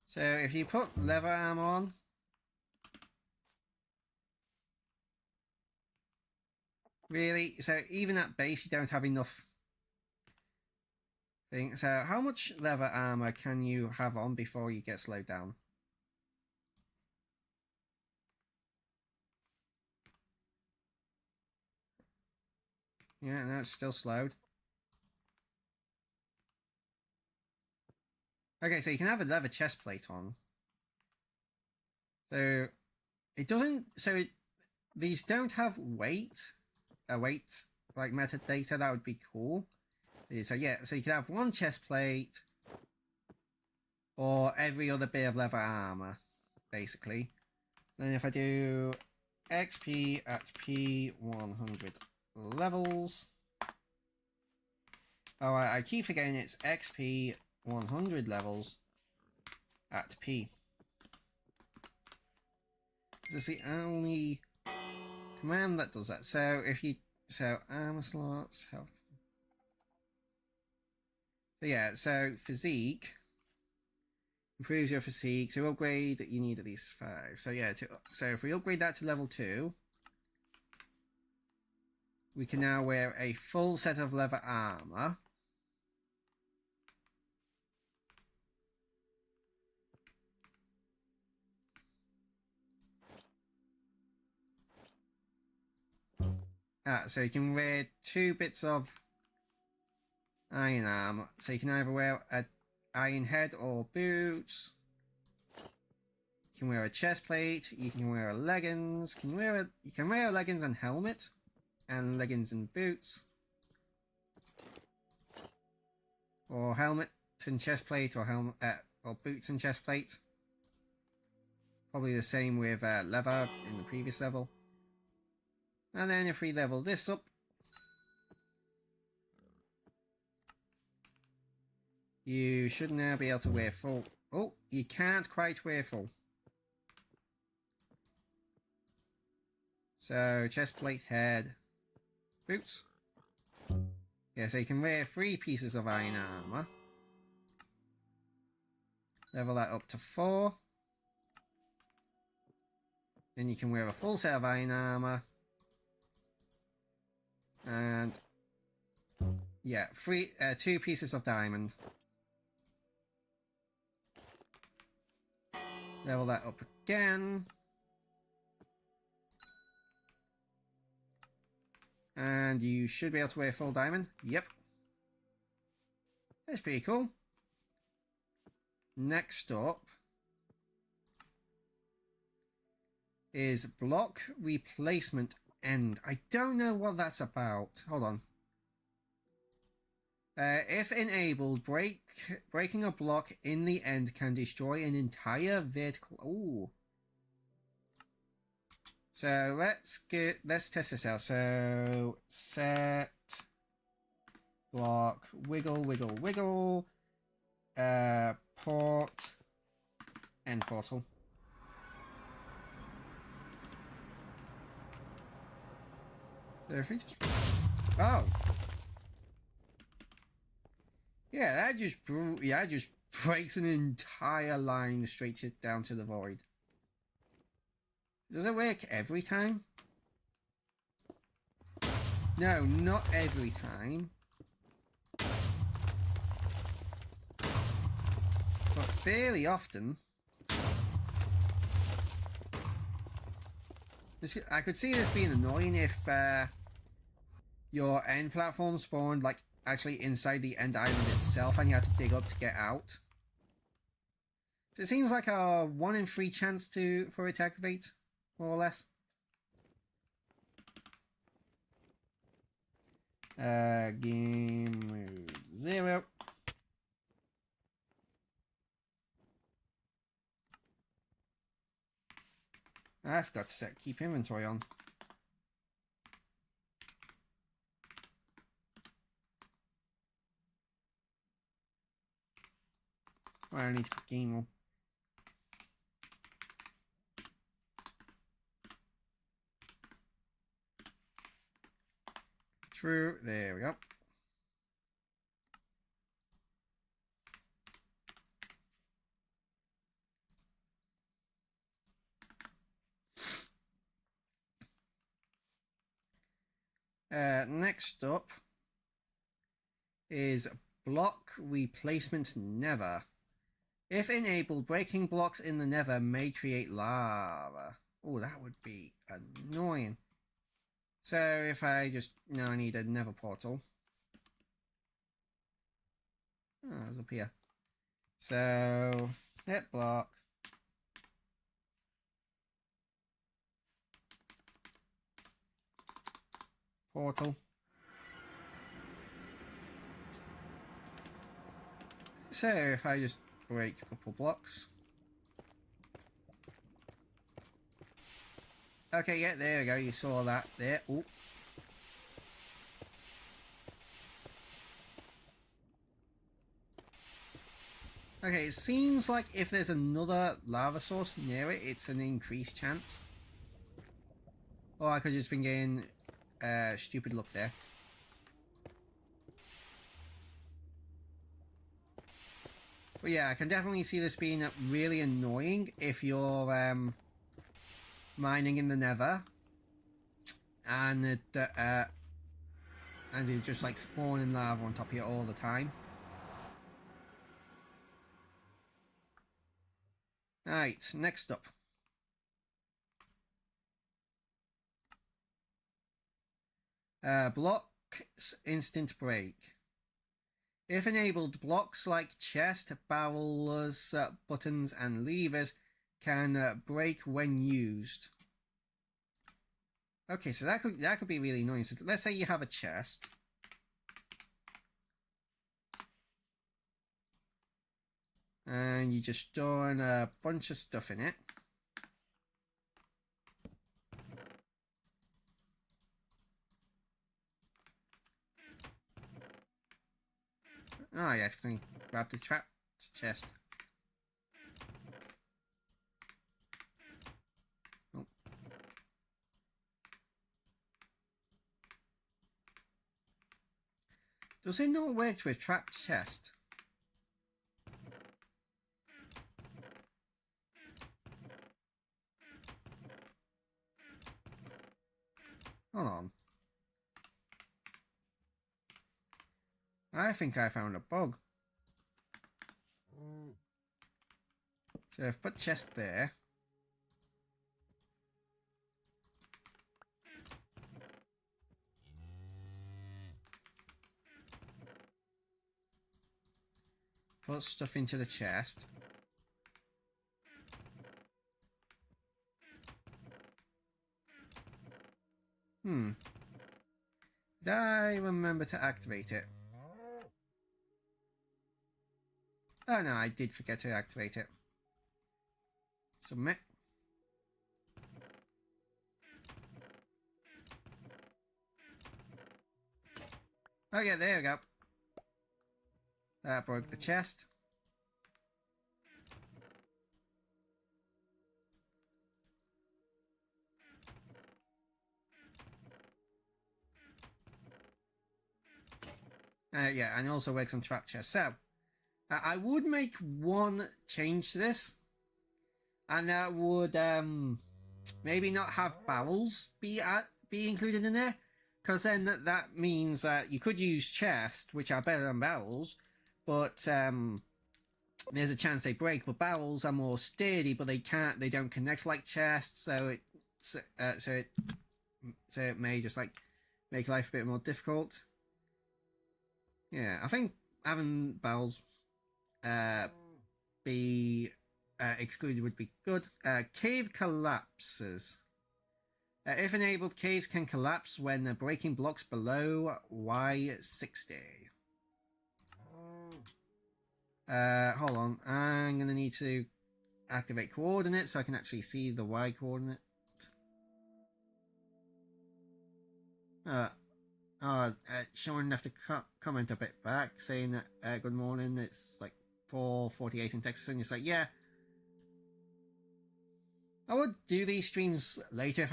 [SPEAKER 1] So if you put leather armor on, really, so even at base you don't have enough thing. So how much leather armor can you have on before you get slowed down? Yeah, no, it's still slowed. Okay, so you can have a leather chest plate on. So it doesn't. These don't have weight. Weight like metadata. That would be cool. So yeah, so you can have one chest plate, or every other bit of leather armor, basically. Then if I do XP at P100 levels. Oh, I keep forgetting it's XP 100 levels at P. This is the only command that does that. So if you armor slots, health. So yeah, so physique improves your physique. To upgrade, you need at least 5. So yeah, so if we upgrade that to level 2, we can now wear a full set of leather armor. So you can wear 2 bits of iron armor. So you can either wear an iron head or boots. You can wear a chest plate. You can wear leggings. You can wear leggings and helmet, and leggings and boots, or helmet and chest plate, or helmet or boots and chest plate. Probably the same with leather in the previous level. And then if we level this up, you should now be able to wear full. Oh, you can't quite wear full. So, chest plate, head, boots. Yeah, so you can wear 3 pieces of iron armor. Level that up to 4. Then you can wear a full set of iron armor. And yeah, 2 pieces of diamond. Level that up again. And you should be able to wear full diamond. Yep. That's pretty cool. Next up is block replacement end. I don't know what that's about. Hold on. If enabled, breaking a block in the end can destroy an entire vertical. Ooh. So let's test this out. So set block wiggle wiggle wiggle port end portal. So if we just yeah, that just breaks an entire line straight down to the void. Does it work every time? No, not every time. But fairly often. I could see this being annoying if your end platform spawned like actually inside the end island itself and you had to dig up to get out. So it seems like a 1 in 3 chance for it to activate, more or less. Game mode 0. I forgot to set keep inventory on. Well, I need to put game on. True, there we go. Next up is block replacement nether. If enabled, breaking blocks in the nether may create lava. Oh, that would be annoying. So if I just I need a nether portal. Oh, it's up here. So set block. Portal. So if I just break a couple blocks. Okay, yeah, there we go. You saw that there. Ooh. Okay, it seems like if there's another lava source near it, it's an increased chance. Or I could just been getting stupid luck there. But yeah, I can definitely see this being really annoying if you're mining in the Nether and it's just like spawning lava on top of you all the time. Right, next up. Blocks instant break. If enabled, blocks like chest, barrels, buttons, and levers can break when used. Okay, so that could be really annoying. So let's say you have a chest. And you're just storing a bunch of stuff in it. Oh yeah, I can grab the trapped chest. Oh. Does it not work with trapped chest? Hold on. I think I found a bug. So I've put chest there. Put stuff into the chest. Did I remember to activate it? Oh no, I did forget to activate it. Submit. Oh yeah, there we go. That broke the chest. Yeah, and it also works on trap chest. So, I would make one change to this. And that would maybe not have barrels be included in there. Because then that means that you could use chests, which are better than barrels. But there's a chance they break. But barrels are more sturdy, but they don't connect like chests. So it may just like make life a bit more difficult. Yeah, I think having barrels be excluded would be good. Cave collapses. If enabled, caves can collapse when breaking blocks below Y60. Hold on, I'm going to need to activate coordinates so I can actually see the Y coordinate. Someone left a comment a bit back saying good morning, it's like 4:48 in Texas, and it's like, yeah, I would do these streams later if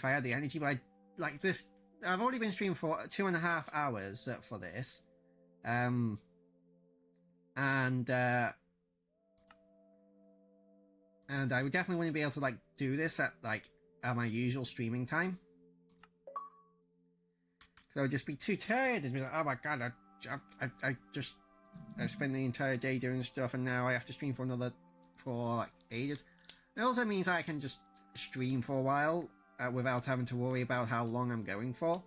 [SPEAKER 1] I had the energy, but I like this. I've already been streaming for 2.5 hours for this, and I would definitely want to be able to like do this at my usual streaming time. So I'd just be too tired and be like, oh my god, I spent the entire day doing stuff, and now I have to stream for like ages. It also means I can just stream for a while without having to worry about how long I'm going for.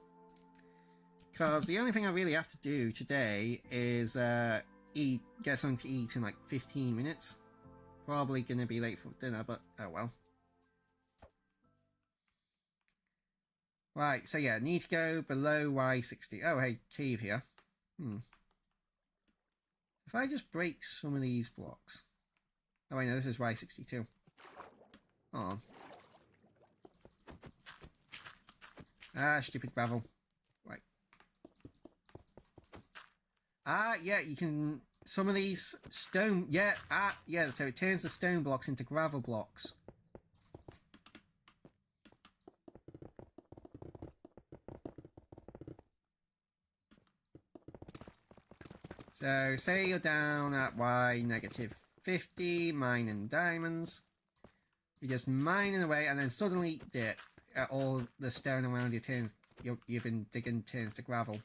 [SPEAKER 1] Because the only thing I really have to do today is get something to eat in like 15 minutes. Probably gonna be late for dinner, but oh well. Right, so yeah, need to go below Y60. Oh, hey, cave here. If I just break some of these blocks. Oh, wait, no, this is Y62. Hold on. Ah, stupid gravel. Right. Ah, yeah, you can... Some of these stone... Yeah, yeah, so it turns the stone blocks into gravel blocks. So, say you're down at Y-50, mining diamonds. You're just mining away, and then suddenly, all the stone around you turns... You've been digging turns to gravel.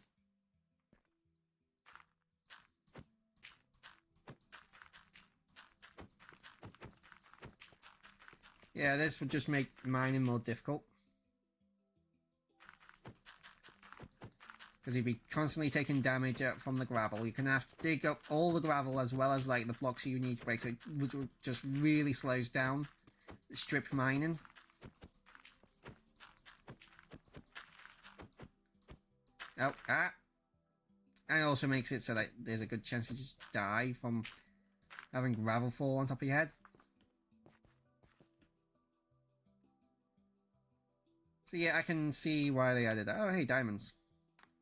[SPEAKER 1] Yeah, this would just make mining more difficult. Because you'd be constantly taking damage from the gravel. You're going to have to dig up all the gravel as well as like the blocks you need to break. So it just really slows down strip mining. Oh, and it also makes it so that there's a good chance you just die from having gravel fall on top of your head. So yeah, I can see why they added that. Oh, hey, diamonds.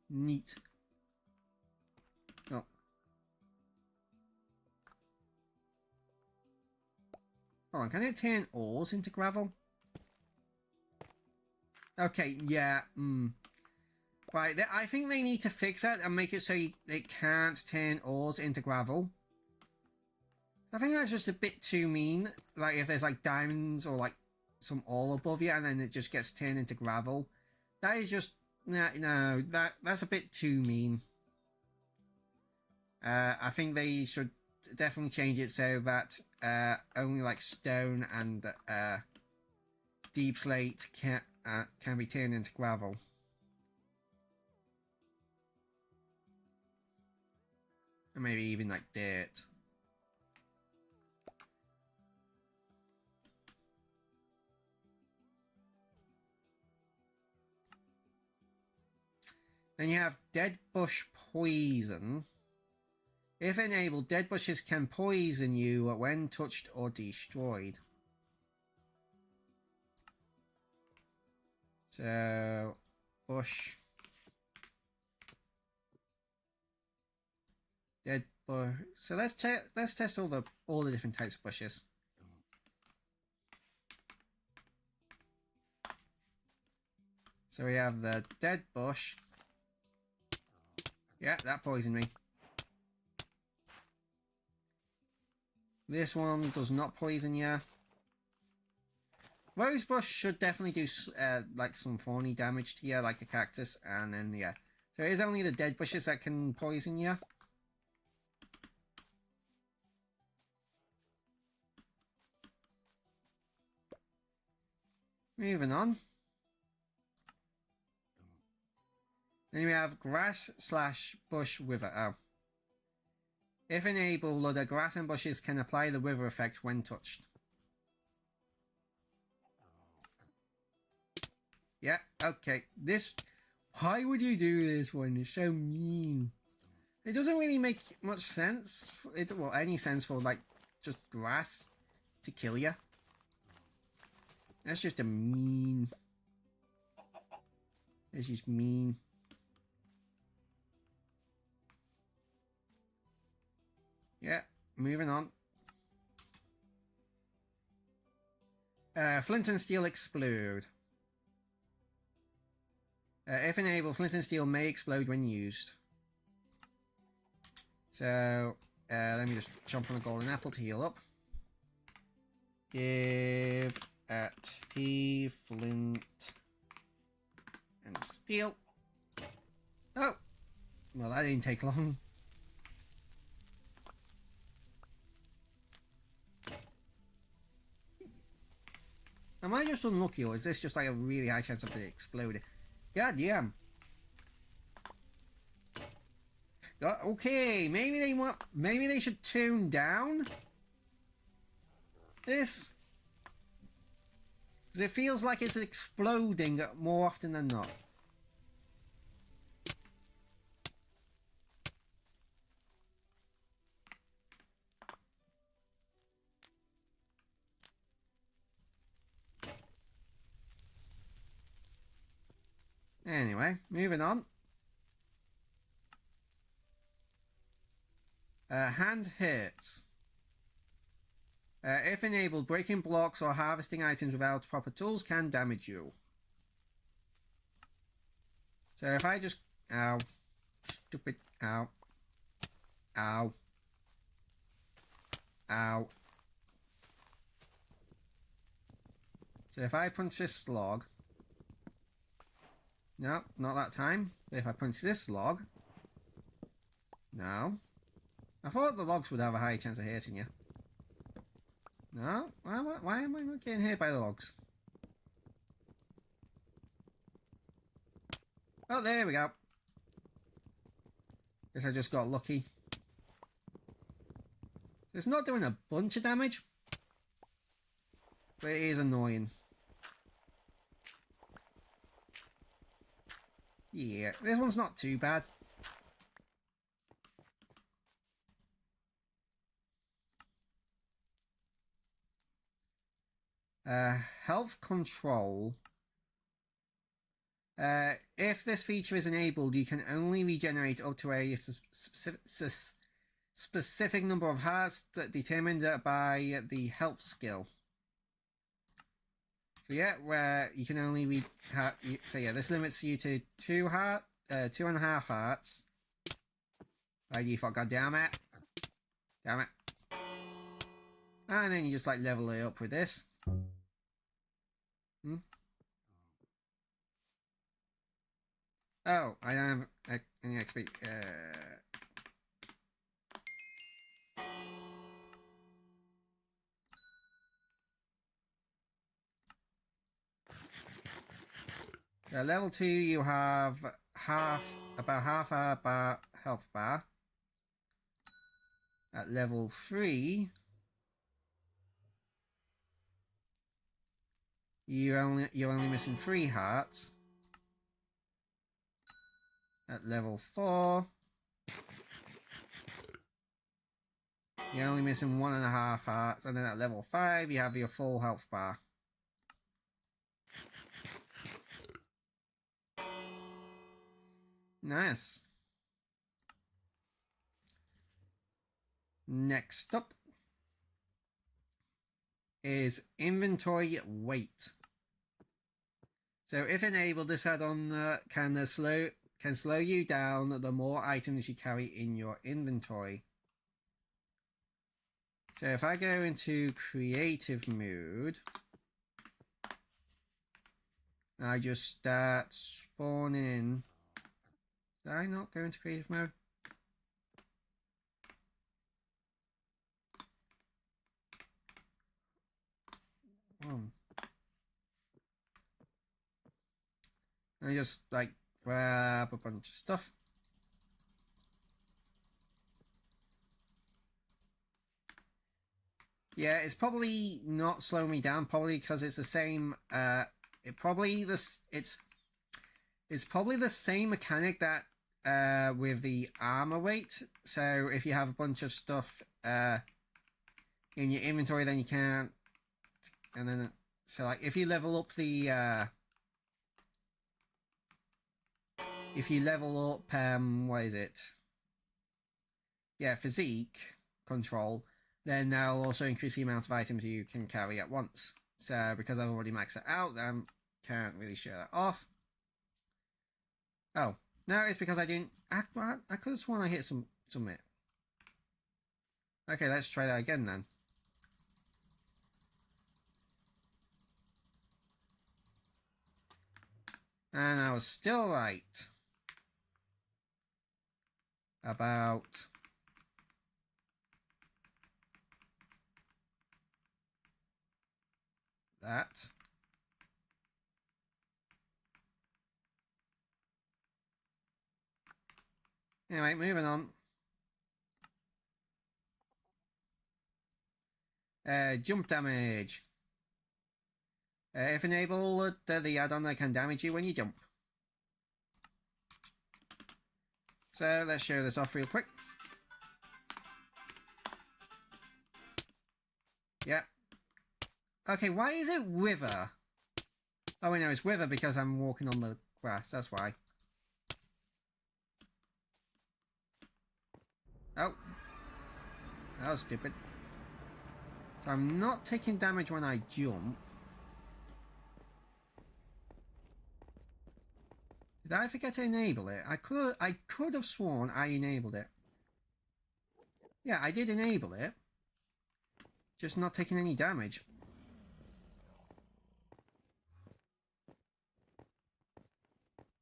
[SPEAKER 1] Neat. Oh. Hold on, can it turn ores into gravel? Okay, yeah, Right, I think they need to fix that and make it so it can't turn ores into gravel. I think that's just a bit too mean. Like, if there's, like, diamonds or, like, some ore above you and then it just gets turned into gravel. That is just... No, that's a bit too mean. I think they should definitely change it so that only like stone and deep slate can be turned into gravel. Or maybe even like dirt. Then you have dead bush poison. If enabled, dead bushes can poison you when touched or destroyed. So, bush. Dead bush. So let's test all the different types of bushes. So we have the dead bush. Yeah, that poisoned me. This one does not poison you. Rosebush should definitely do like some thorny damage to you, like a cactus, and then yeah. So it is only the dead bushes that can poison you. Moving on. Then we have grass / bush wither. Oh. If enabled, the grass and bushes can apply the wither effect when touched. Yeah, okay. Why would you do this one? It's so mean. It doesn't really make much sense. Well, any sense for, like, just grass to kill you. That's just a mean. It's just mean. Yeah, moving on. Flint and steel explode. If enabled, flint and steel may explode when used. So, let me just jump on a golden apple to heal up. Give at P flint and steel. Oh! Well, that didn't take long. Am I just unlucky, or is this just like a really high chance of it exploding? God damn. Okay, maybe they should tune down this. Because it feels like it's exploding more often than not. Anyway, moving on. Hand hits. If enabled, breaking blocks or harvesting items without proper tools can damage you. So if I just... Ow. Stupid. Ow. Ow. Ow. So if I punch this log... No, not that time. If I punch this log... No. I thought the logs would have a high chance of hitting you. No? Why am I not getting hit by the logs? Oh, there we go. Guess I just got lucky. It's not doing a bunch of damage, but it is annoying. Yeah, this one's not too bad. Health control. If this feature is enabled, you can only regenerate up to a specific number of hearts determined by the health skill. So yeah, where you can only so yeah, this limits you to 2.5 hearts. By default, god damn it. Damn it. And then you just like level it up with this. Oh, I don't have any XP. Level 2, you have about half a health bar. At level 3, you're only missing 3 hearts. At level 4, you're only missing 1.5 hearts, and then at level 5, you have your full health bar. Nice. Next up is inventory weight. So if enabled, this add-on can slow you down the more items you carry in your inventory. So if I go into creative mode, I just start spawning. Did I not go into creative mode? I just like grab a bunch of stuff. Yeah, it's probably not slowing me down, probably because it's the same. It's probably the same mechanic that with the armor weight. So if you have a bunch of stuff in your inventory, then you can't. And then so like if you level up the if you level up what is it? Yeah, physique control. Then that'll also increase the amount of items you can carry at once. So because I've already maxed it out, can't really show that off. Oh, no, it's because I didn't. I could have sworn I hit submit. Okay, let's try that again then. And I was still right about that. Anyway, moving on. Jump damage. If enabled, the add-on can damage you when you jump. So let's show this off real quick. Yeah. Okay, why is it wither? Oh, wait, no, it's wither because I'm walking on the grass. That's why. Oh. That was stupid. So I'm not taking damage when I jump. Did I forget to enable it? I could have sworn I enabled it. Yeah, I did enable it. Just not taking any damage.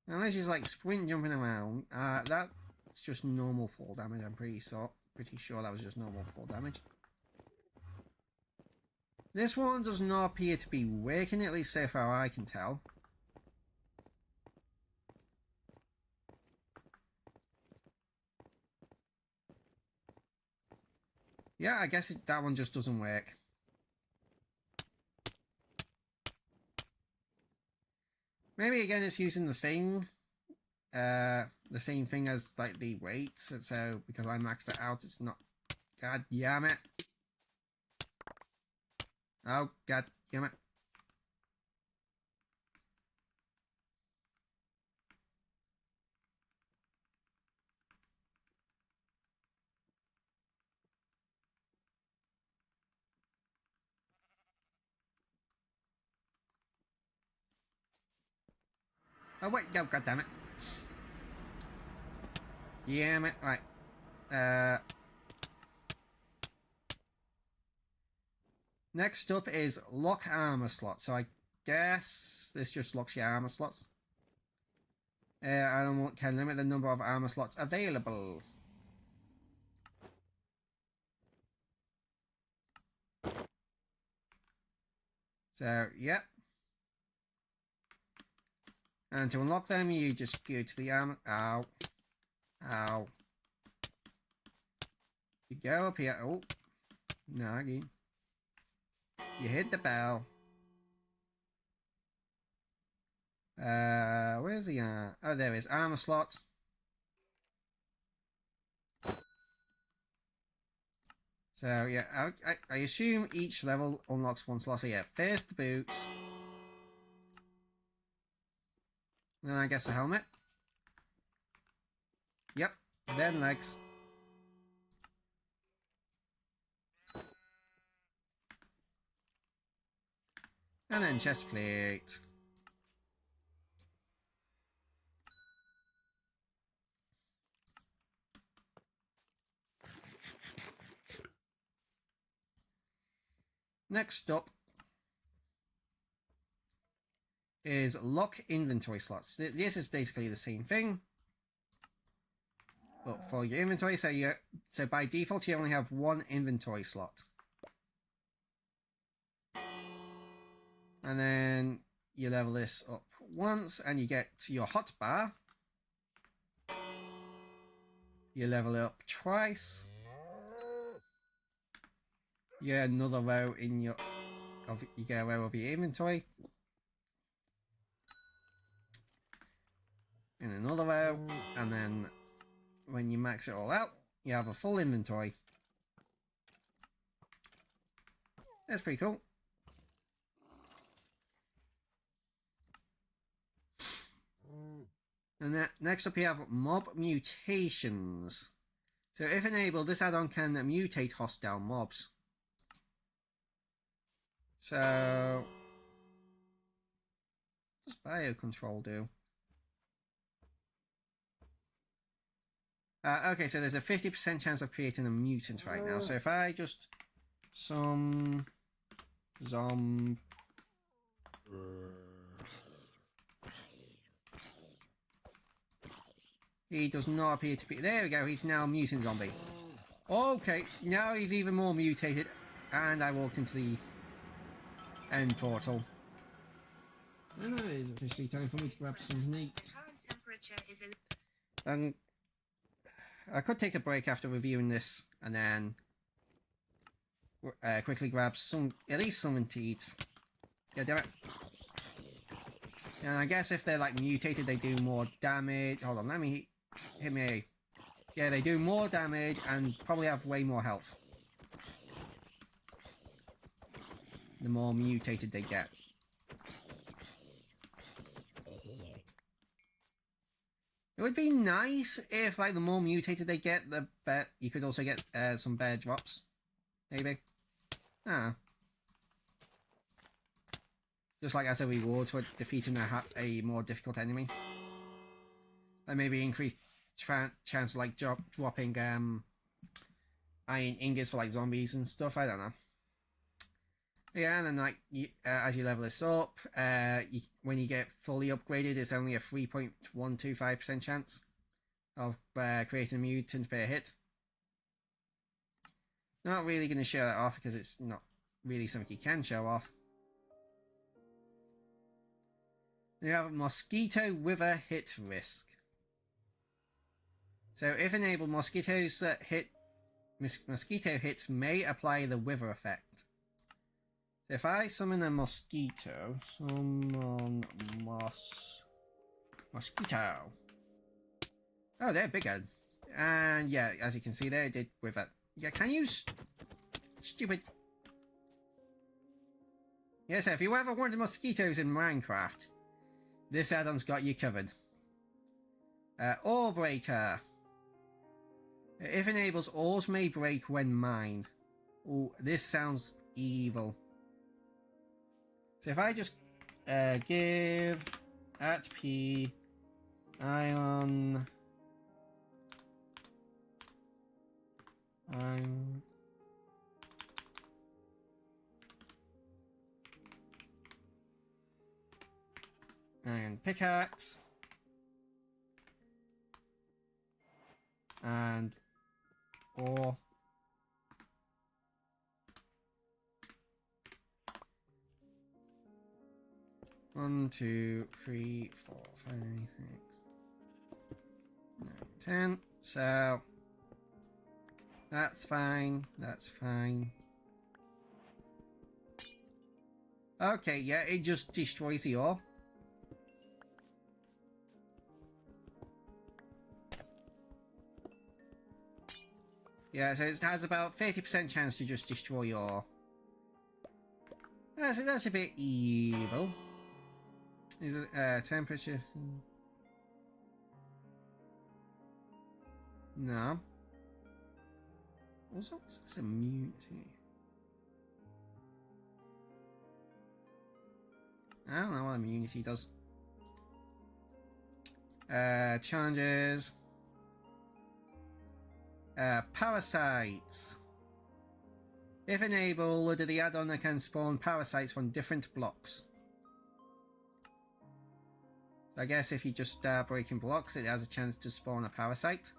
[SPEAKER 1] Unless she's like sprint jumping around. That's just normal fall damage. I'm pretty sure that was just normal fall damage. This one does not appear to be working, at least so far I can tell. Yeah, I guess that one just doesn't work. Maybe again it's using the thing. The same thing as like the weights. So because I maxed it out, it's not. God damn it. Oh, god damn it. Oh wait, no, god damn it. Damn it, right. Next up is lock armor slots. So I guess this just locks your armor slots. I can limit the number of armor slots available. So, yep. And to unlock them, you just go to the armor. Ow. Ow. You go up here. Oh. No, again. You hit the bell. Where's the oh, there is armor slot. So yeah, I assume each level unlocks one slot. So yeah, first the boots, then I guess the helmet. Yep, then legs. And then chest plate. Next up is lock inventory slots. This is basically the same thing, but for your inventory. So by default you only have one inventory slot, and then you level this up once, and you get your hotbar. You level it up twice. You get another row in your. You get a row of your inventory. In another row, and then when you max it all out, you have a full inventory. That's pretty cool. And next up, you have mob mutations. So if enabled, this add-on can mutate hostile mobs. So, what does biocontrol do? Okay, so there's a 50% chance of creating a mutant right now. So if I just he does not appear to be. There we go. He's now a mutant zombie. Okay, now he's even more mutated, and I walked into the end portal. And that is officially time for me to grab some meat. I could take a break after reviewing this and then quickly grab at least something to eat. Yeah, damn it. And I guess if they're like mutated, they do more damage. Hold on, let me hit me. Yeah, they do more damage and probably have way more health. The more mutated they get. It would be nice if, like, the more mutated they get, the better. You could also get some bear drops, maybe. Ah, just like as a reward for defeating a more difficult enemy. Like maybe increase chance of like dropping iron ingots for like zombies and stuff. I don't know. Yeah, and then like as you level this up, when you get fully upgraded, it's only a 3.125% chance of creating a mutant per hit. Not really going to show that off because it's not really something you can show off. You have mosquito wither hit risk. So if enabled, mosquito hits may apply the wither effect. So if I summon a mosquito, mosquito. Oh, they're bigger. And yeah, as you can see there, it did wither. Yeah, can you stupid. Yeah, so if you ever wanted mosquitoes in Minecraft, this add-on's got you covered. Ore breaker. If enables, ores may break when mined. Oh, this sounds evil. So if I just give at P iron pickaxe and ore. One, 2, 3, 4, 5, 6, 9, 10. So that's fine. That's fine. Okay, yeah, it just destroys the ore. Yeah, so it has about 30% chance to just destroy your. That's a bit evil. Is it temperature? No. Also, what's this immunity? I don't know what immunity does. Challenges. Parasites. If enabled, the add-on can spawn parasites from different blocks. So I guess if you just start breaking blocks, it has a chance to spawn a parasite.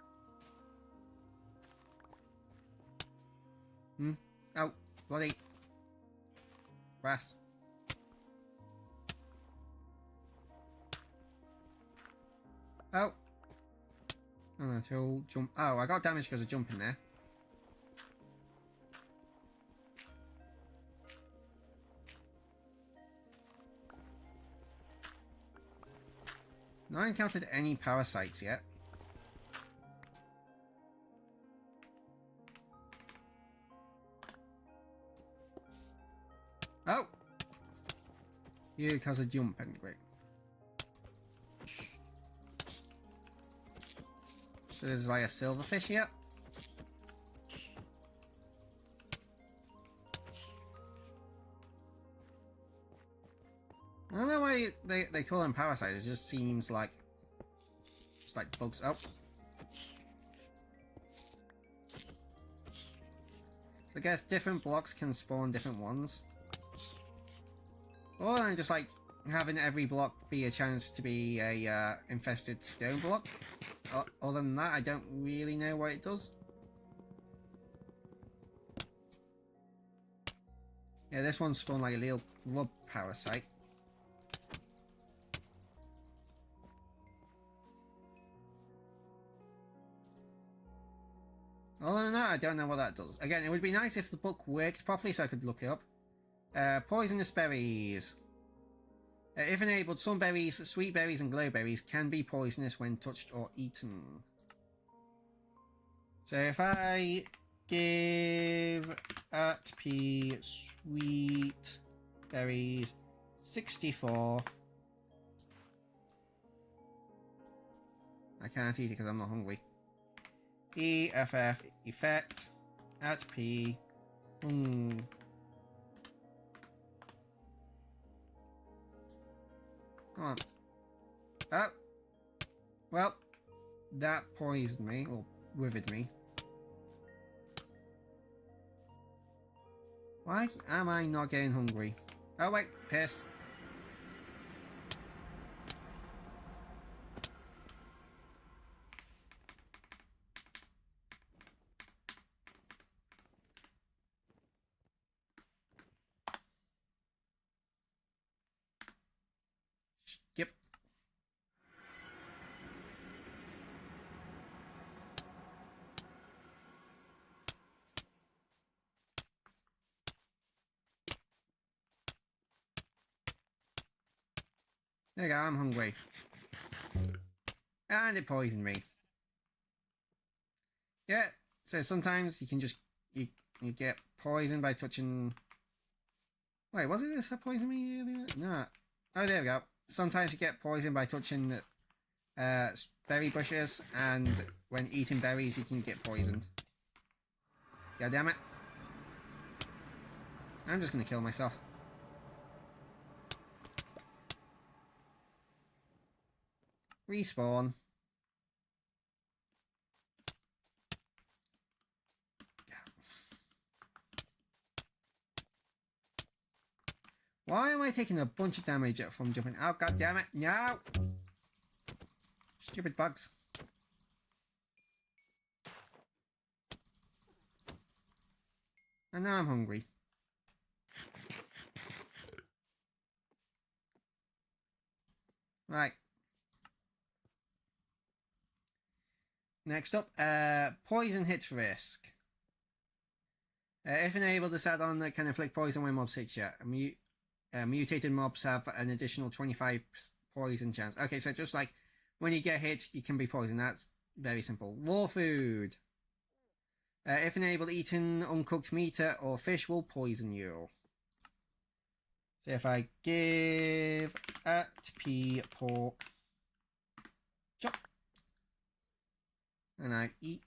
[SPEAKER 1] Oh, bloody grass. Oh. Oh, no, he'll jump. Oh, I got damaged because of jumping there. Not encountered any parasites yet. Oh! Yeah, because of jumping, great. So there's like a silverfish here. I don't know why they call them parasites. It just seems like just like bugs. Oh, I guess different blocks can spawn different ones. Or I'm just like having every block be a chance to be a infested stone block. Other than that, I don't really know what it does. Yeah, this one spawned like a little grub parasite. Other than that, I don't know what that does. Again, it would be nice if the book worked properly so I could look it up. Poisonous berries. If enabled, some berries, sweet berries and glow berries, can be poisonous when touched or eaten. So if I give at P sweet berries 64, I can't eat it because I'm not hungry. EFF effect at P. Come on. Oh. Well, that poisoned me, or withered me. Why am I not getting hungry? Oh wait, piss. Yep. There you go, I'm hungry. And it poisoned me. Yeah, so sometimes you can just, you get poisoned by touching... Wait, was it this that poisoned me earlier? No. Oh, there we go. Sometimes you get poisoned by touching berry bushes, and when eating berries you can get poisoned. God damn it. I'm just gonna kill myself. Respawn. Why am I taking a bunch of damage from jumping? Oh, god damn it. No! Stupid bugs. And now I'm hungry. Right. Next up, poison hit risk. If enabled, this add-on can inflict poison when mobs hit you. Mutated mobs have an additional 25 poison chance. Okay, so just like when you get hit, you can be poisoned. That's very simple. Raw food. If enabled, eating uncooked meat or fish will poison you. So if I give at P pork chop, and I eat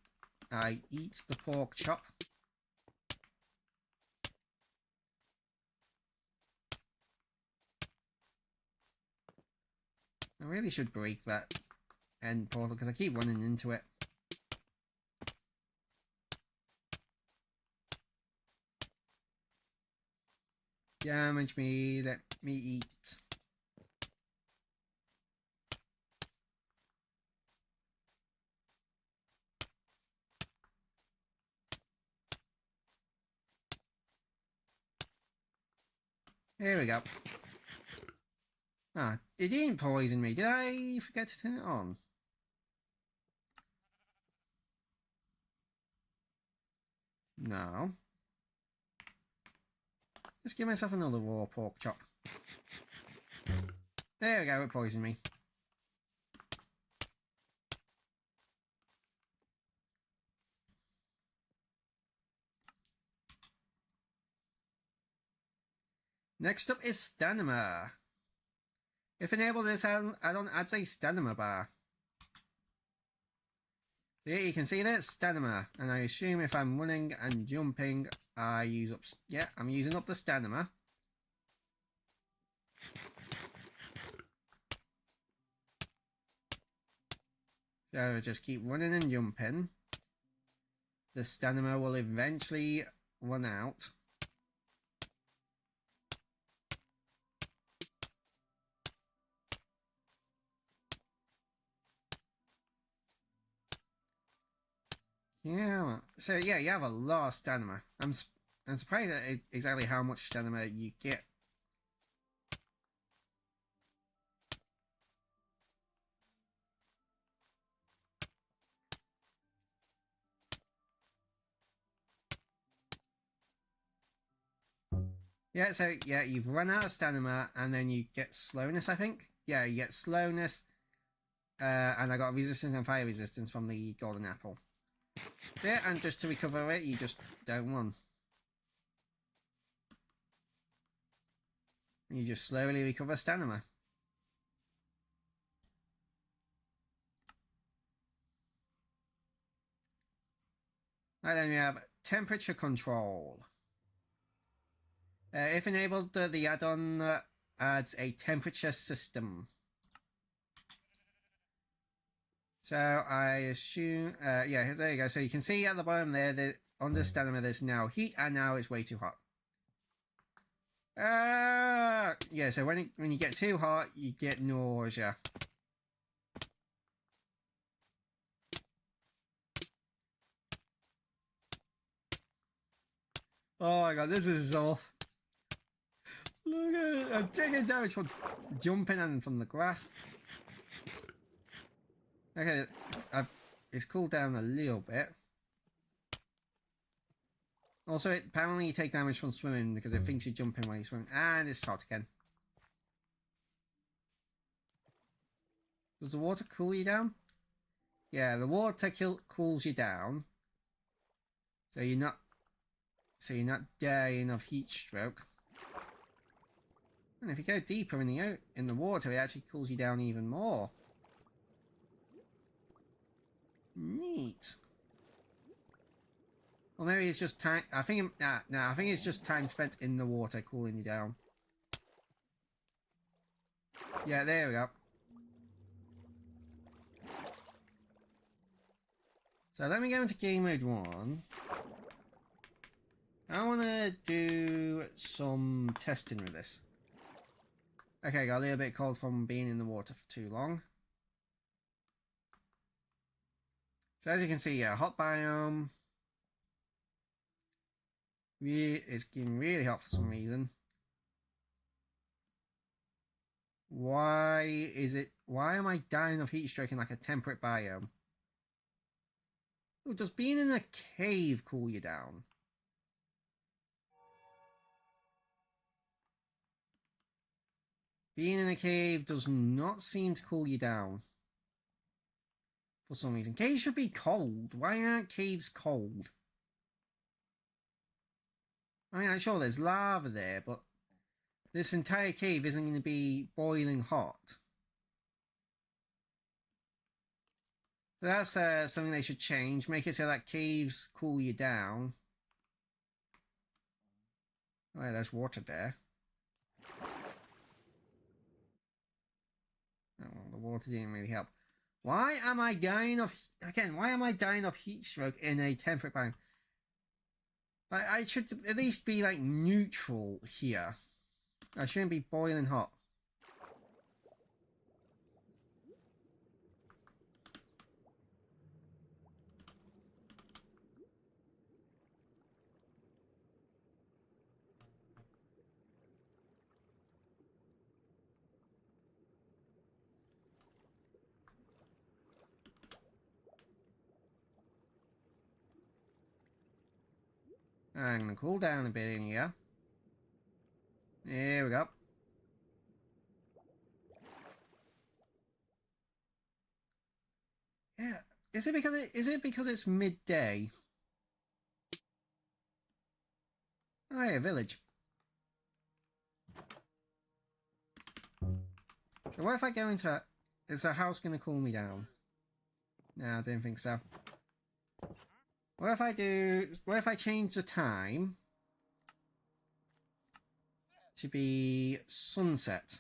[SPEAKER 1] the pork chop. I really should break that end portal because I keep running into it. Damage me, let me eat. Here we go. Ah, it didn't poison me. Did I forget to turn it on? No. Let's give myself another raw pork chop. There we go, it poisoned me. Next up is stamina. If enabled, this add-on adds a stamina bar. Here you can see that stamina, and I assume if I'm running and jumping, I use up. Yeah, I'm using up the stamina. So just keep running and jumping. The stamina will eventually run out. Yeah, so yeah, you have a lot of stamina. I'm surprised at exactly how much stamina you get. Yeah, so yeah, you've run out of stamina, and then you get slowness, I think. Yeah, you get slowness, and I got resistance and fire resistance from the golden apple. So yeah, and just to recover it, you just don't run. You just slowly recover stamina. And then we have temperature control. If enabled, the add-on adds a temperature system. So I assume, yeah, there you go. So you can see at the bottom there that under stamina there's now heat, and now it's way too hot. Yeah, so when you get too hot, you get nausea. Oh my god, this is off. Look at it. I'm taking damage from jumping and from the grass. Okay, it's cooled down a little bit. Also, apparently you take damage from swimming because it thinks you're jumping while you're swimming. And it's hot again. Does the water cool you down? Yeah, the water cools you down. So you're not dying of heat stroke. And if you go deeper in the water, it actually cools you down even more. Neat. Or maybe it's just time. I think I think it's just time spent in the water cooling you down. Yeah, there we go. So let me go into game mode 1. I want to do some testing with this. Okay, got a little bit cold from being in the water for too long. So as you can see, yeah, hot biome. It's getting really hot for some reason. Why am I dying of heat stroke in like a temperate biome? Ooh, does being in a cave cool you down? Being in a cave does not seem to cool you down. For some reason. Caves should be cold. Why aren't caves cold? I mean, I'm sure there's lava there, but this entire cave isn't going to be boiling hot. So that's something they should change. Make it so that caves cool you down. Oh, yeah, there's water there. Oh, well, the water didn't really help. Why am I dying of... Again, why am I dying of heat stroke in a temperate biome? I should at least be, like, neutral here. I shouldn't be boiling hot. I'm going to cool down a bit in here. There we go. Yeah. Is it because it's midday? Oh yeah, village. So what if I go into... Is the house going to cool me down? No, I didn't think so. What if I change the time to be sunset?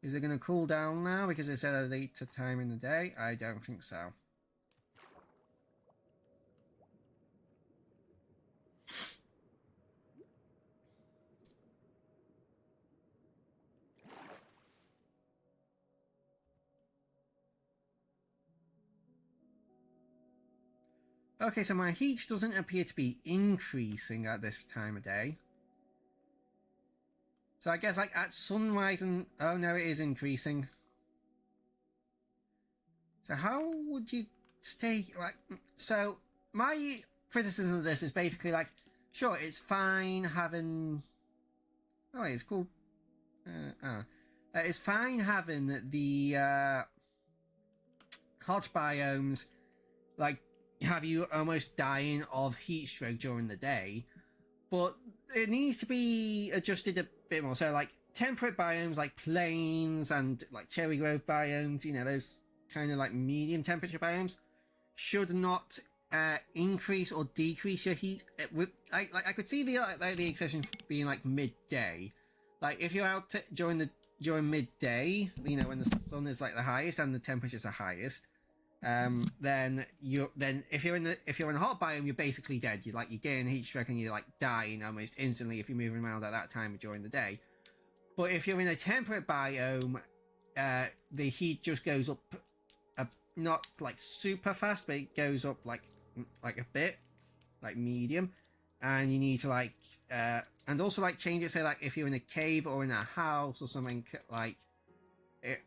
[SPEAKER 1] Is it going to cool down now because it's at a later time in the day? I don't think so. Okay, so my heat doesn't appear to be increasing at this time of day. So I guess like at sunrise and... Oh no, it is increasing. So how would you stay like. So my criticism of this is basically like, sure, it's fine having. Oh, it's cool. It's fine having the hot biomes, like have you almost dying of heat stroke during the day, but it needs to be adjusted a bit more. So like temperate biomes like plains and like cherry grove biomes, you know, those kind of like medium temperature biomes should not increase or decrease your heat. I could see the exception being like midday. Like if you're out during midday, you know, when the sun is like the highest and the temperatures are highest, then if you're in a hot biome, you're basically dead. You're getting heat stroke and you're like dying almost instantly if you're moving around at that time during the day. But if you're in a temperate biome, the heat just goes up, not like super fast, but it goes up like a bit, like medium, and you need to like and also like change it so like if you're in a cave or in a house or something like it,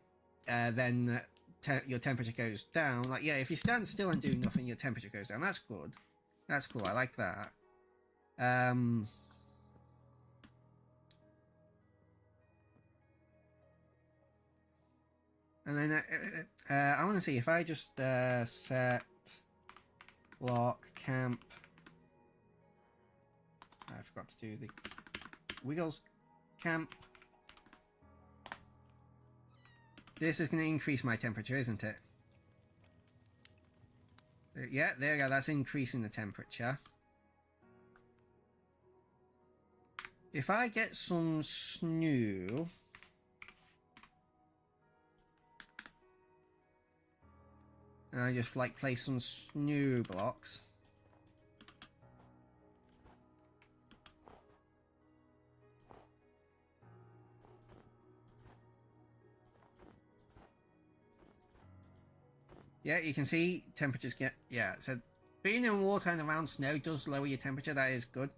[SPEAKER 1] then your temperature goes down. Like yeah, if you stand still and do nothing, your temperature goes down. That's good. That's cool. I like that. And then I want to see if I just set block camp. I forgot to do the wiggles camp. This is going to increase my temperature, isn't it? Yeah, there we go. That's increasing the temperature. If I get some snow, and I just like place some snow blocks. Yeah, you can see temperatures get, yeah, so being in water and around snow does lower your temperature. That is good.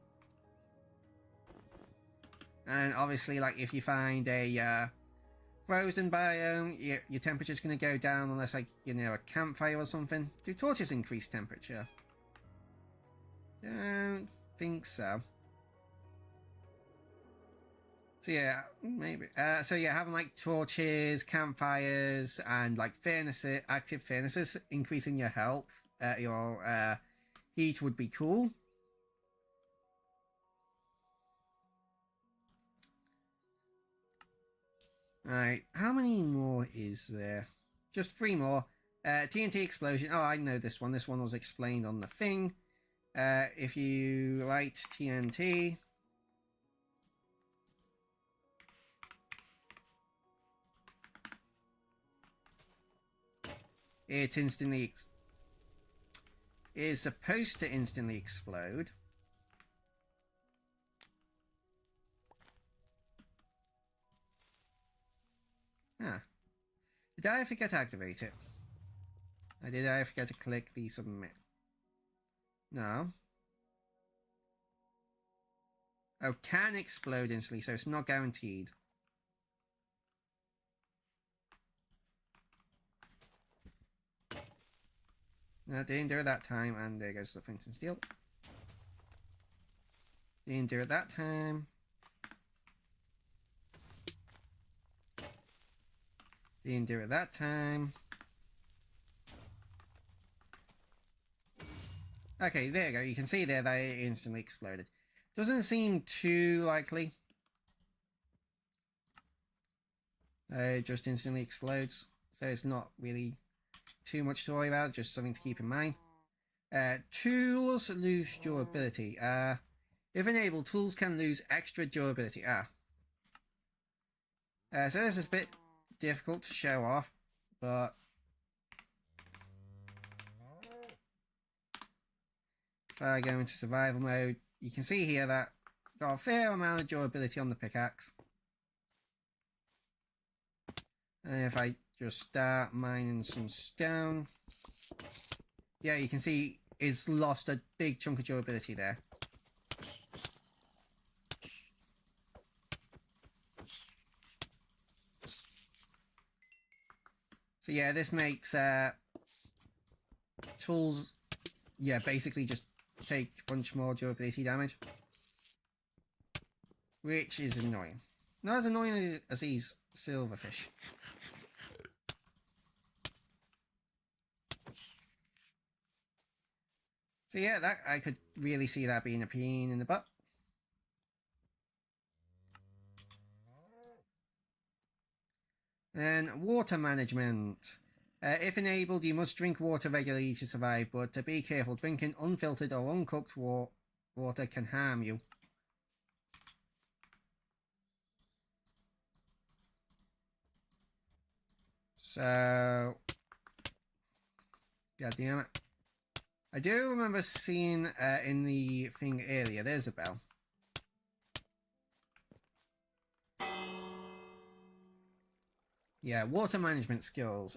[SPEAKER 1] And obviously, like, if you find a frozen biome, your temperature's going to go down unless, like, you know, a campfire or something. Do torches increase temperature? Don't think so. So yeah, maybe. So yeah, having like torches, campfires, and like furnaces, active furnaces, increasing your health, your heat would be cool. Alright, how many more is there? Just 3 more. TNT explosion. Oh, I know this one. This one was explained on the thing. If you light TNT, it instantly is supposed to instantly explode. Ah. Did I forget to activate it? Did I forget to click the submit? No. Oh, can explode instantly, so it's not guaranteed. No, didn't do it that time, and there goes the flint and steel. Didn't do it that time. Didn't do it that time. Okay, there you go. You can see there that it instantly exploded. Doesn't seem too likely. It just instantly explodes. So it's not really too much to worry about, just something to keep in mind. Tools lose durability. If enabled, tools can lose extra durability. So this is a bit difficult to show off, but if I go into survival mode, you can see here that I've got a fair amount of durability on the pickaxe. And if I just start mining some stone, yeah, you can see it's lost a big chunk of durability there. So yeah, this makes tools, yeah, basically just take a bunch more durability damage. Which is annoying. Not as annoying as these silverfish. So yeah, that I could really see that being a pain in the butt. And water management. If enabled, you must drink water regularly to survive, but to be careful, drinking unfiltered or uncooked water can harm you. So, god damn it. I do remember seeing in the thing earlier, there's a bell. Yeah, water management skills.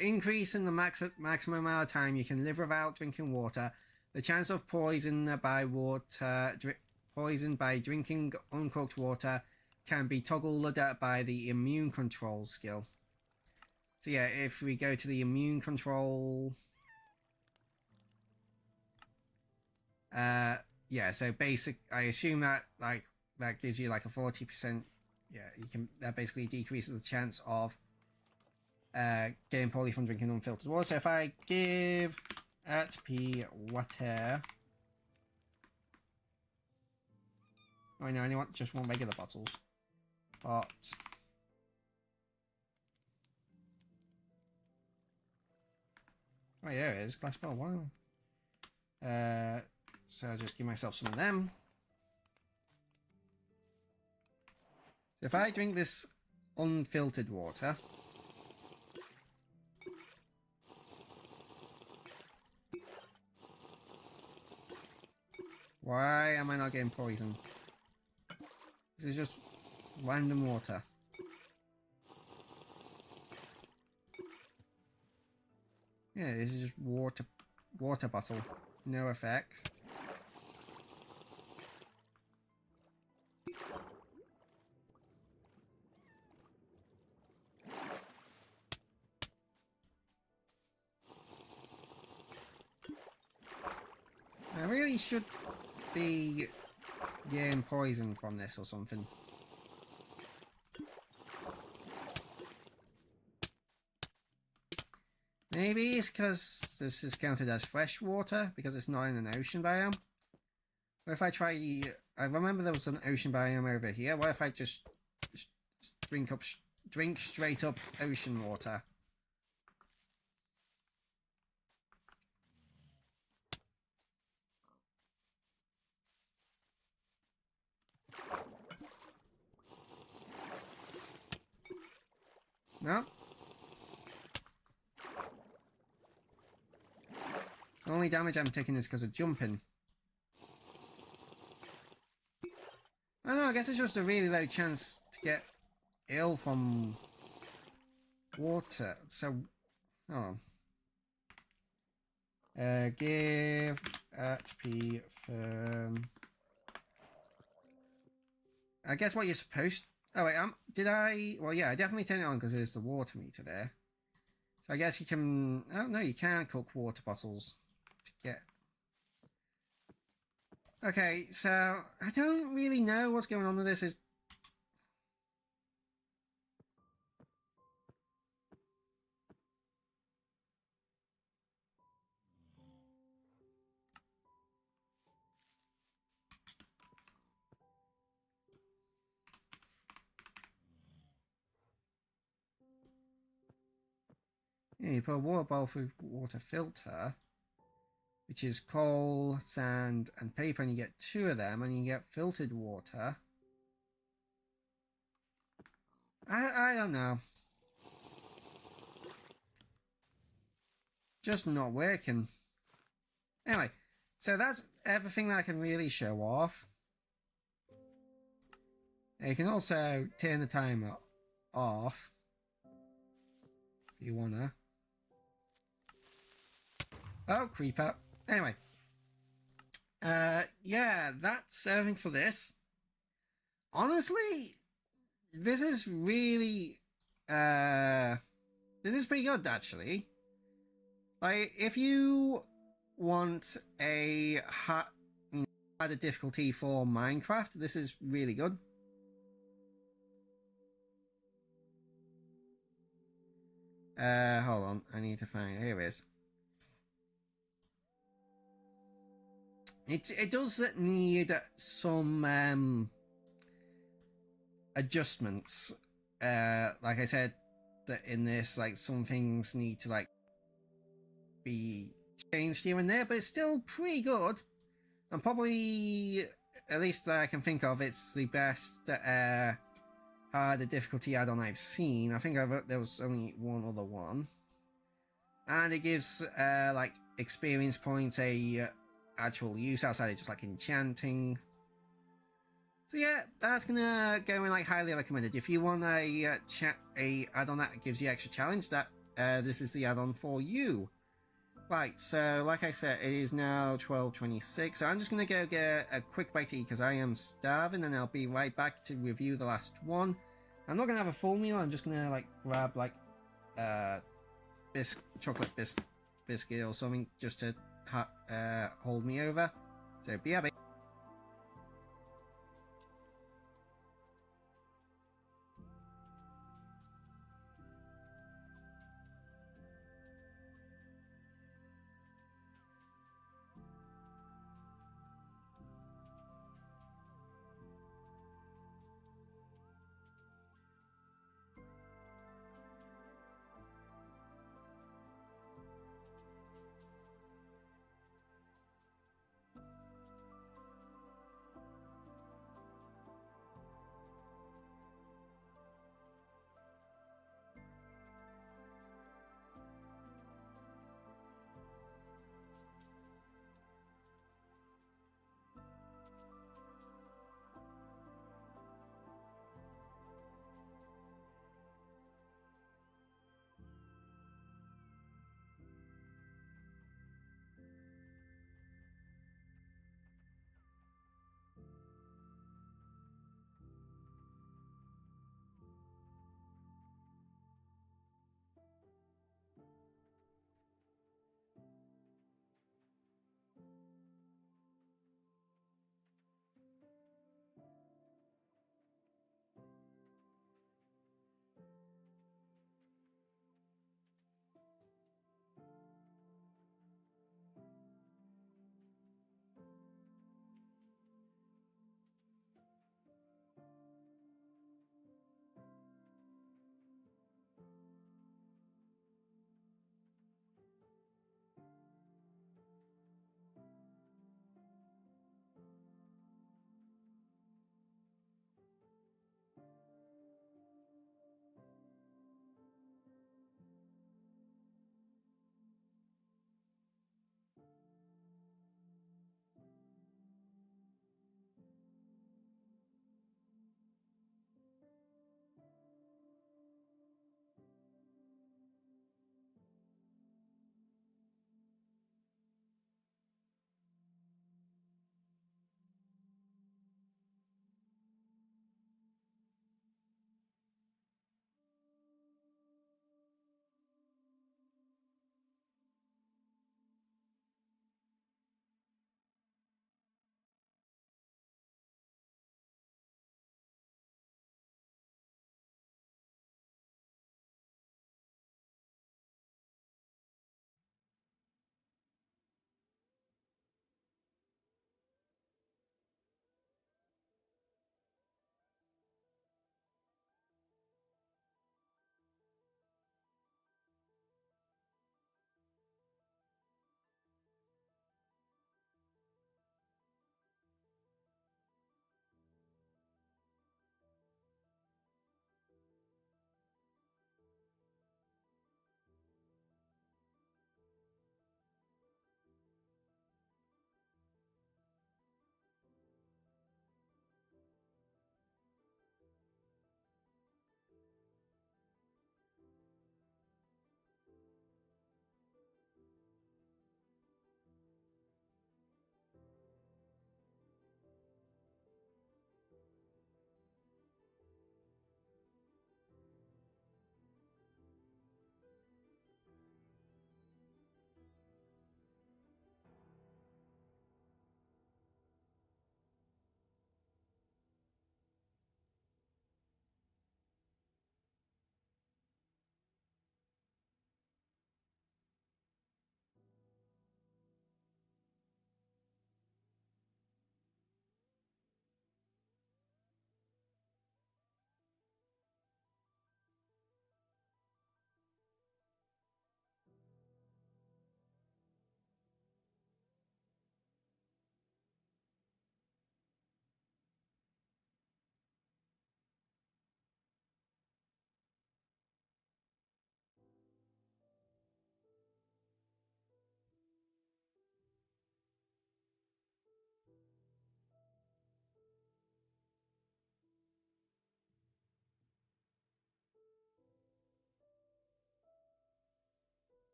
[SPEAKER 1] Increase in the maximum amount of time you can live without drinking water. The chance of poison by drinking uncooked water can be toggled by the immune control skill. So yeah, if we go to the immune control, yeah, so basic. I assume that that gives you like a 40%. Yeah, you can. That basically decreases the chance of getting poorly from drinking unfiltered water. So if I give P water, oh no, I only just want regular bottles, but. Oh yeah, it is glass bottle. Wow. So I'll just give myself some of them. So if I drink this unfiltered water, why am I not getting poisoned? This is just random water. Yeah, this is just water bottle. No effects. I really should be getting poisoned from this or something. Maybe it's because this is counted as fresh water because it's not in an ocean biome. What if I try... I remember there was an ocean biome over here. What if I just drink straight up ocean water? No. The only damage I'm taking is because of jumping. I don't know, I guess it's just a really low chance to get ill from water. So, oh. Give P firm. I guess what you're supposed. Oh wait, did I? Well, yeah, I definitely turned it on because there's the water meter there. So I guess you can. Oh no, you can cook water bottles to get. Okay, so I don't really know what's going on with this. Yeah, you put a water bowl through water filter, which is coal, sand, and paper, and you get 2 of them, and you get filtered water. I don't know. Just not working. Anyway, so that's everything that I can really show off. You can also turn the timer off if you wanna. Oh, creeper. Anyway. Yeah, that's everything for this. Honestly, this is really, this is pretty good, actually. Like, if you want a harder difficulty for Minecraft, this is really good. Hold on, I need to find. Here it is. It does need some adjustments. Like I said, that in this, like, some things need to like be changed here and there, but it's still pretty good. And probably, at least that I can think of, it's the best harder difficulty add-on I've seen. I think there was only one other one, and it gives like experience points a actual use outside of just like enchanting. So yeah, that's gonna go in like highly recommended. If you want a add-on that gives you extra challenge, that this is the add-on for you. Right, so like I said, it is now 12:26, so I'm just going to go get a quick bite to eat because I am starving, and I'll be right back to review the last one. I'm not going to have a full meal, I'm just going to like grab like chocolate biscuit or something just to hold me over. So BRB.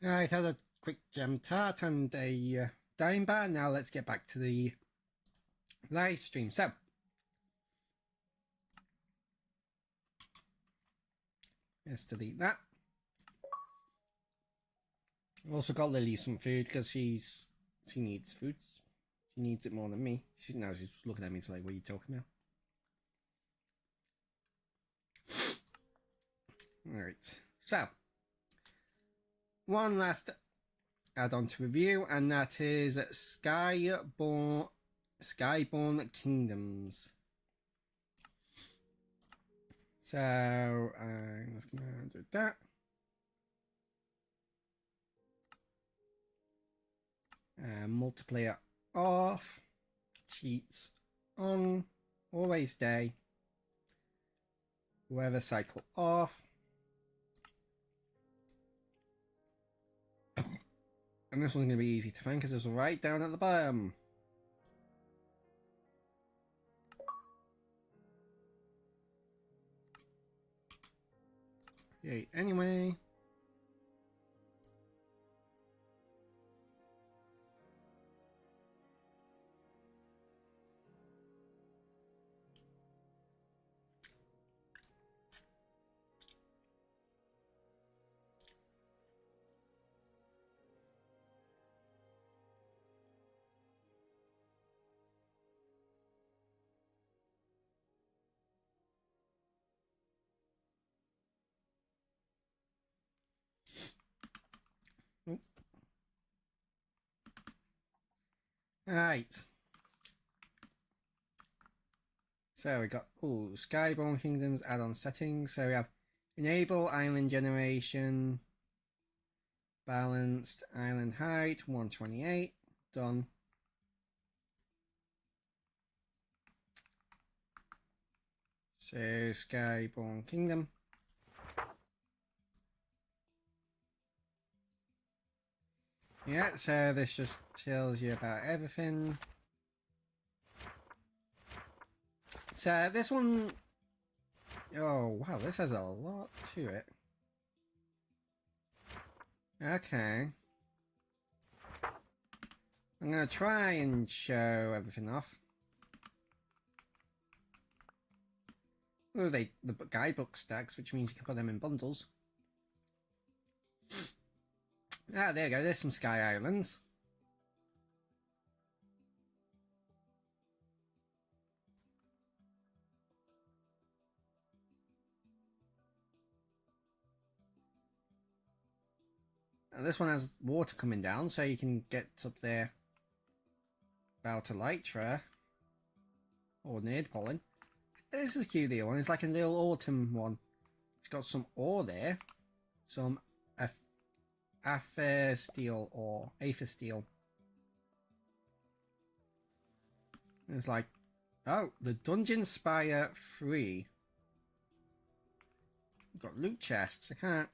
[SPEAKER 1] I had a quick gem tart and a dime bar. Now let's get back to the live stream. So, let's delete that. I've also got Lily some food because she needs food. She needs it more than me. She's looking at me. It's like, what are you talking about? Alright, so one last add-on to review, and that is Skyborne Kingdoms. So I'm just gonna do that. Multiplayer off, cheats on, always day, weather cycle off. And this one's going to be easy to find because it's right down at the bottom. Okay, anyway. Right. So we got Skyborne Kingdoms add-on settings. So we have enable island generation, balanced island height 128, done. So Skyborne Kingdom. Yeah, so this just tells you about everything. So this one, oh wow, this has a lot to it. Okay. I'm gonna try and show everything off. Oh, the guidebook stacks, which means you can put them in bundles. Ah, there you go, there's some Sky Islands. And this one has water coming down, so you can get up there about Elytra, or near pollen. This is a cute little one, it's like a little autumn one. It's got some ore there, some Aether steel or Aether steel. It's like, oh, the Dungeon Spire 3. We've got loot chests, I can't.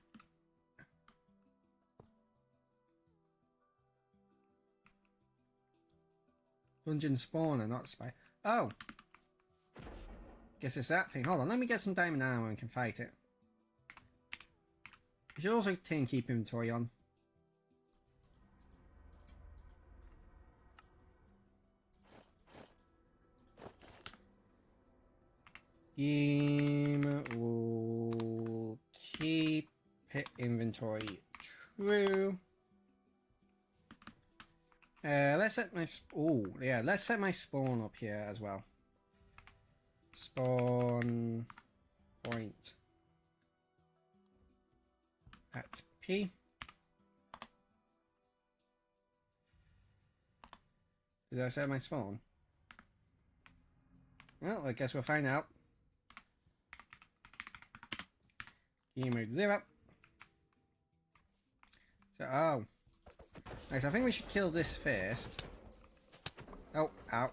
[SPEAKER 1] Dungeon spawner, not spire. Oh! Guess it's that thing. Hold on, let me get some diamond armor and can fight it. You should also keep inventory on. Game will keep inventory true. Let's set my let's set my spawn up here as well. Spawn point at P. Did I set my spawn? Well, I guess we'll find out. Game mode 0. So, oh. Nice, I think we should kill this first. Oh, ow.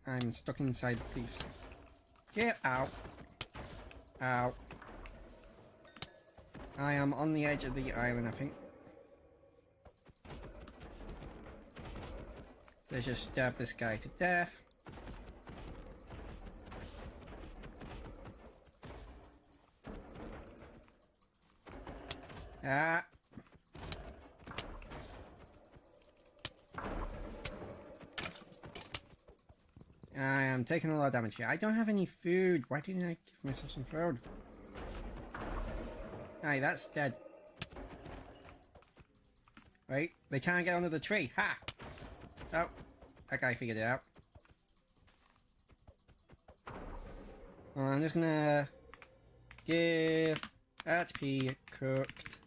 [SPEAKER 1] I'm stuck inside the thieves. Yeah, ow. Ow. I am on the edge of the island, I think. Let's just stab this guy to death. Ah. I am taking a lot of damage here. I don't have any food. Why didn't I give myself some food? Hey, that's dead. Right, they can't get under the tree. Ha! Oh, that guy figured it out. Well, I'm just gonna give HP cooked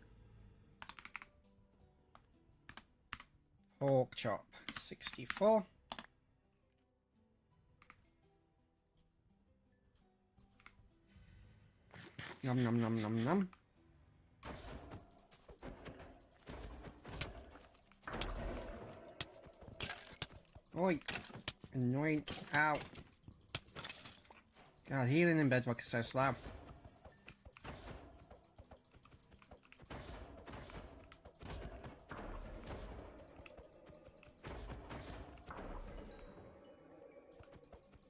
[SPEAKER 1] pork chop 64. Nom nom nom nom nom. Oi! Annoying. Ow. God, healing in Bedrock is so slow.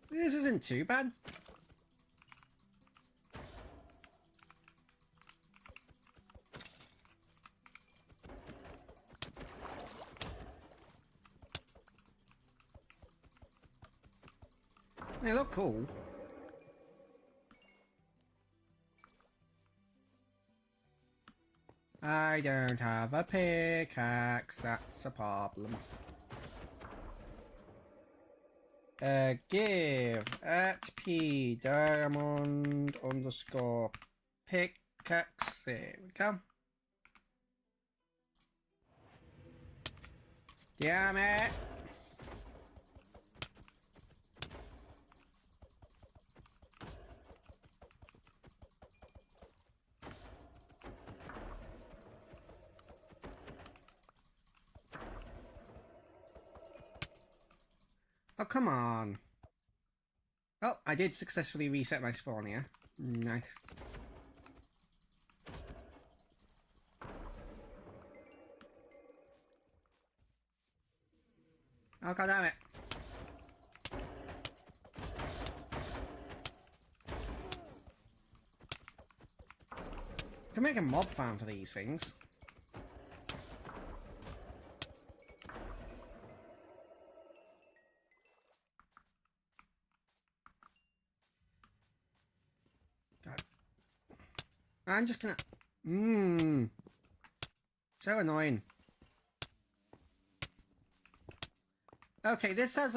[SPEAKER 1] This isn't too bad. They look cool. I don't have a pickaxe, that's a problem. Give HP diamond underscore pickaxe. There we go. Damn it! Oh, come on. Oh, I did successfully reset my spawn here. Nice. Oh, god damn it. I can make a mob farm for these things. I'm just gonna... So annoying. Okay, this has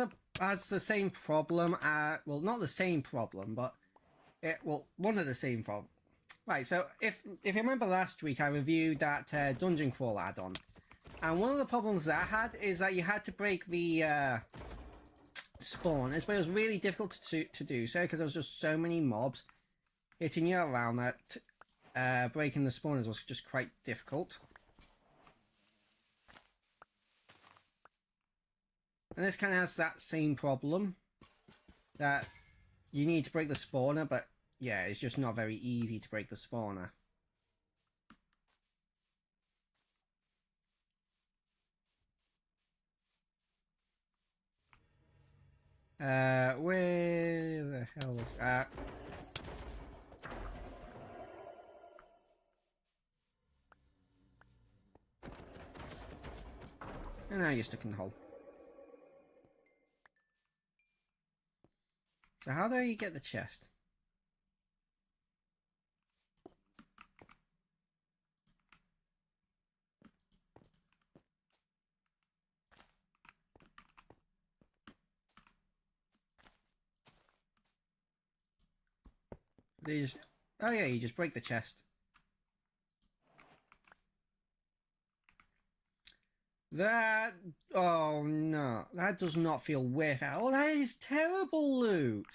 [SPEAKER 1] the same problem. Well, not the same problem, but one of the same problems. Right. So if you remember last week, I reviewed that dungeon crawl add-on, and one of the problems that I had is that you had to break the spawners, but it was really difficult to do so because there was just so many mobs hitting you around that breaking the spawners was just quite difficult. And this kind of has that same problem, that you need to break the spawner, but yeah, it's just not very easy to break the spawner. Where the hell was that? And now you're stuck in the hole. So how do you get the chest? Oh yeah, you just break the chest. That... oh no, that does not feel worth it. Oh, that is terrible loot.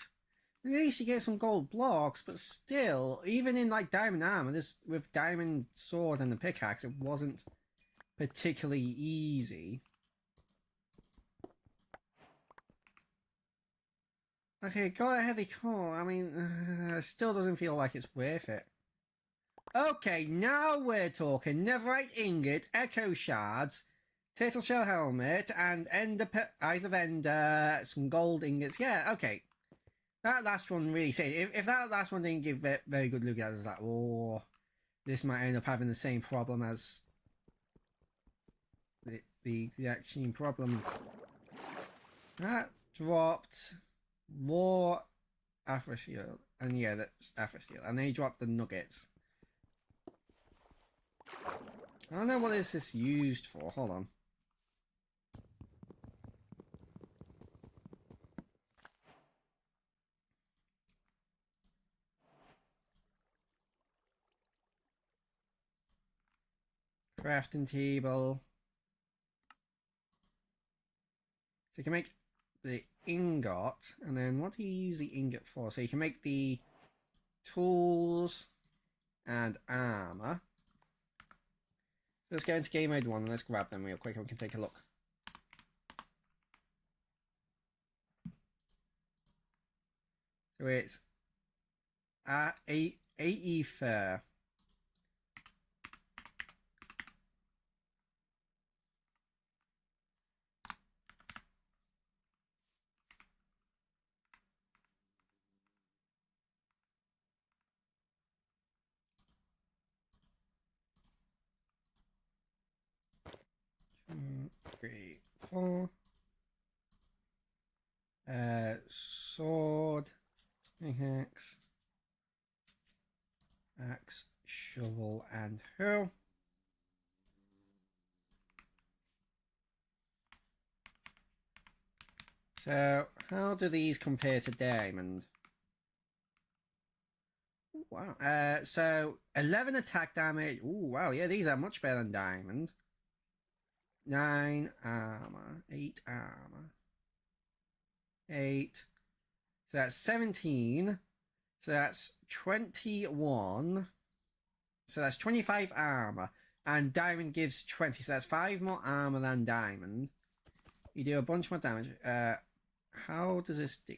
[SPEAKER 1] At least you get some gold blocks, but still, even in like diamond armor, this with diamond sword and the pickaxe, it wasn't particularly easy. Okay, got a heavy core. I mean, it still doesn't feel like it's worth it. Okay, now we're talking. Netherite ingot, echo shards, turtle shell helmet, and eyes of ender, some gold ingots. Yeah, okay. That last one really said. If that last one didn't give very good look at it, I was like, oh, this might end up having the same problem as the exact same problems. That dropped more Afro Shield. And yeah, that's Afro Shield. And then you drop the nuggets. I don't know what is this used for. Hold on. Crafting table. So you can make the ingot, and then what do you use the ingot for? So you can make the tools and armor. So let's go into game mode 1 and let's grab them real quick and we can take a look. So it's ether. Two, three, four. Sword, pickaxe, axe, shovel, and hoe. So, how do these compare to diamond? Ooh, wow. So 11 attack damage. Ooh, wow. Yeah, these are much better than diamond. 9 armor, 8 armor, 8. So that's 17. So that's 21. So that's 25 armor. And diamond gives 20. So that's 5 more armor than diamond. You do a bunch more damage. How does this do?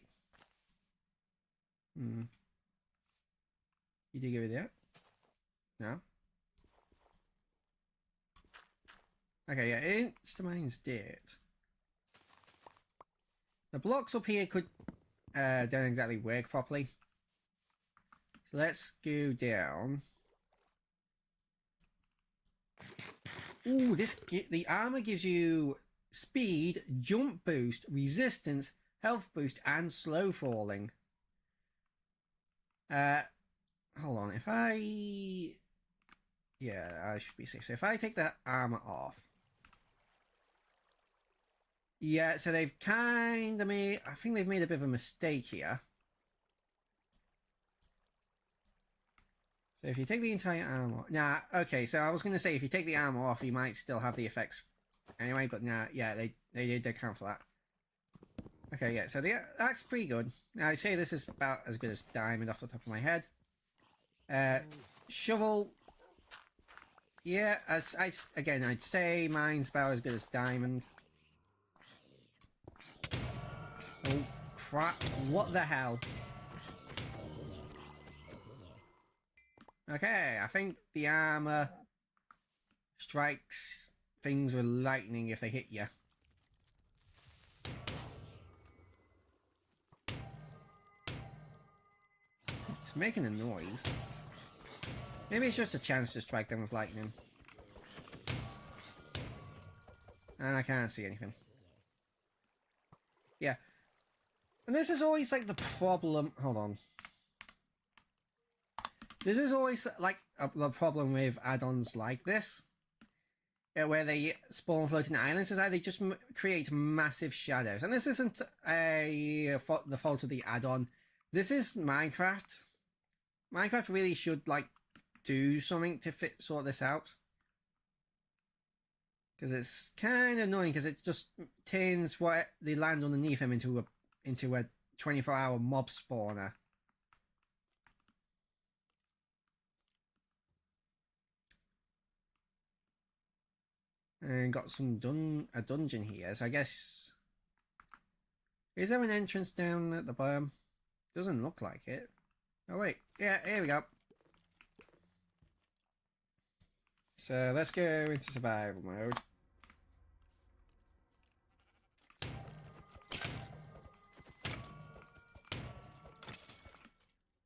[SPEAKER 1] You do give it that? No? Okay, yeah, Instamine's dead. The blocks up here could don't exactly work properly. So let's go down. Ooh, the armor gives you speed, jump boost, resistance, health boost, and slow falling. Hold on, if I... Yeah, I should be safe. So if I take that armor off... Yeah, so they've kind of made... I think they've made a bit of a mistake here. So if you take the entire armor... Nah, okay, so I was going to say if you take the armor off, you might still have the effects anyway, but nah, yeah, they did account for that. Okay, yeah, so that's pretty good. Now, I'd say this is about as good as diamond off the top of my head. Shovel... Yeah, again, I'd say mine's about as good as diamond. Oh, crap. What the hell? Okay, I think the armor strikes things with lightning if they hit you. It's making a noise. Maybe it's just a chance to strike them with lightning. And I can't see anything. Yeah. And this is always like the problem... Hold on. This is always like the problem with add-ons like this. Where they spawn floating islands, is that they just create massive shadows. And this isn't the fault of the add-on. This is Minecraft. Minecraft really should like do something to sort this out. Because it's kind of annoying because it just turns what the land underneath them into a 24-hour mob spawner. And got some a dungeon here, so I guess... Is there an entrance down at the bottom? Doesn't look like it. Oh wait, yeah, here we go. So let's go into survival mode.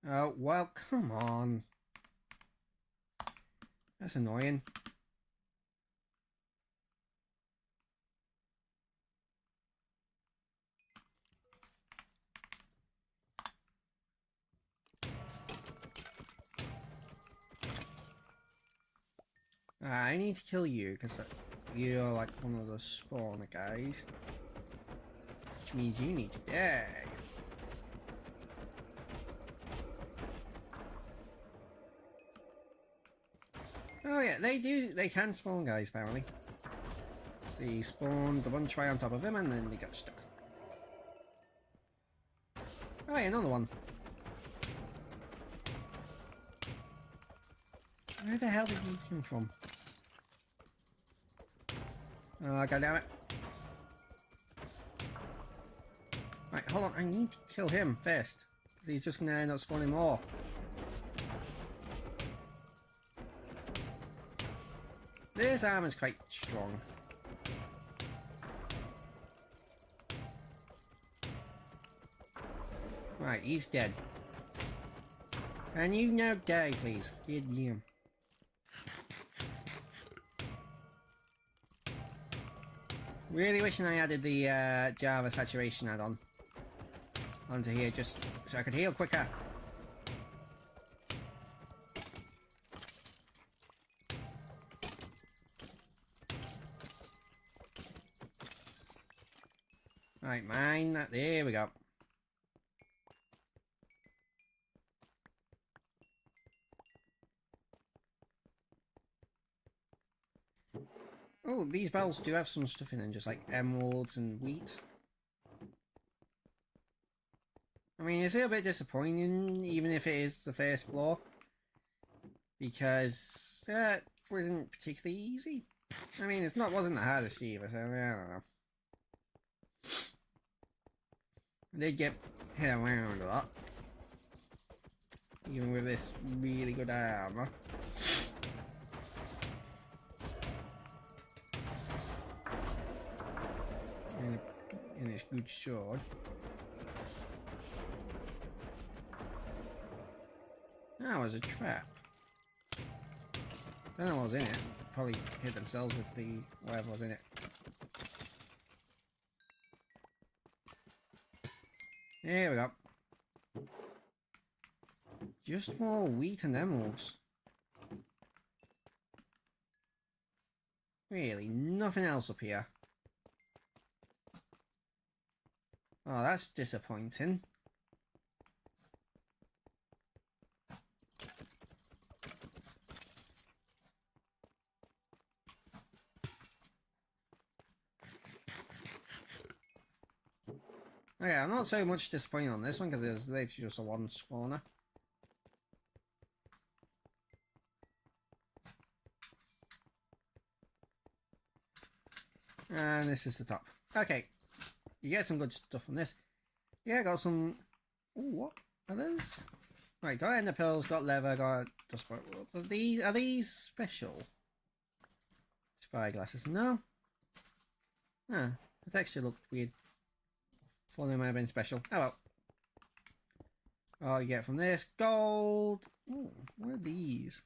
[SPEAKER 1] Oh, well, come on. That's annoying. I need to kill you because you're like one of the spawner guys. Which means you need to die. Oh yeah, they can spawn guys apparently. So he spawned the bunch right on top of him and then they got stuck. Oh yeah, another one. Where the hell did he come from? Oh, god damn it. Right, hold on, I need to kill him first. He's just gonna end up spawning more. This armor's quite strong. Right, he's dead. And you now die, please. Good damn. Really wishing I added the Java saturation add-on onto here just so I could heal quicker. Right, mine that. There we go. Oh, these barrels do have some stuff in them, just like emeralds and wheat. I mean, it's a little bit disappointing, even if it is the first floor, because it wasn't particularly easy. I mean, wasn't the hardest either, so I don't know. I did get hit around a lot, even with this really good armor. And this good sword. That was a trap. I don't know what was in it. Probably hit themselves with the whatever was in it. There we go. Just more wheat and emeralds. Really, nothing else up here. Oh, that's disappointing. Okay, I'm not so much disappointed on this one because it's literally just a one spawner. And this is the top. Okay. You get some good stuff from this. Yeah, got some... Ooh, what are those? Right, got ender pearls, got leather, got dust part. Are these special? Spy glasses. No? Ah, the texture looked weird. Thought they might have been special. Oh well. Oh, you get from this gold. Ooh, what are these?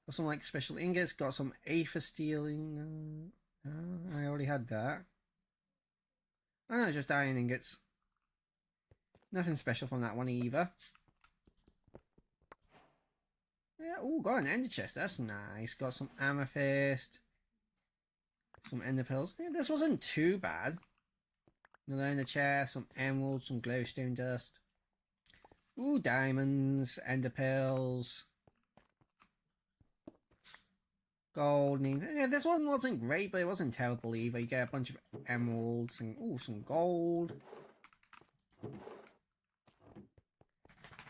[SPEAKER 1] Got some like special ingots, got some aether stealing. I already had that. Oh no, just iron ingots. Nothing special from that one either. Yeah, oh, got an ender chest. That's nice. Got some amethyst. Some ender pearls. Yeah, this wasn't too bad. Another ender chest, some emeralds, some glowstone dust. Ooh, diamonds, ender pearls. Gold. Yeah, this one wasn't great, but it wasn't terrible either. You get a bunch of emeralds and ooh, some gold.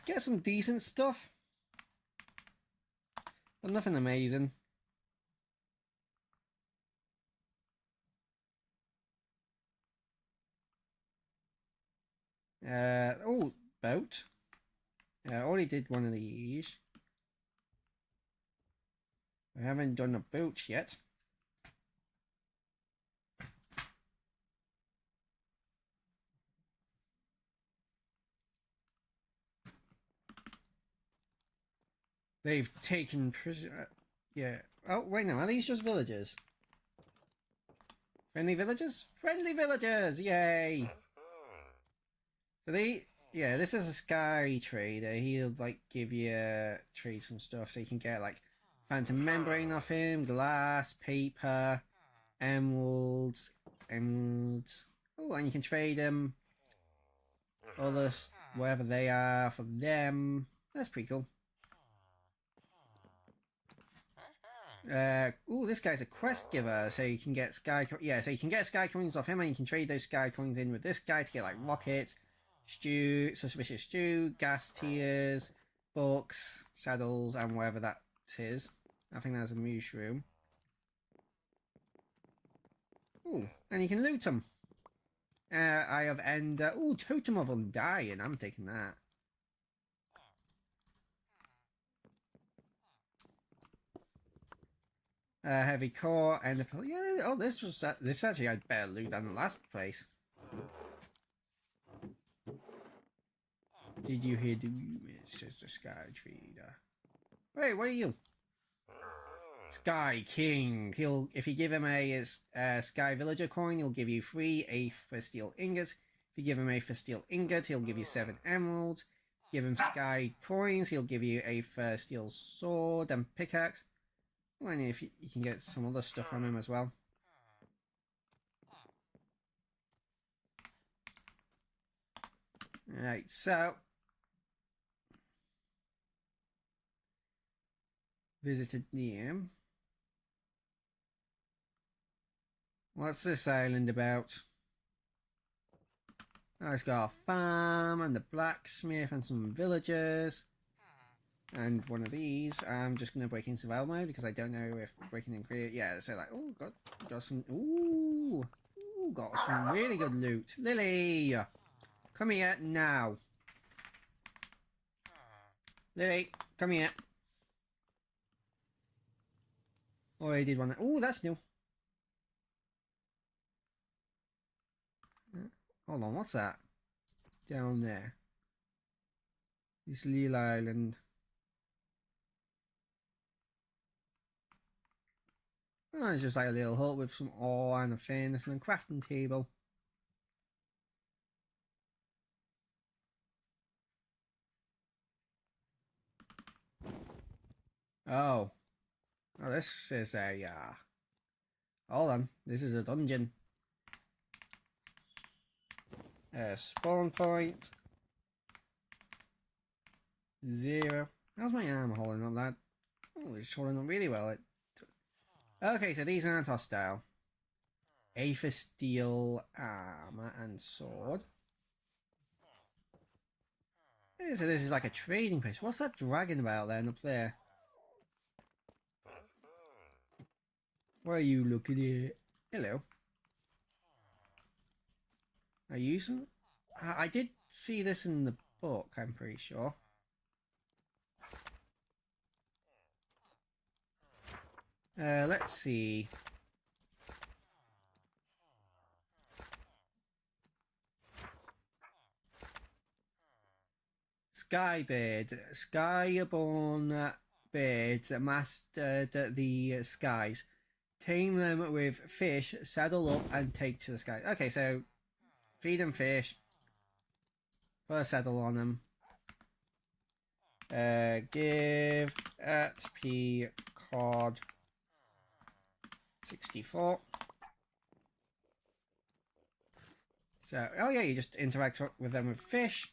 [SPEAKER 1] Get some decent stuff, but nothing amazing. Oh, boat. I already did one of these. I haven't done a boat yet. They've taken prisoner. Yeah. Oh, wait, no. Are these just villagers? Friendly villagers? Friendly villagers! Yay! So yeah, this is a sky trader. He'll like give you trade some stuff so you can get like phantom membrane off him, glass, paper, emeralds. Oh, and you can trade them others wherever they are for them. That's pretty cool. Oh, this guy's a quest giver, so you can get so you can get sky coins off him, and you can trade those sky coins in with this guy to get like rockets, suspicious stew, gas tiers, books, saddles, and whatever that is. I think that's a mushroom. Ooh, and you can loot them. I have ender. Ooh, totem of undying. I'm taking that. Heavy core and yeah. Oh, this actually had better loot than the last place. Did you hear it's just a sky trader? Wait, what are you? Sky King. If you give him a Sky Villager coin, he'll give you 3 8 for steel ingots. If you give him a for steel ingot, he'll give you 7 emeralds. Give him Sky coins, he'll give you a for steel sword and pickaxe. Well, and if you can get some other stuff from him as well. Right, so visited DM. What's this island about? Oh, it's got a farm and a blacksmith and some villagers. And one of these, I'm just going to break in survival mode because I don't know if breaking in create. Yeah, so like, oh, got some. Ooh, got some really good loot. Lily, come here now. Lily, come here. Oh, I did one. Oh, that's new. Hold on, what's that? Down there. This little island. Oh, it's just like a little hut with some ore and a furnace and a crafting table. Oh. Oh, this is a, hold on. This is a dungeon. Spawn point. 0. How's my arm holding up that? Oh, it's holding up really well. Okay, so these aren't hostile. A for steel, armor, and sword. Yeah, so this is like a trading place. What's that dragon about then up there? What are you looking at? Hello. Are you some? I did see this in the book, I'm pretty sure. Let's see. Skyborne birds mastered the skies. Tame them with fish, saddle up, and take to the sky. Okay, so feed them fish. Put a saddle on them. Give at P card 64. So, oh yeah, you just interact with them with fish.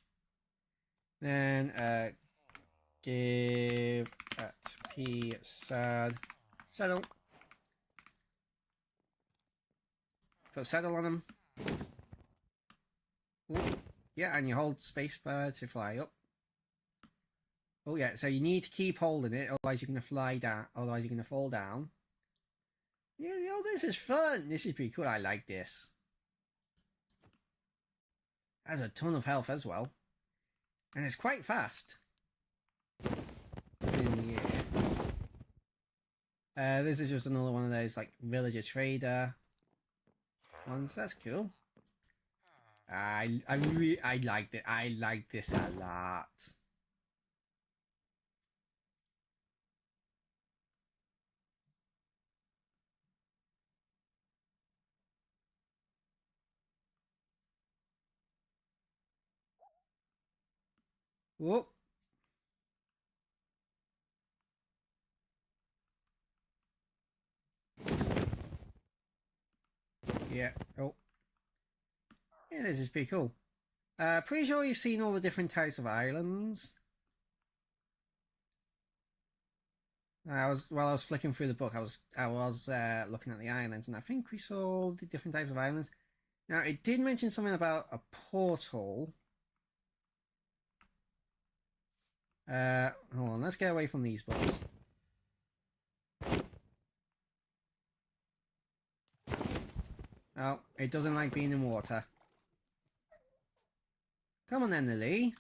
[SPEAKER 1] Then give at P saddle. Put saddle on them. Ooh. Yeah, and you hold spacebar to fly up. Oh yeah, so you need to keep holding it, otherwise you're gonna fly down. Otherwise you're gonna fall down. Yeah, oh, this is fun. This is pretty cool. I like this. Has a ton of health as well, and it's quite fast. This is just another one of those like villager trader ones. That's cool. I like it. I like this a lot. Whoop. Yeah. Oh. Yeah, this is pretty cool. Pretty sure you've seen all the different types of islands. While I was flicking through the book, I was looking at the islands, and I think we saw the different types of islands. Now, it did mention something about a portal. Hold on, let's get away from these books. Oh, it doesn't like being in water. Come on then, Lily.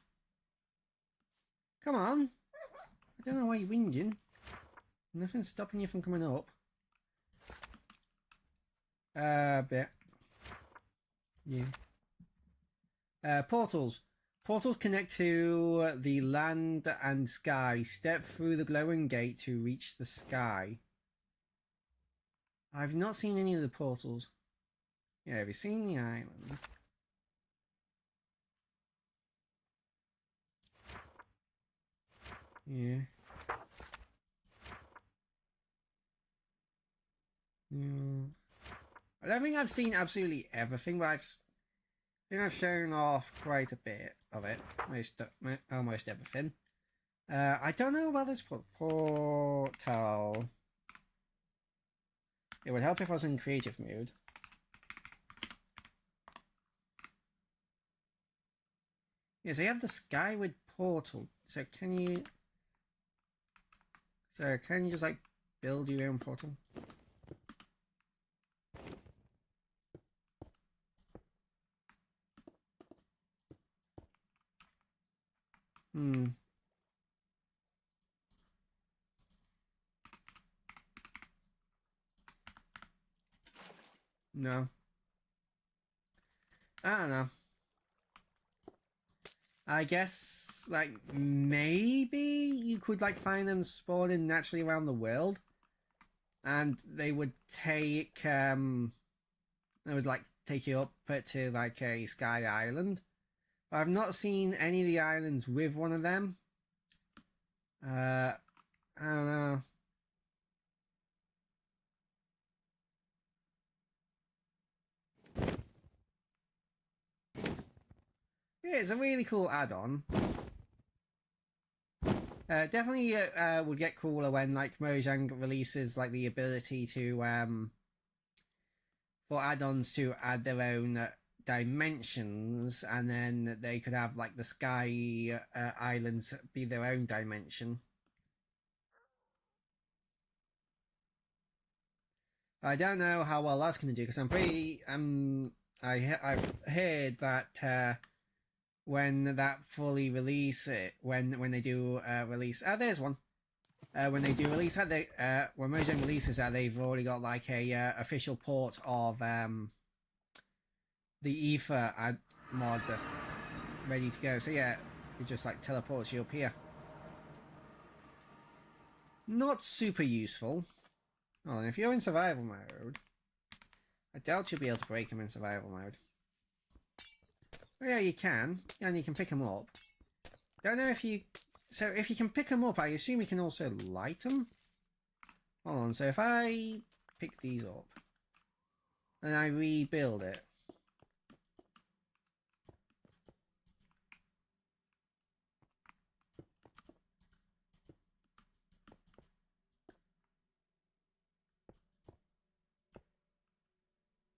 [SPEAKER 1] Come on. I don't know why you're whinging. Nothing's stopping you from coming up. Bit. Yeah. Portals. Portals connect to the land and sky. Step through the glowing gate to reach the sky. I've not seen any of the portals. Yeah, have you seen the island? Yeah. I don't think I've seen absolutely everything, but I think I've shown off quite a bit of it. Almost everything. I don't know about this portal. It would help if I was in creative mode. Yeah, so you have the skyward portal. So can you just like build your own portal? No. I don't know. I guess, like, maybe you could, like, find them spawning naturally around the world. And they would take, take you up to, like, a sky island. But I've not seen any of the islands with one of them. I don't know. Yeah, it's a really cool add-on. Definitely would get cooler when like Mojang releases like the ability to for add-ons to add their own dimensions, and then they could have like the sky islands be their own dimension. I don't know how well that's going to do because I'm pretty I've heard that when that fully release it when they do release there's one when they do release that they when Mojang releases that they've already got like a official port of the Ether mod ready to go. So yeah, it just like teleports you up here. Not super useful. Oh, and if you're in survival mode, I doubt you'll be able to break them in survival mode. Well, yeah, you can, and you can pick them up. Don't know if you... So, if you can pick them up, I assume you can also light them? Hold on, so if I pick these up, and I rebuild it...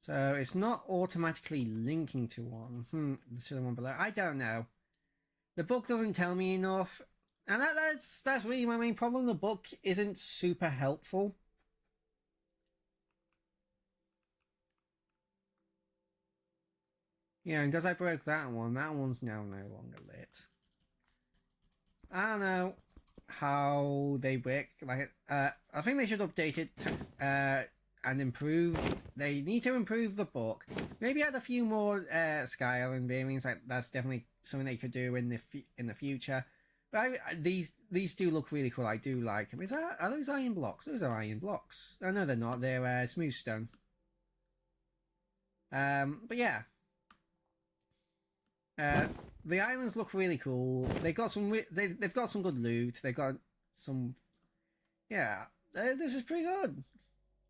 [SPEAKER 1] So, it's not automatically linking to one. To the one below. I don't know. The book doesn't tell me enough. And that's really my main problem. The book isn't super helpful. Yeah, and because I broke that one's now no longer lit. I don't know how they work. Like, I think they should update it and improve. They need to improve the book. Maybe add a few more Sky Island variants. Like that's definitely something they could do in the future. But these do look really cool. I do like them. Are those iron blocks? Those are iron blocks. Oh no, they're not. They're smooth stone. But yeah. the islands look really cool. They've got some they've got some good loot. They've got some, yeah. This is pretty good.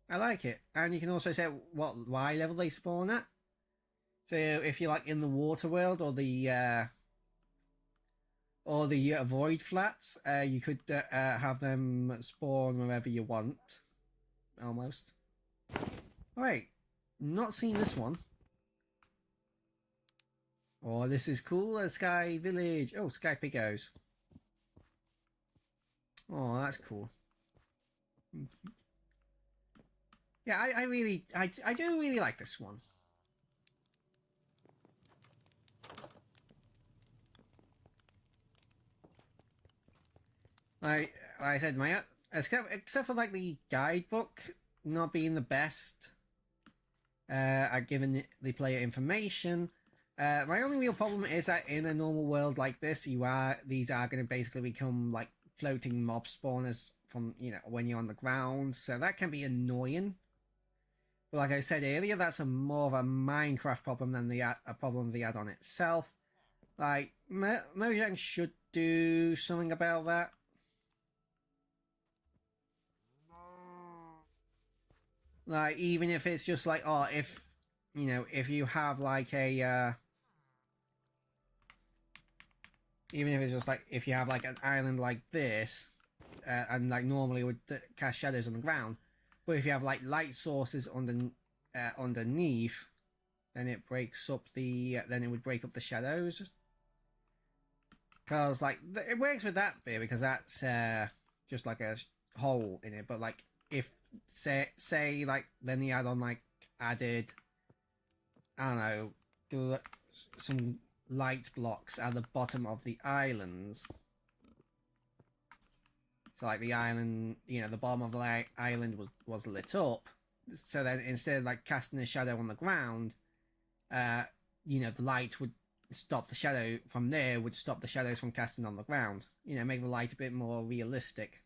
[SPEAKER 1] I like it. And you can also set what Y level they spawn at. So if you're like in the water world or the void flats, you could have them spawn wherever you want. Almost. Alright, not seen this one. Oh, this is cool. A Sky Village. Oh, Sky Pigos. Oh, that's cool. Yeah, I do really like this one. Like I said, except for like the guidebook not being the best at giving the player information. My only real problem is that in a normal world like this, these are going to basically become like floating mob spawners from, you know, when you're on the ground. So that can be annoying. But like I said earlier, that's more of a Minecraft problem than a problem of the add-on itself. Like, Mojang should do something about that. Like, even if it's just like, oh, if, you know, if you have like a, even if it's just like, if you have like an island like this, and like normally it would cast shadows on the ground, but if you have like light sources underneath, then it breaks up then it would break up the shadows. Because like, it works with that bit because that's just like a hole in it, but like, if say like then the add-on like added, I don't know, some light blocks at the bottom of the islands, so like the island, you know, the bottom of the island was lit up, so then instead of like casting a shadow on the ground, you know, the light would stop the shadow from there, would stop the shadows from casting on the ground, you know, make the light a bit more realistic.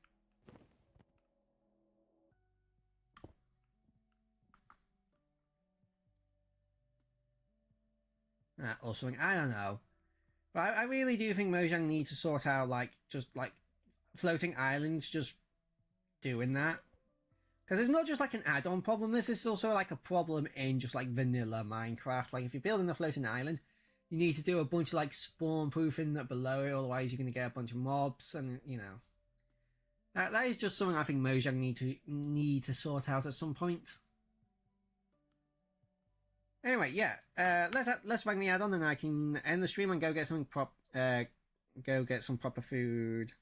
[SPEAKER 1] Or something, I don't know. But I really do think Mojang needs to sort out, like, just, like, floating islands, just doing that. Because it's not just, like, an add-on problem, this is also, like, a problem in just, like, vanilla Minecraft. Like, if you're building a floating island, you need to do a bunch of, like, spawn-proofing below it, otherwise you're going to get a bunch of mobs, and, you know. That is just something I think Mojang need to sort out at some point. Anyway, yeah, let's bang the add-on and I can end the stream and go get something go get some proper food.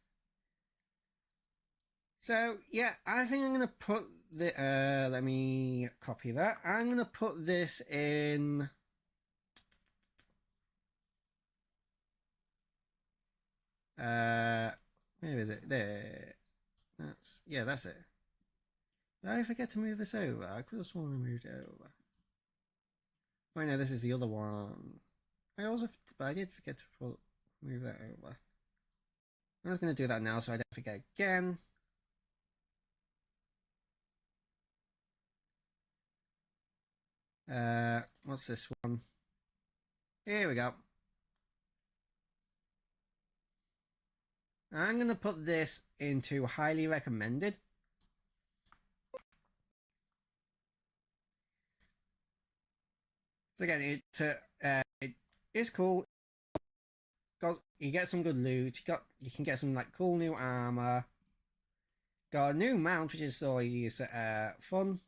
[SPEAKER 1] So yeah, I think I'm gonna put the let me copy that. I'm gonna put this in where is it? There. That's it. Did I forget to move this over? I could have sworn I moved it over. Oh no, this is the other one. But I did forget to move that over. I'm just going to do that now so I don't forget again. What's this one? Here we go. I'm going to put this into highly recommended. So again, it is cool. You get some good loot. You can get some like cool new armor. Got a new mount, which is always fun.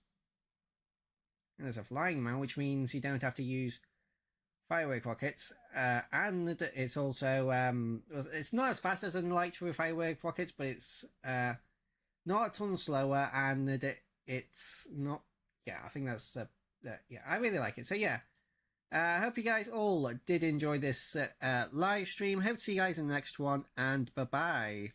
[SPEAKER 1] And there's a flying mount, which means you don't have to use firework rockets. And it's also it's not as fast as I'd like to with firework rockets, but it's not a ton slower, and it's not. Yeah, I think that's yeah, I really like it. So yeah. I hope you guys all did enjoy this live stream. Hope to see you guys in the next one, and bye-bye.